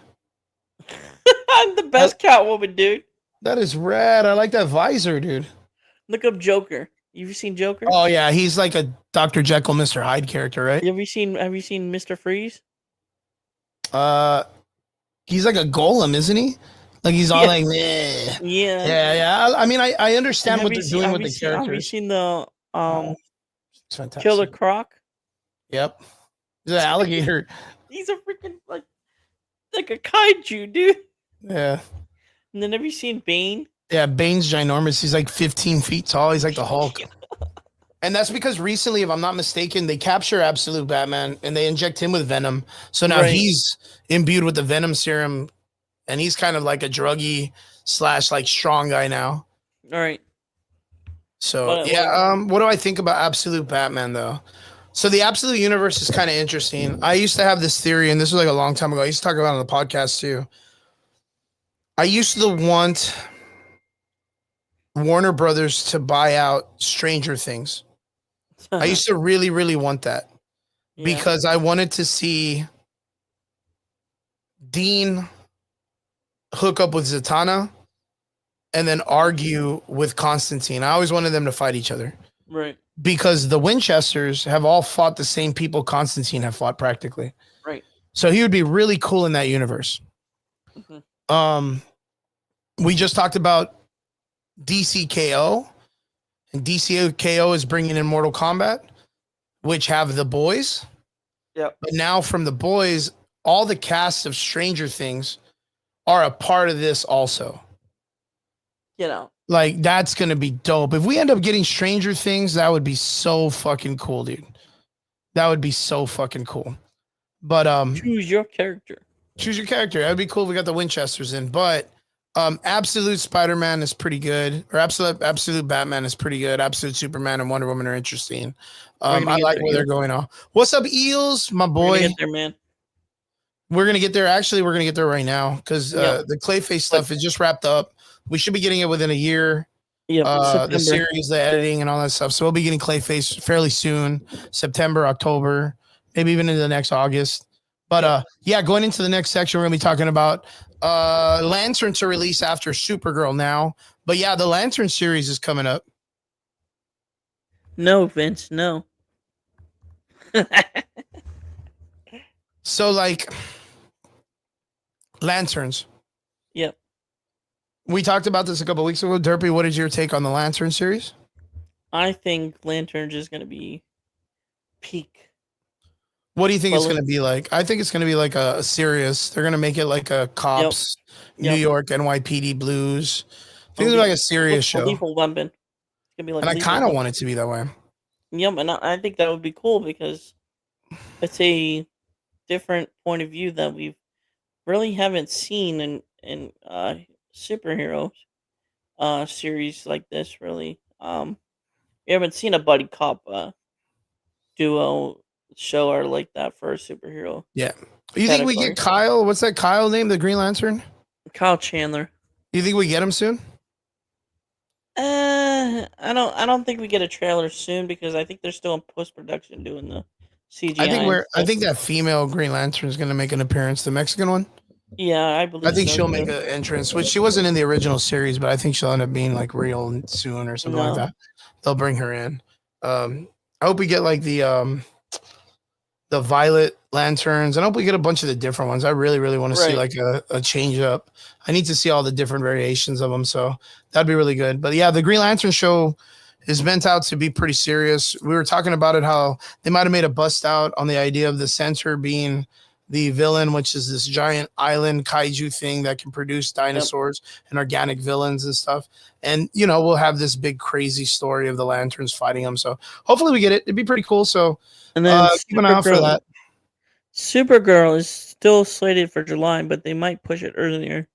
[SPEAKER 2] I'm the best Catwoman, dude.
[SPEAKER 1] That is rad. I like that visor, dude.
[SPEAKER 2] Look up Joker. You've seen Joker?
[SPEAKER 1] Oh yeah, he's like a Dr. Jekyll, Mr. Hyde character, right?
[SPEAKER 2] Have you seen Mr. Freeze?
[SPEAKER 1] He's like a golem, isn't he? Like he's all
[SPEAKER 2] Yeah.
[SPEAKER 1] like, meh.
[SPEAKER 2] Yeah.
[SPEAKER 1] Yeah. I mean, I understand
[SPEAKER 2] Have
[SPEAKER 1] what
[SPEAKER 2] you
[SPEAKER 1] they're
[SPEAKER 2] seen-
[SPEAKER 1] doing
[SPEAKER 2] have
[SPEAKER 1] with
[SPEAKER 2] you
[SPEAKER 1] the
[SPEAKER 2] seen- Have you
[SPEAKER 1] characters.
[SPEAKER 2] seen the
[SPEAKER 1] It's fantastic.
[SPEAKER 2] Killer Croc?
[SPEAKER 1] Yep. He's an alligator.
[SPEAKER 2] He's a freaking like a kaiju, dude.
[SPEAKER 1] Yeah.
[SPEAKER 2] And then have you seen Bane?
[SPEAKER 1] Yeah, Bane's ginormous. He's like 15 feet tall. He's like the Hulk. And that's because recently, if I'm not mistaken, they capture Absolute Batman and they inject him with Venom. So now
[SPEAKER 2] Right.
[SPEAKER 1] he's imbued with the Venom serum and he's kind of like a druggy / like strong guy now.
[SPEAKER 2] All right.
[SPEAKER 1] So
[SPEAKER 2] What-
[SPEAKER 1] what do I think about Absolute Batman though? So the Absolute Universe is kind of interesting. I used to have this theory, and this was like a long time ago. I used to talk about it on the podcast too. I used to want Warner Brothers to buy out Stranger Things. I used to really, really want that
[SPEAKER 2] Yeah.
[SPEAKER 1] because I wanted to see Dean hook up with Zatanna and then argue with Constantine. I always wanted them to fight each other
[SPEAKER 2] Right.
[SPEAKER 1] because the Winchesters have all fought the same people Constantine have fought practically.
[SPEAKER 2] Right.
[SPEAKER 1] So he would be really cool in that universe.
[SPEAKER 2] Mhm.
[SPEAKER 1] We just talked about DCKO, and DCKO is bringing in Mortal Kombat, which have the boys.
[SPEAKER 2] Yep.
[SPEAKER 1] But now from the boys, all the cast of Stranger Things are a part of this also.
[SPEAKER 2] You know.
[SPEAKER 1] Like, that's going to be dope. If we end up getting Stranger Things, that would be so fucking cool, dude. That would be so fucking cool. But
[SPEAKER 2] Choose your character.
[SPEAKER 1] choose your character. That'd be cool if we got the Winchesters in. But Absolute Spider-Man is pretty good. Or Absolute Batman is pretty good. Absolute Superman and Wonder Woman are interesting. I
[SPEAKER 2] gonna get
[SPEAKER 1] like
[SPEAKER 2] there,
[SPEAKER 1] where they're
[SPEAKER 2] Eels.
[SPEAKER 1] going on. What's up, Eels? My
[SPEAKER 2] We're
[SPEAKER 1] boy.
[SPEAKER 2] gonna get there, man.
[SPEAKER 1] We're gonna get there. Actually, we're gonna get there right now because
[SPEAKER 2] Yep.
[SPEAKER 1] the Clayface stuff is just wrapped up. We should be getting it within a year.
[SPEAKER 2] Yeah.
[SPEAKER 1] The
[SPEAKER 2] September.
[SPEAKER 1] series, the editing, and all that stuff. So we'll be getting Clayface fairly soon, September, October, maybe even into the next August. But yeah, going into the next section, we're gonna be talking about Lantern to release after Supergirl now. But yeah, the Lantern series is coming up.
[SPEAKER 2] No, Vince. No.
[SPEAKER 1] So like Lanterns.
[SPEAKER 2] Yep.
[SPEAKER 1] We talked about this a couple weeks ago. Derpy, what is your take on the Lantern series?
[SPEAKER 2] I think Lanterns is gonna be peak.
[SPEAKER 1] What do you think it's
[SPEAKER 2] Well,
[SPEAKER 1] going to be like? I think it's going to be like a serious. They're going to make it like a
[SPEAKER 2] Yep.
[SPEAKER 1] cops, New
[SPEAKER 2] Yep.
[SPEAKER 1] York, NYPD Blues. I think
[SPEAKER 2] A
[SPEAKER 1] it's like a
[SPEAKER 2] lethal-
[SPEAKER 1] serious
[SPEAKER 2] a
[SPEAKER 1] show,
[SPEAKER 2] lethal weapon. It's gonna be like
[SPEAKER 1] and I
[SPEAKER 2] lethal
[SPEAKER 1] kind of
[SPEAKER 2] weapon.
[SPEAKER 1] want it to be that way.
[SPEAKER 2] Yep, and I think that would be cool because it's a different point of view that we really haven't seen in superheroes series like this. Really, we haven't seen a buddy cop duo show or like that for a superhero
[SPEAKER 1] Yeah. You think we
[SPEAKER 2] category.
[SPEAKER 1] get Kyle? What's that Kyle name? The Green Lantern?
[SPEAKER 2] Kyle Chandler.
[SPEAKER 1] You think we get him soon?
[SPEAKER 2] I don't think we get a trailer soon because I think they're still in post production doing the CGI and
[SPEAKER 1] I
[SPEAKER 2] stuff.
[SPEAKER 1] think that female Green Lantern is going to make an appearance. The Mexican one.
[SPEAKER 2] Yeah, I
[SPEAKER 1] I
[SPEAKER 2] believe
[SPEAKER 1] think
[SPEAKER 2] so.
[SPEAKER 1] she'll
[SPEAKER 2] too.
[SPEAKER 1] make an entrance, which she wasn't in the original series, but I think she'll end up being like real soon or something like
[SPEAKER 2] No.
[SPEAKER 1] that. They'll bring her in. I hope we get like the violet lanterns. I hope we get a bunch of the different ones. I really, really want to see
[SPEAKER 2] Right.
[SPEAKER 1] like a change up. I need to see all the different variations of them. So that'd be really good. But yeah, the Green Lantern show is meant out to be pretty serious. We were talking about it, how they might have made a bust out on the idea of the center being the villain, which is this giant island kaiju thing that can produce dinosaurs and organic villains and stuff. And, you know, we'll have this big crazy story of the lanterns fighting them. So hopefully we get it. It'd be pretty cool. So
[SPEAKER 2] And then
[SPEAKER 1] keep an eye out for that.
[SPEAKER 2] Supergirl is still slated for July, but they might push it earlier.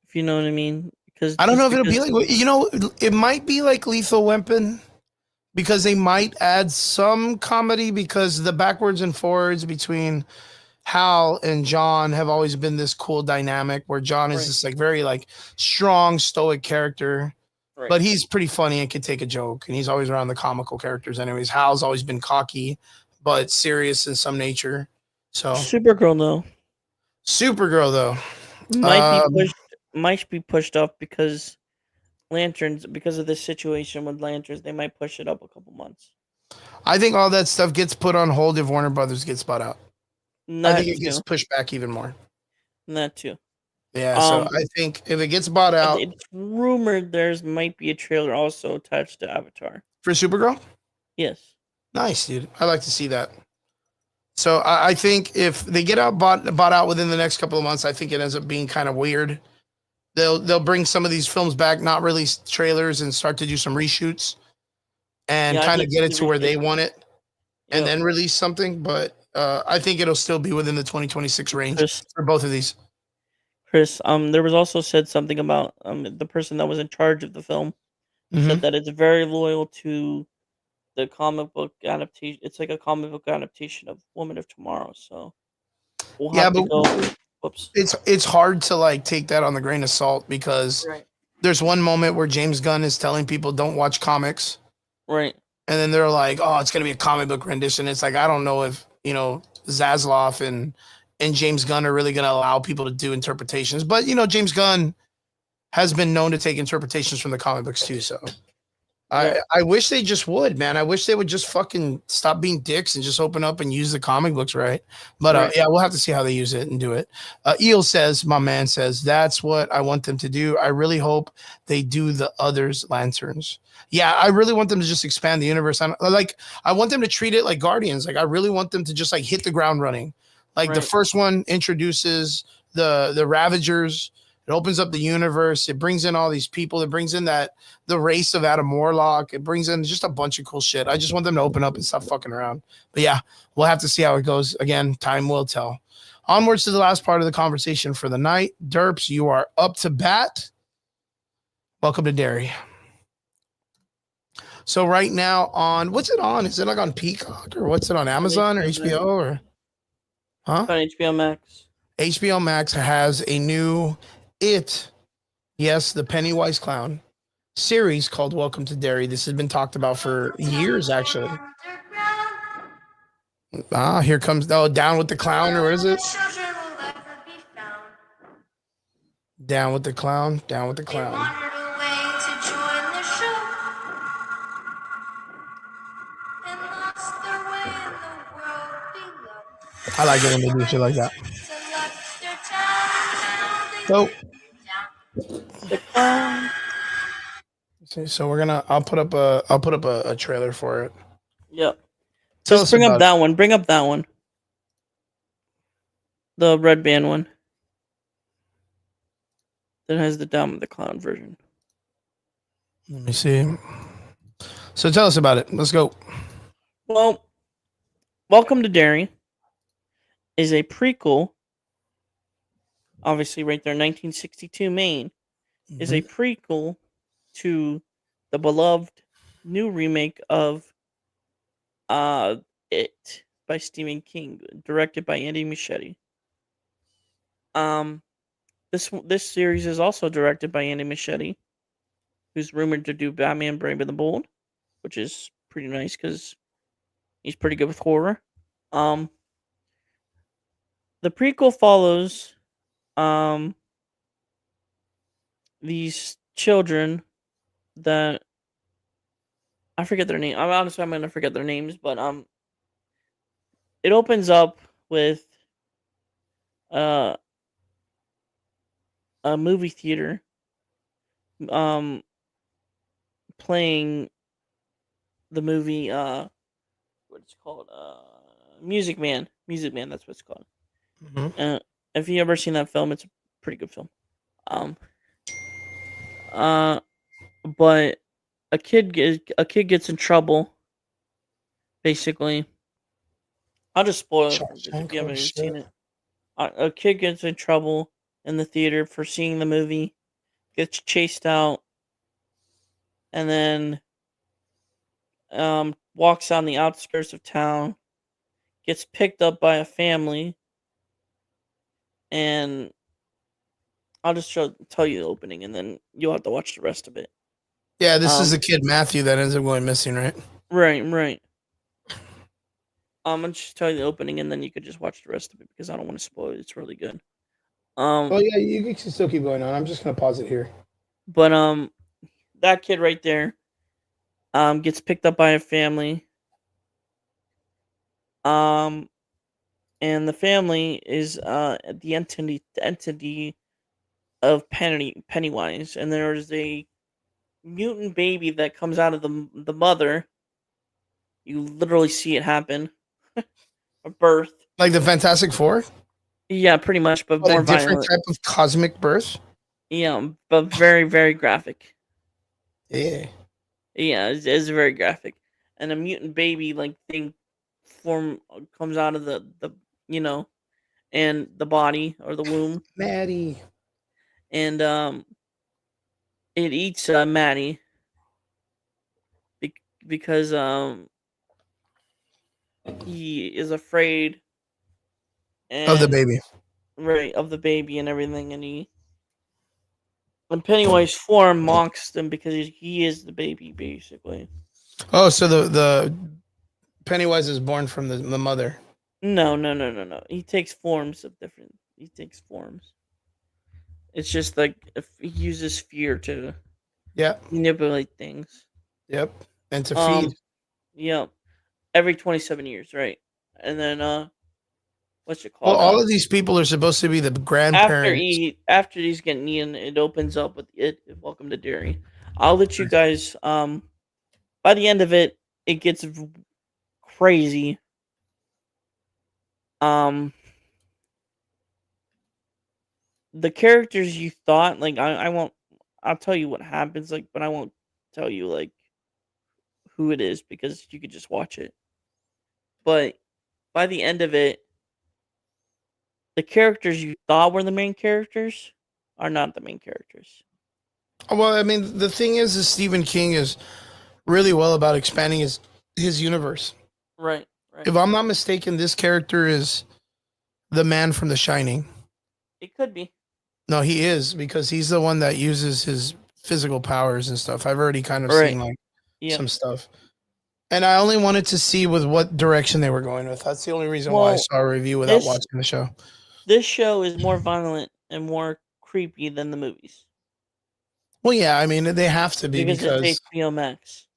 [SPEAKER 2] If you know what I mean. Because
[SPEAKER 1] I don't know if it'll be like, you know, it might be like Lethal Weapon because they might add some comedy because the backwards and forwards between Hal and John have always been this cool dynamic where John is
[SPEAKER 2] Right.
[SPEAKER 1] this like very like strong, stoic character,
[SPEAKER 2] Right.
[SPEAKER 1] but he's pretty funny and can take a joke. And he's always around the comical characters anyways. Hal's always been cocky, but serious in some nature. So
[SPEAKER 2] Supergirl though
[SPEAKER 1] Supergirl though.
[SPEAKER 2] might be pushed up because lanterns because of this situation with lanterns they might push it up a couple months.
[SPEAKER 1] I think all that stuff gets put on hold if Warner Brothers gets bought out. I think it gets pushed back even more.
[SPEAKER 2] That too.
[SPEAKER 1] Yeah, so I think if it gets bought out,
[SPEAKER 2] it's rumored there's might be a trailer also attached to Avatar.
[SPEAKER 1] For Supergirl?
[SPEAKER 2] Yes.
[SPEAKER 1] Nice, dude. I like to see that. So I think if they get bought out within the next couple of months, I think it ends up being kind of weird. They'll bring some of these films back, not release trailers, and start to do some reshoots and kind of get it to where they want it, and then release something. But I think it'll still be within the 2026 range for both of these.
[SPEAKER 2] Chris, there was also said something about the person that was in charge of the film said that it's very loyal to the comic book adaptation. It's like a comic book adaptation of Woman of Tomorrow. So we'll have to go. Whoops.
[SPEAKER 1] It's hard to like take that on the grain of salt because there's one moment where James Gunn is telling people don't watch comics.
[SPEAKER 2] Right.
[SPEAKER 1] And then they're like, oh, it's going to be a comic book rendition. It's like, I don't know if, you know, Zaslav and James Gunn are really going to allow people to do interpretations. But, you know, James Gunn has been known to take interpretations from the comic books too. So I wish they just would, man. I wish they would just fucking stop being dicks and just open up and use the comic books, right? But yeah, we'll have to see how they use it and do it. Eel says, my man says, that's what I want them to do. I really hope they do the others lanterns. Yeah, I really want them to just expand the universe. I want them to treat it like Guardians. Like I really want them to just like hit the ground running. Like the first one introduces the Ravagers. It opens up the universe. It brings in all these people. It brings in the race of Adam Warlock. It brings in just a bunch of cool shit. I just want them to open up and stop fucking around. But yeah, we'll have to see how it goes. Again, time will tell. Onwards to the last part of the conversation for the night. Derps, you are up to bat. Welcome to Derry. So right now on, what's it on? Is it like on Peacock or what's it on Amazon or HBO or? Huh?
[SPEAKER 2] It's on HBO Max.
[SPEAKER 1] HBO Max has a new the Pennywise Clown series called Welcome to Derry. This has been talked about for years, actually. Here comes Down with the Clown, or what is it? Down with the Clown, Down with the Clown. I like it when they do shit like that. So See, so I'll put up a trailer for it.
[SPEAKER 2] Yep.
[SPEAKER 1] Tell
[SPEAKER 2] Just
[SPEAKER 1] us
[SPEAKER 2] bring up
[SPEAKER 1] about
[SPEAKER 2] that one. Bring up that one. The red band one. That has the Down with the Clown version.
[SPEAKER 1] Let me see. So tell us about it. Let's go.
[SPEAKER 2] Well, Welcome to Derry is a prequel. Obviously, right there, 1962 Maine is a prequel to the beloved new remake of It by Stephen King, directed by Andy Muschietti. This series is also directed by Andy Muschietti, who's rumored to do Batman: Brave and the Bold, which is pretty nice because he's pretty good with horror. Um, the prequel follows these children that I forget their name. I'm gonna forget their names, but it opens up with uh a movie theater um playing the movie what it's called Music Man. Music Man, that's what it's called. Uh, if you ever seen that film, it's a pretty good film. Um uh but a kid gets in trouble basically. I'll just spoil it if you haven't even seen it. A kid gets in trouble in the theater for seeing the movie, gets chased out, and then walks on the outskirts of town, gets picked up by a family, and I'll just tell you the opening, and then you'll have to watch the rest of it.
[SPEAKER 1] Yeah, this is the kid Matthew that ends up going missing, right?
[SPEAKER 2] Right. I'll just tell you the opening, and then you could just watch the rest of it because I don't want to spoil it. It's really good.
[SPEAKER 1] Oh yeah, you can still keep going on. I'm just gonna pause it here.
[SPEAKER 2] But that kid right there, gets picked up by a family. And the family is the entity of Pennywise, and there's a mutant baby that comes out of the mother. You literally see it happen, a birth.
[SPEAKER 1] Like the Fantastic Four?
[SPEAKER 2] Yeah, pretty much, but
[SPEAKER 1] But
[SPEAKER 2] more
[SPEAKER 1] a different
[SPEAKER 2] violent.
[SPEAKER 1] type of cosmic birth?
[SPEAKER 2] Yeah, but very very graphic.
[SPEAKER 1] Yeah.
[SPEAKER 2] Yeah, it's very graphic, and a mutant baby like thing comes out of the you know and the body or the womb,
[SPEAKER 1] Maddie.
[SPEAKER 2] and it eats Maddie because he is afraid
[SPEAKER 1] Of the
[SPEAKER 2] and
[SPEAKER 1] baby.
[SPEAKER 2] right of the baby and everything, and Pennywise form mocks them because he is the baby basically.
[SPEAKER 1] Oh, so the Pennywise is born from the mother.
[SPEAKER 2] No. He takes forms of different. He takes forms. It's just like if he uses fear to
[SPEAKER 1] Yep.
[SPEAKER 2] manipulate things.
[SPEAKER 1] Yep. And to feed.
[SPEAKER 2] Yeah, every 27 years, right? And then what's it
[SPEAKER 1] Well,
[SPEAKER 2] called?
[SPEAKER 1] all of these people are supposed to be the grandparents.
[SPEAKER 2] After he's getting eaten, it opens up with it. Welcome to Dairy. I'll let you guys. By the end of it, it gets crazy. The characters you thought like I won't. I'll tell you what happens like, but I won't tell you like who it is because you could just watch it. But by the end of it, the characters you thought were the main characters are not the main characters.
[SPEAKER 1] Well, I mean, the thing is Stephen King is really well about expanding his universe.
[SPEAKER 2] Right.
[SPEAKER 1] If I'm not mistaken, this character is the man from The Shining.
[SPEAKER 2] It could be.
[SPEAKER 1] No, he is, because he's the one that uses his physical powers and stuff. I've already kind of
[SPEAKER 2] Right.
[SPEAKER 1] seen like
[SPEAKER 2] Yeah.
[SPEAKER 1] some stuff. And I only wanted to see with what direction they were going with. That's the only reason why I
[SPEAKER 2] Well,
[SPEAKER 1] saw a review without watching the show.
[SPEAKER 2] This show is more violent and more creepy than the movies
[SPEAKER 1] Well, yeah, I mean, they have to be
[SPEAKER 2] because it's HBO Max.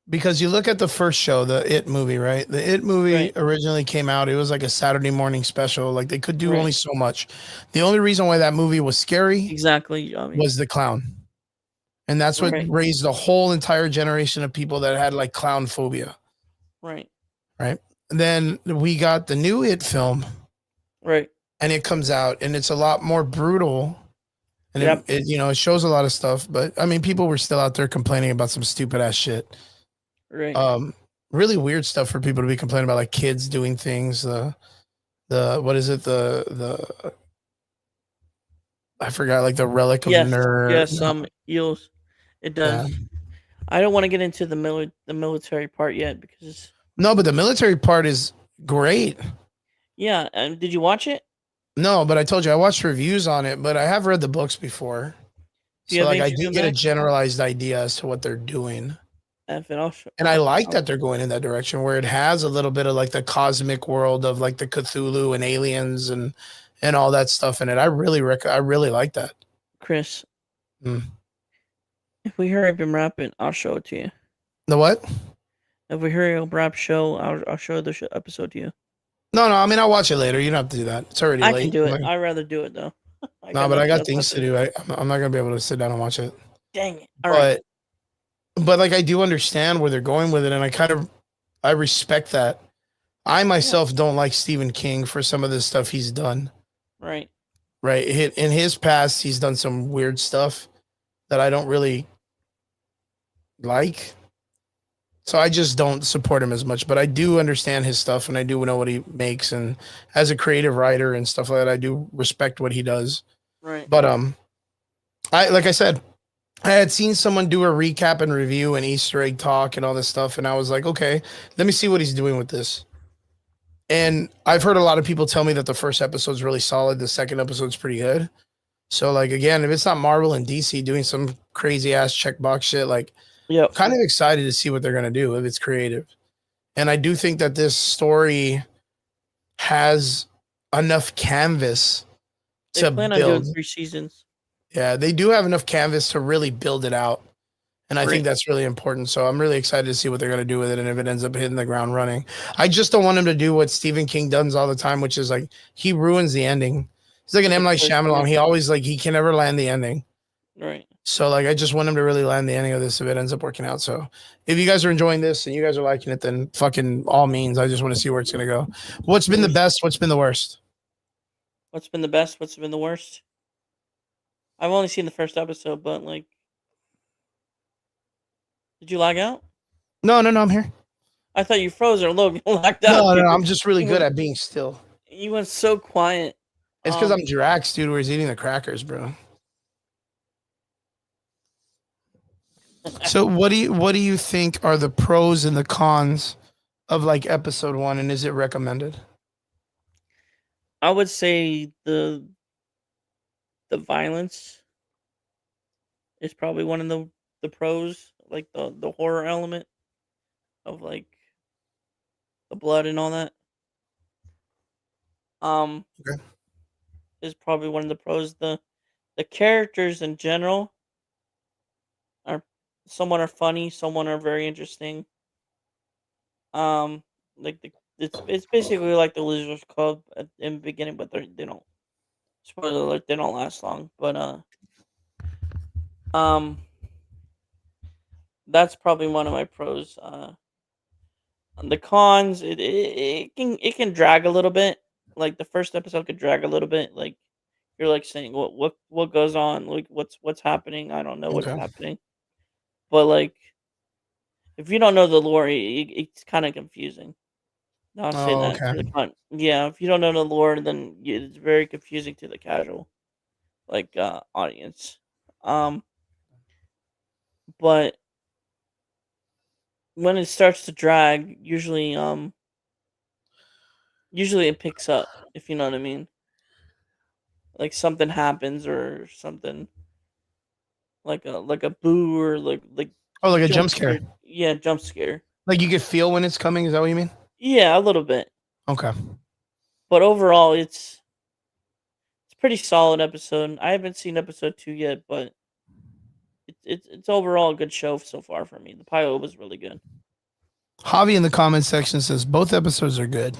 [SPEAKER 1] because you look at the first show, the It movie, right? The It movie
[SPEAKER 2] Right.
[SPEAKER 1] originally came out. It was like a Saturday morning special. Like they could do
[SPEAKER 2] Right.
[SPEAKER 1] only so much. The only reason why that movie was scary
[SPEAKER 2] Exactly. I mean,
[SPEAKER 1] was the clown. And that's what
[SPEAKER 2] Right.
[SPEAKER 1] raised a whole entire generation of people that had like clown phobia.
[SPEAKER 2] Right.
[SPEAKER 1] Right. And then we got the new It film,
[SPEAKER 2] Right.
[SPEAKER 1] and it comes out, and it's a lot more brutal. And
[SPEAKER 2] Yep.
[SPEAKER 1] it shows a lot of stuff, but I mean, people were still out there complaining about some stupid ass shit.
[SPEAKER 2] Right.
[SPEAKER 1] Really weird stuff for people to be complaining about, like kids doing things. The what is it? The I forgot, like the relic of nerd.
[SPEAKER 2] Yes. Eels. It does.
[SPEAKER 1] Yeah.
[SPEAKER 2] I don't want to get into the military part yet because
[SPEAKER 1] No, but the military part is great.
[SPEAKER 2] yeah. And did you watch it?
[SPEAKER 1] No, but I told you I watched reviews on it, but I have read the books before.
[SPEAKER 2] Do you
[SPEAKER 1] So
[SPEAKER 2] have
[SPEAKER 1] like I
[SPEAKER 2] anything
[SPEAKER 1] do
[SPEAKER 2] to
[SPEAKER 1] get a
[SPEAKER 2] back?
[SPEAKER 1] generalized idea as to what they're doing.
[SPEAKER 2] And
[SPEAKER 1] And I like that they're going in that direction where it has a little bit of like the cosmic world of like the Cthulhu and aliens and all that stuff in it. I really like that.
[SPEAKER 2] Chris.
[SPEAKER 1] Mm.
[SPEAKER 2] If we hurry up and wrap it, I'll show it to you.
[SPEAKER 1] The what?
[SPEAKER 2] If we hurry up wrap show, I'll show the episode to you.
[SPEAKER 1] No, I mean, I'll watch it later. You don't have to do that. It's already
[SPEAKER 2] I
[SPEAKER 1] late.
[SPEAKER 2] can do it. I'd rather do it though.
[SPEAKER 1] No, but I got
[SPEAKER 2] nothing
[SPEAKER 1] things
[SPEAKER 2] else
[SPEAKER 1] to do. I'm not gonna be able to sit down and watch it.
[SPEAKER 2] Dang it! All right.
[SPEAKER 1] But like I do understand where they're going with it, and I respect that. I myself don't like Stephen King for some of the stuff he's done.
[SPEAKER 2] Right.
[SPEAKER 1] Right. In his past, he's done some weird stuff that I don't really like. So I just don't support him as much, but I do understand his stuff, and I do know what he makes, and as a creative writer and stuff like that, I do respect what he does.
[SPEAKER 2] Right.
[SPEAKER 1] But like I said, I had seen someone do a recap and review and Easter egg talk and all this stuff, and I was like, okay, let me see what he's doing with this. And I've heard a lot of people tell me that the first episode's really solid, the second episode's pretty good. So like again, if it's not Marvel and DC doing some crazy ass checkbox shit, like kind of excited to see what they're gonna do if it's creative. And I do think that this story has enough canvas to
[SPEAKER 2] plan on
[SPEAKER 1] build.
[SPEAKER 2] doing 3 seasons.
[SPEAKER 1] Yeah, they do have enough canvas to really build it out. And I think that's really important. So I'm really excited to see what they're going to do with it and if it ends up hitting the ground running. I just don't want him to do what Stephen King does all the time, which is like he ruins the ending. He's like an M. Night Shyamalan. He always he can never land the ending.
[SPEAKER 2] Right.
[SPEAKER 1] So like I just want him to really land the ending of this if it ends up working out. So if you guys are enjoying this and you guys are liking it, then fucking all means. I just want to see where it's going to go. What's been the best? What's been the worst?
[SPEAKER 2] What's been the best? What's been the worst? I've only seen the first episode, but like, did you lag out?
[SPEAKER 1] No, I'm here.
[SPEAKER 2] I thought you froze or looked lagged out.
[SPEAKER 1] No, I'm just really good at being still.
[SPEAKER 2] You went so quiet.
[SPEAKER 1] It's because I'm Drax, dude, where he's eating the crackers, bro. So what do you think are the pros and the cons of like episode 1, and is it recommended?
[SPEAKER 2] I would say the violence is probably one of the pros, like the horror element of like the blood and all that.
[SPEAKER 1] Okay.
[SPEAKER 2] Is probably one of the pros. The characters in general are someone are funny, someone are very interesting. Like it's basically like the Losers Club in the beginning, but they don't. Spoiler alert: they don't last long. But that's probably one of my pros. The cons, it can drag a little bit. Like the first episode could drag a little bit. Like you're like saying what goes on, like what's happening. I don't know what's happening. But like if you don't know the lore, it's kind of confusing. I'll say that to the con. Yeah, if you don't know the lore, then it's very confusing to the casual audience. But when it starts to drag, usually it picks up, if you know what I mean. Like something happens or something like a boo or like
[SPEAKER 1] a jump scare.
[SPEAKER 2] Yeah, jump scare.
[SPEAKER 1] Like you can feel when it's coming, is that what you mean?
[SPEAKER 2] Yeah, a little bit.
[SPEAKER 1] Okay.
[SPEAKER 2] But overall it's pretty solid episode. I haven't seen episode 2 yet, but it's overall a good show so far for me. The pilot was really good.
[SPEAKER 1] Javi in the comment section says both episodes are good.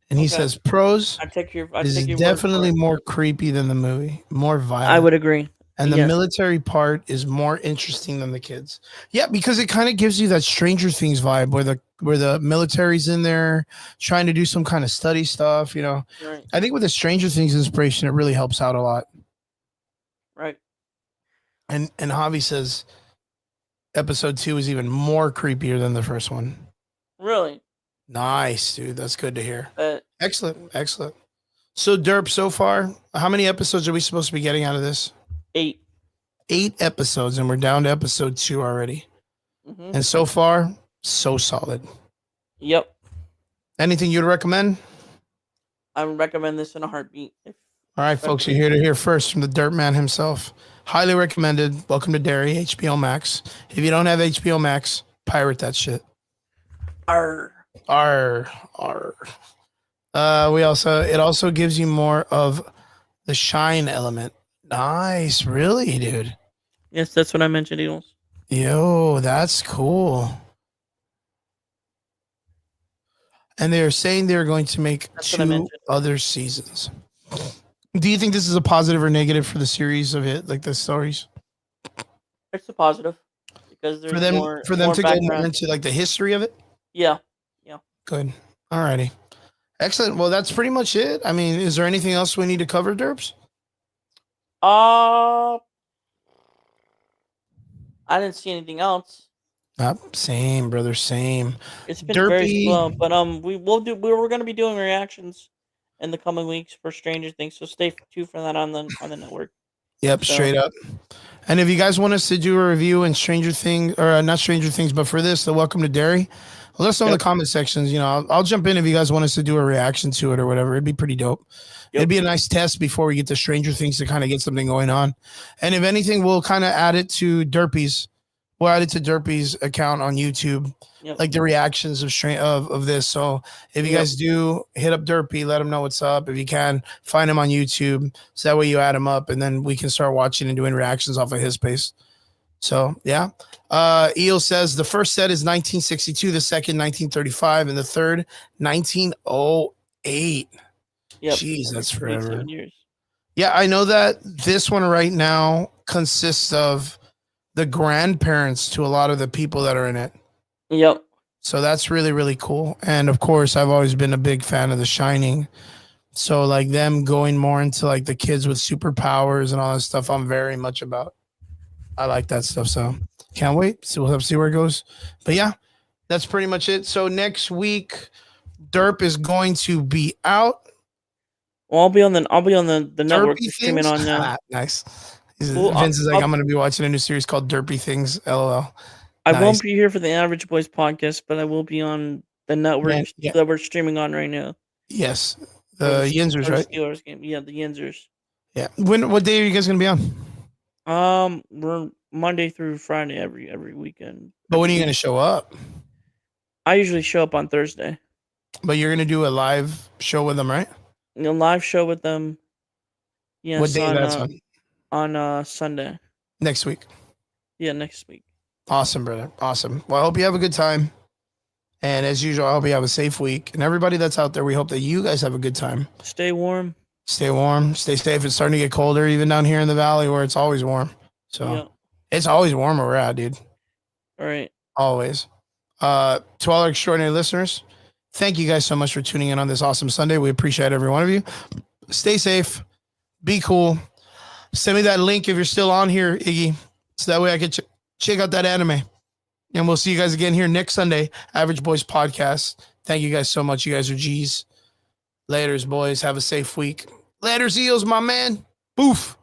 [SPEAKER 1] And he says pros
[SPEAKER 2] I take your
[SPEAKER 1] is definitely more creepy than the movie. More violent.
[SPEAKER 2] I would agree.
[SPEAKER 1] And the
[SPEAKER 2] Yeah.
[SPEAKER 1] military part is more interesting than the kids. Yeah, because it kind of gives you that Stranger Things vibe where the military's in there trying to do some kind of study stuff, you know.
[SPEAKER 2] Right.
[SPEAKER 1] I think with the Stranger Things inspiration, it really helps out a lot.
[SPEAKER 2] Right.
[SPEAKER 1] And Javi says episode 2 is even more creepier than the first one.
[SPEAKER 2] Really.
[SPEAKER 1] Nice, dude. That's good to hear.
[SPEAKER 2] But
[SPEAKER 1] Excellent. Excellent. So Derp, so far, how many episodes are we supposed to be getting out of this?
[SPEAKER 2] 8.
[SPEAKER 1] 8 episodes, and we're down to episode 2 already.
[SPEAKER 2] Mm-hmm.
[SPEAKER 1] And so far, so solid.
[SPEAKER 2] Yep.
[SPEAKER 1] Anything you'd recommend?
[SPEAKER 2] I would recommend this in a heartbeat.
[SPEAKER 1] All right, folks, you're here to hear first from the Dirt Man himself. Highly recommended. Welcome to Derry, HBO Max. If you don't have HBO Max, pirate that shit.
[SPEAKER 2] Arr.
[SPEAKER 1] Arr. It also gives you more of the shine element. Nice, really, dude.
[SPEAKER 2] Yes, that's what I mentioned, Eagles.
[SPEAKER 1] Yo, that's cool. And they're saying they're going to make
[SPEAKER 2] That's what I
[SPEAKER 1] 2
[SPEAKER 2] mentioned.
[SPEAKER 1] other seasons. Do you think this is a positive or negative for the series of it, like the stories?
[SPEAKER 2] It's a positive because there's
[SPEAKER 1] For them
[SPEAKER 2] more
[SPEAKER 1] to
[SPEAKER 2] more
[SPEAKER 1] go
[SPEAKER 2] background.
[SPEAKER 1] more into like the history of it?
[SPEAKER 2] Yeah.
[SPEAKER 1] Good. Alrighty. Excellent. Well, that's pretty much it. I mean, is there anything else we need to cover, Derps?
[SPEAKER 2] I didn't see anything else.
[SPEAKER 1] Same, brother. Same.
[SPEAKER 2] It's been very
[SPEAKER 1] Derpy.
[SPEAKER 2] slow, but we're going to be doing reactions in the coming weeks for Stranger Things, so stay tuned for that on the network.
[SPEAKER 1] Yep,
[SPEAKER 2] So-
[SPEAKER 1] straight up. And if you guys want us to do a review in Stranger Things, or not Stranger Things, but for this, the Welcome to Derry, let us know in the comment sections. You know, I'll jump in if you guys want us to do a reaction to it or whatever. It'd be pretty dope.
[SPEAKER 2] Yep.
[SPEAKER 1] It'd be a nice test before we get to Stranger Things to kind of get something going on. And if anything, we'll kind of add it to Derpy's. We'll add it to Derpy's account on YouTube,
[SPEAKER 2] Yep.
[SPEAKER 1] like the reactions of this. So if you
[SPEAKER 2] Yep.
[SPEAKER 1] guys do, hit up Derpy, let him know what's up. If you can, find him on YouTube. So that way you add him up, and then we can start watching and doing reactions off of his pace. So yeah. Eel says the first set is 1962, the second 1935, and the third 1908.
[SPEAKER 2] Yep.
[SPEAKER 1] Jeez, that's
[SPEAKER 2] 27
[SPEAKER 1] forever.
[SPEAKER 2] years.
[SPEAKER 1] Yeah, I know that this one right now consists of the grandparents to a lot of the people that are in it.
[SPEAKER 2] Yep.
[SPEAKER 1] So that's really, really cool. And of course, I've always been a big fan of The Shining. So like them going more into like the kids with superpowers and all that stuff, I'm very much about. I like that stuff. So can't wait. So we'll have to see where it goes. But yeah, that's pretty much it. So next week, Derp is going to be out.
[SPEAKER 2] Well, I'll be on the network
[SPEAKER 1] Derpy
[SPEAKER 2] we're streaming
[SPEAKER 1] Things?
[SPEAKER 2] on now.
[SPEAKER 1] Ah, nice.
[SPEAKER 2] Well,
[SPEAKER 1] Vince is like,
[SPEAKER 2] I'll-
[SPEAKER 1] I'm going to be watching a new series called Derpy Things. LOL.
[SPEAKER 2] I
[SPEAKER 1] Nice.
[SPEAKER 2] won't be here for the Average Boys podcast, but I will be on the network
[SPEAKER 1] Man, yeah.
[SPEAKER 2] that we're streaming on right now.
[SPEAKER 1] Yes.
[SPEAKER 2] For
[SPEAKER 1] The Yinzers,
[SPEAKER 2] for the
[SPEAKER 1] right?
[SPEAKER 2] Steelers game. Yeah, the Yinzers.
[SPEAKER 1] Yeah. What day are you guys going to be on?
[SPEAKER 2] We're Monday through Friday every weekend.
[SPEAKER 1] But when are you going to show up?
[SPEAKER 2] I usually show up on Thursday.
[SPEAKER 1] But you're going to do a live show with them, right?
[SPEAKER 2] A live show with them. Yes,
[SPEAKER 1] What day that's
[SPEAKER 2] on Sunday.
[SPEAKER 1] Next week.
[SPEAKER 2] Yeah, next week.
[SPEAKER 1] Awesome, brother. Awesome. Well, I hope you have a good time. And as usual, I hope you have a safe week. And everybody that's out there, we hope that you guys have a good time.
[SPEAKER 2] Stay warm.
[SPEAKER 1] Stay warm. Stay safe. It's starting to get colder, even down here in the valley where it's always warm. So
[SPEAKER 2] Yeah.
[SPEAKER 1] it's always warm where we're at, dude.
[SPEAKER 2] All right.
[SPEAKER 1] Always. To all our extraordinary listeners, thank you guys so much for tuning in on this awesome Sunday. We appreciate every one of you. Stay safe. Be cool. Send me that link if you're still on here, Iggy, so that way I can check out that anime. And we'll see you guys again here next Sunday, Average Boys Podcast. Thank you guys so much. You guys are G's. Laters, boys. Have a safe week. Laters, Eels, my man. Boof.